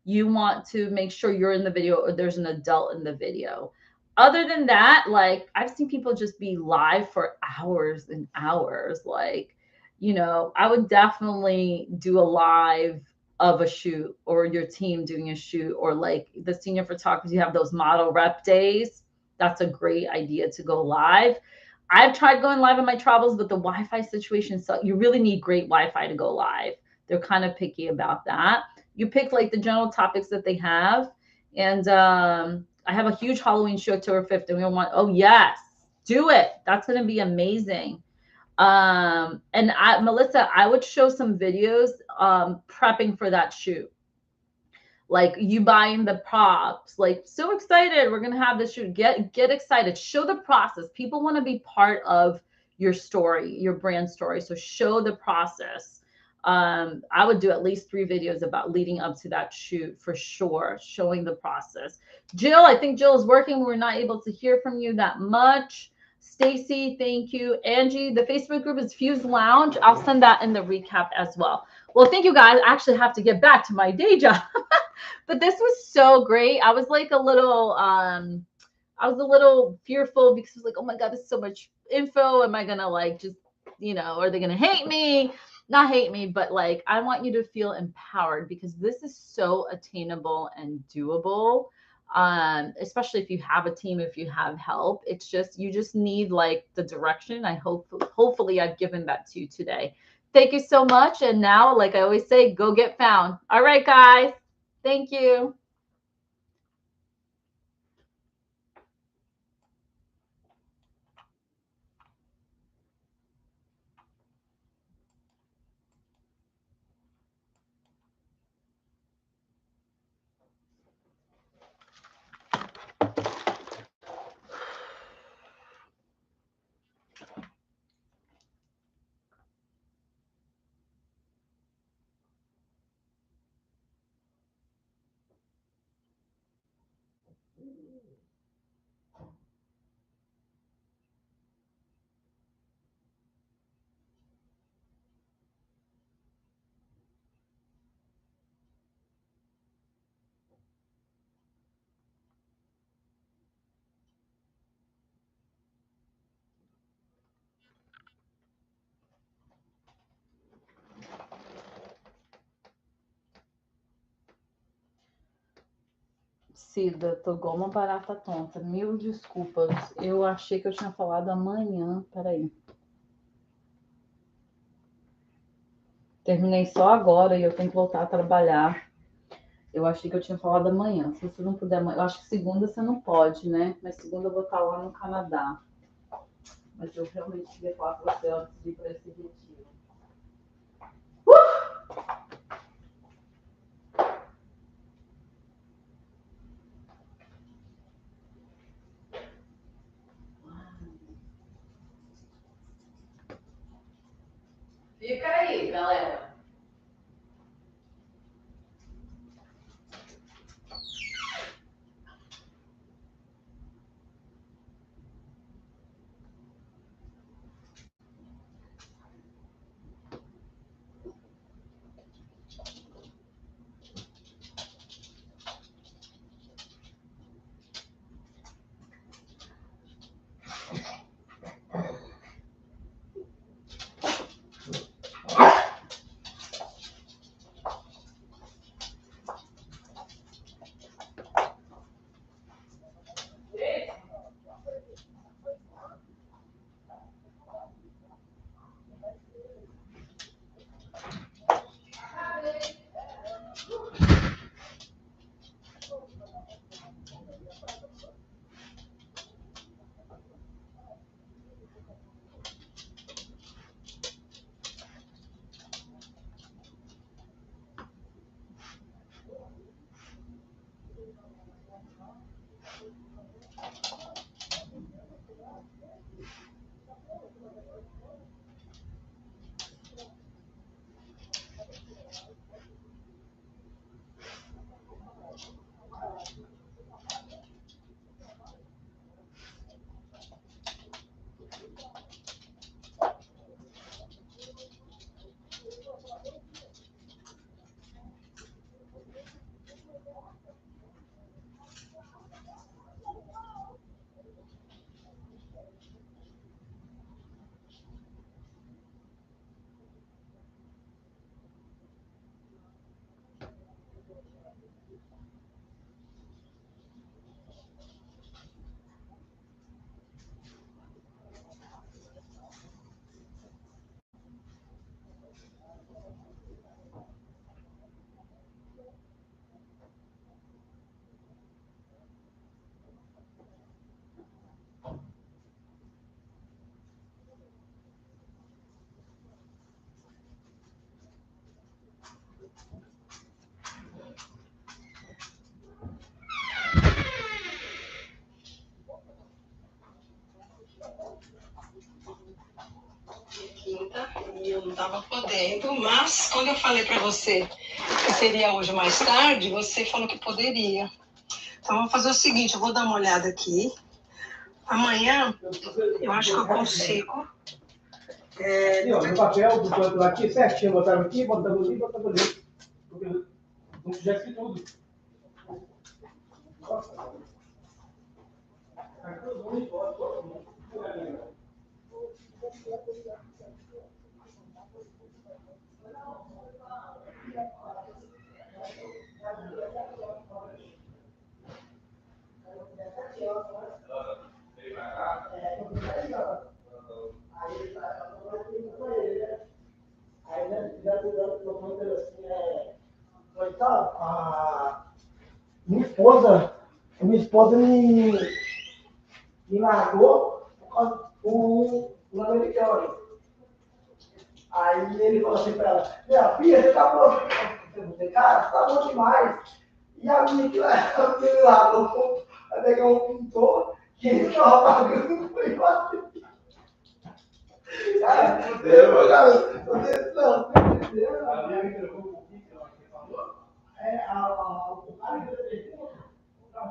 Speaker 1: You want to make sure you're in the video or there's an adult in the video. Other than that, like I've seen people just be live for hours and hours. Like, you know, I would definitely do a live of a shoot or your team doing a shoot, or like the senior photographers, you have those model rep days. That's a great idea to go live. I've tried going live in my travels, but the Wi-Fi situation, so you really need great Wi-Fi to go live. They're kind of picky about that. You pick like the general topics that they have. And I have a huge Halloween show October 5th, and we want, oh yes, do it. That's going to be amazing. And Melissa, I would show some videos prepping for that shoot. Like you buying the props, like so excited, we're going to have this shoot. Get excited. Show the process. People want to be part of your story, your brand story. So show the process. I would do at least 3 videos about leading up to that shoot for sure, showing the process. Jill, I think Jill is working. We're not able to hear from you that much. Stacy, thank you. Angie, the Facebook group is Fuse Lounge. I'll send that in the recap as well. Well, thank you guys. I actually have to get back to my day job. But this was so great. I was like a little fearful because I was like, oh my God, there's so much info. Am I gonna like just, you know, are they gonna hate me? Not hate me, but like I want you to feel empowered because this is so attainable and doable. Especially if you have a team, if you have help. It's just you just need like the direction. Hopefully I've given that to you today. Thank you so much. And now, like I always say, go get found. All right, guys. Thank you. Cida, tô igual uma barata tonta. Mil desculpas. Eu achei que eu tinha falado amanhã. Peraí. Terminei só agora e eu tenho que voltar a trabalhar. Eu achei que eu tinha falado amanhã. Se você não puder, eu acho que segunda você não pode, né? Mas segunda eu vou estar lá no Canadá. Mas eu realmente queria falar com você antes de ir para esse retiro. Fica aí, galera.
Speaker 2: E eu não estava podendo, mas quando eu falei para você que seria hoje mais tarde, você falou que poderia. Então vamos fazer o seguinte, eu vou dar uma olhada aqui. Amanhã eu acho que eu consigo. No papel, botando aqui certinho, botava aqui, botava ali, botava ali. Não fizesse tudo. Minha esposa me largou por causa do americano. Aí ele falou assim pra ela, minha filha, você tá bom? Eu falei, cara, você tá bom demais. E a minha que me largou, vai pegar um pintor que ele estava pagando por igual. Cara, você não entendeu? O cara que eu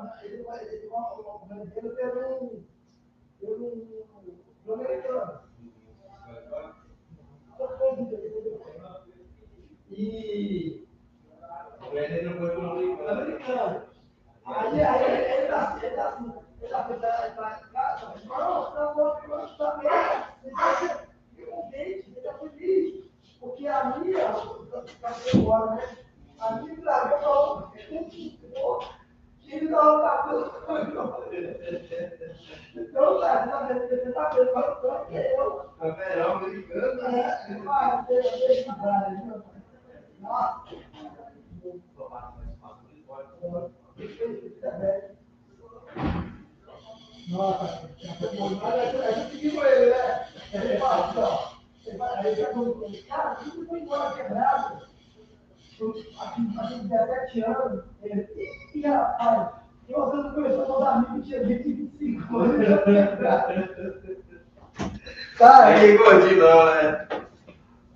Speaker 3: Aqui gordinho não, né?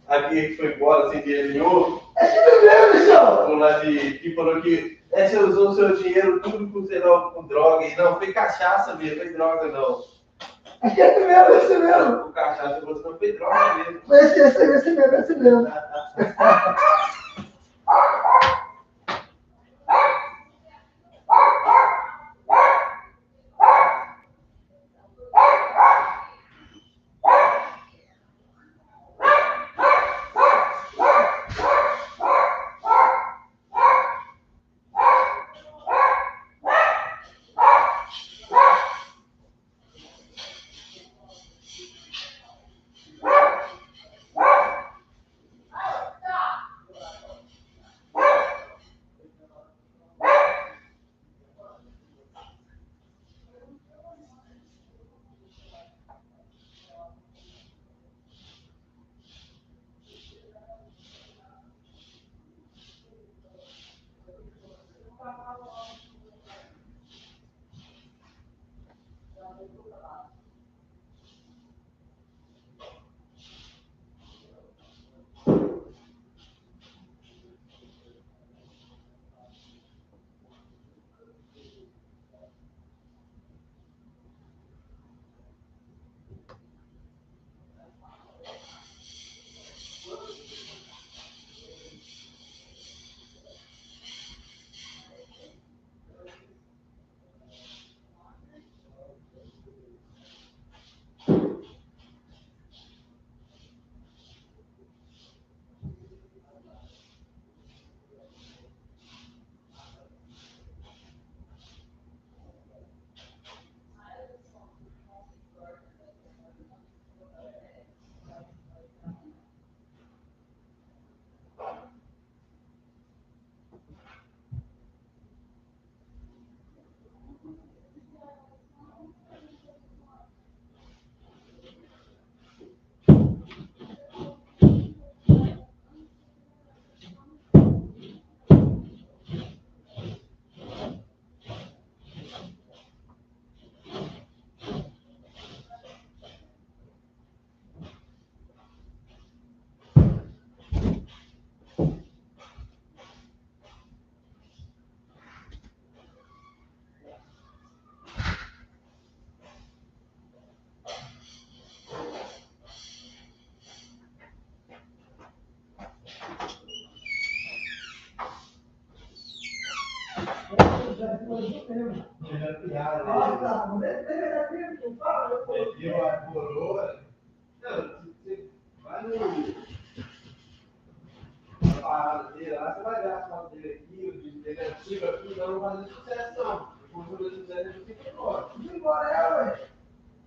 Speaker 3: Aqui que foi embora sem dinheiro nenhum. Um lá que falou que você usou o seu dinheiro tudo com, sei lá, com droga. E não, foi cachaça mesmo, foi droga não.
Speaker 4: Esse mesmo.
Speaker 3: Com cachaça você não foi droga mesmo.
Speaker 4: Esse mesmo.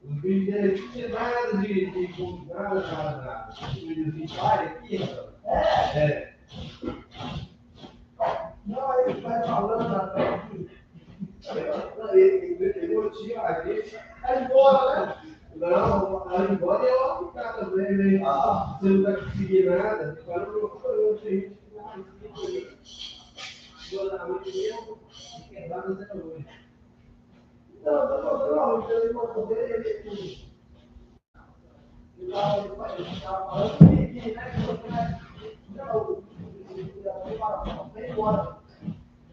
Speaker 3: Os vídeos dele não tinha nada de nada. Os vídeos de pai aqui, é.
Speaker 4: Não, ele vai falando até que
Speaker 3: Ele motiva a gente a ir embora, né? Não, a ir embora e ela ficar também, né? Você não vai conseguir nada. Agora eu tenho que ficar mais mesmo, quebrado até hoje.
Speaker 4: não, ele mandou dele, ele estava falando que, né, que você vai, não, vem embora,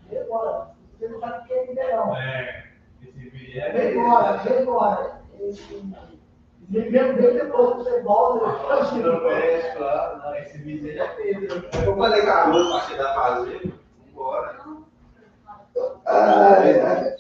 Speaker 4: você não sabe quem é não. Agora. Depois você volta.
Speaker 3: Não conhece, claro. Não, esse vídeo aí já fez. Eu falei, garoto, pra você dar fazer. Vambora.
Speaker 4: Ai.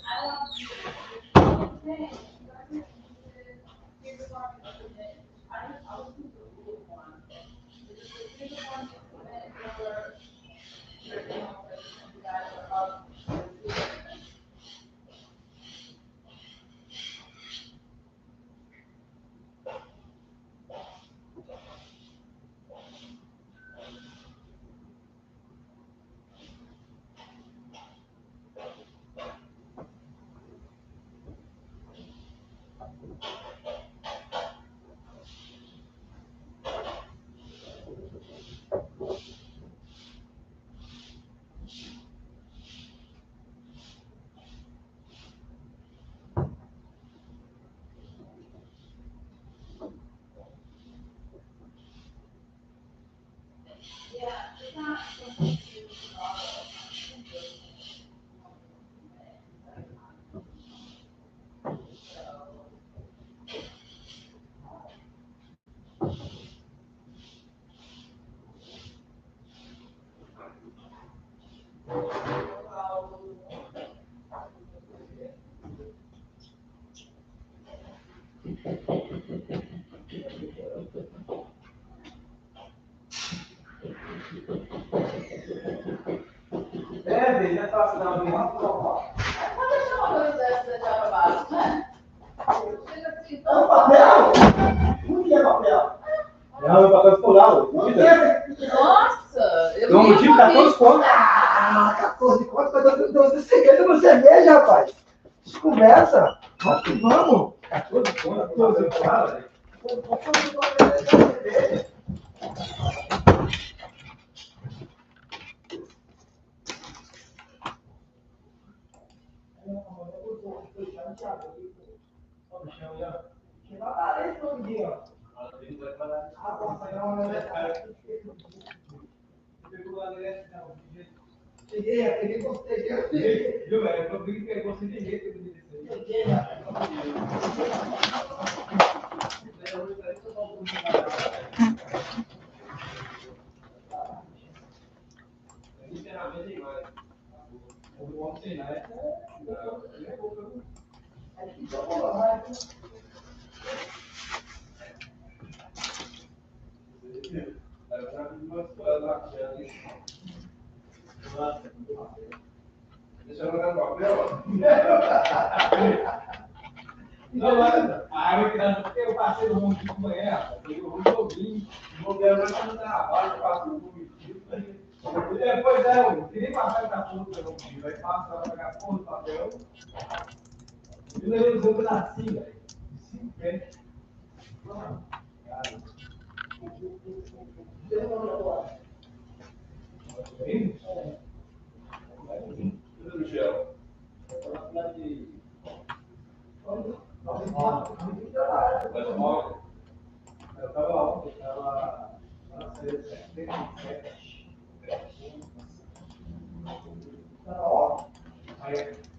Speaker 3: Ele já tá assinando bem rápido, não.
Speaker 1: Pode deixar uma coisa dessa já pra baixo, né? Chega assim,
Speaker 4: É um papel? Não tinha papel.
Speaker 3: Não, meu papel ficou lá.
Speaker 1: nossa! Eu
Speaker 3: Então, o motivo tá todos contos.
Speaker 4: Ah, 14 contos, mas eu tô segredo no cerveja, rapaz. Desconversa. Vamos que vamos.
Speaker 3: 14 contos, claro.
Speaker 4: Peguei, gostei.
Speaker 3: Viu, velho? Eu vi que pegou sem jeito. Deixa eu jogar no papel. Não, a água que dá porque eu passei no mundo de manhã, eu peguei o rumo todinho, o modelo vai estar no trabalho, eu passo no rumo de depois eu queria passar essa porra do meu vai passar para pegar a porra do papel. Eu levei um pedacinho, velho. 5 pés. Tudo no gel. Eu estava ontem, estava na série 77. Aí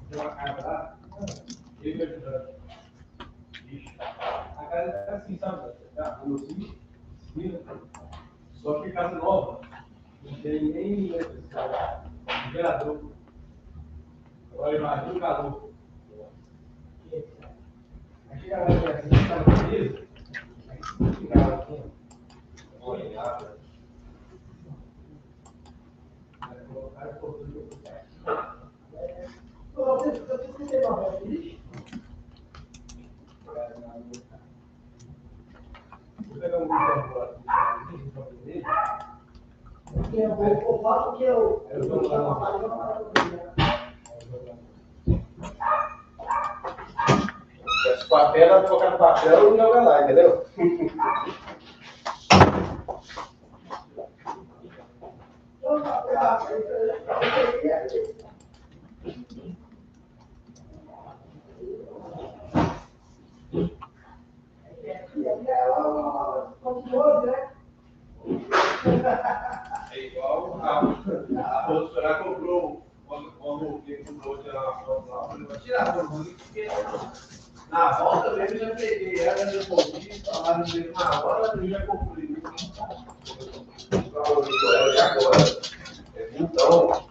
Speaker 3: tem uma casa lá, eu me ajudando. Bicho. A casa é assim, sabe? A rua assim, esquina. Só que casa nova. Não tem nem gerador. Agora imagina o calor. Aí chega lá e assim, está na mesa, aí fica assim, olha nada. Aí colocar o corpo do processo.
Speaker 4: Você esqueceu o papel, filho?
Speaker 3: Vou pegar um vídeo agora.
Speaker 4: Porque eu faço que eu
Speaker 3: vou esse papel, vai colocar no papel e joga lá, entendeu? É igual a professora comprou, quando o comprou tirar uma foto lá, eu falei, vai tirar a foto, porque Na volta mesmo já peguei ela, devolvi, falaram dele na hora e já concluí. Falou com ela de agora. Então,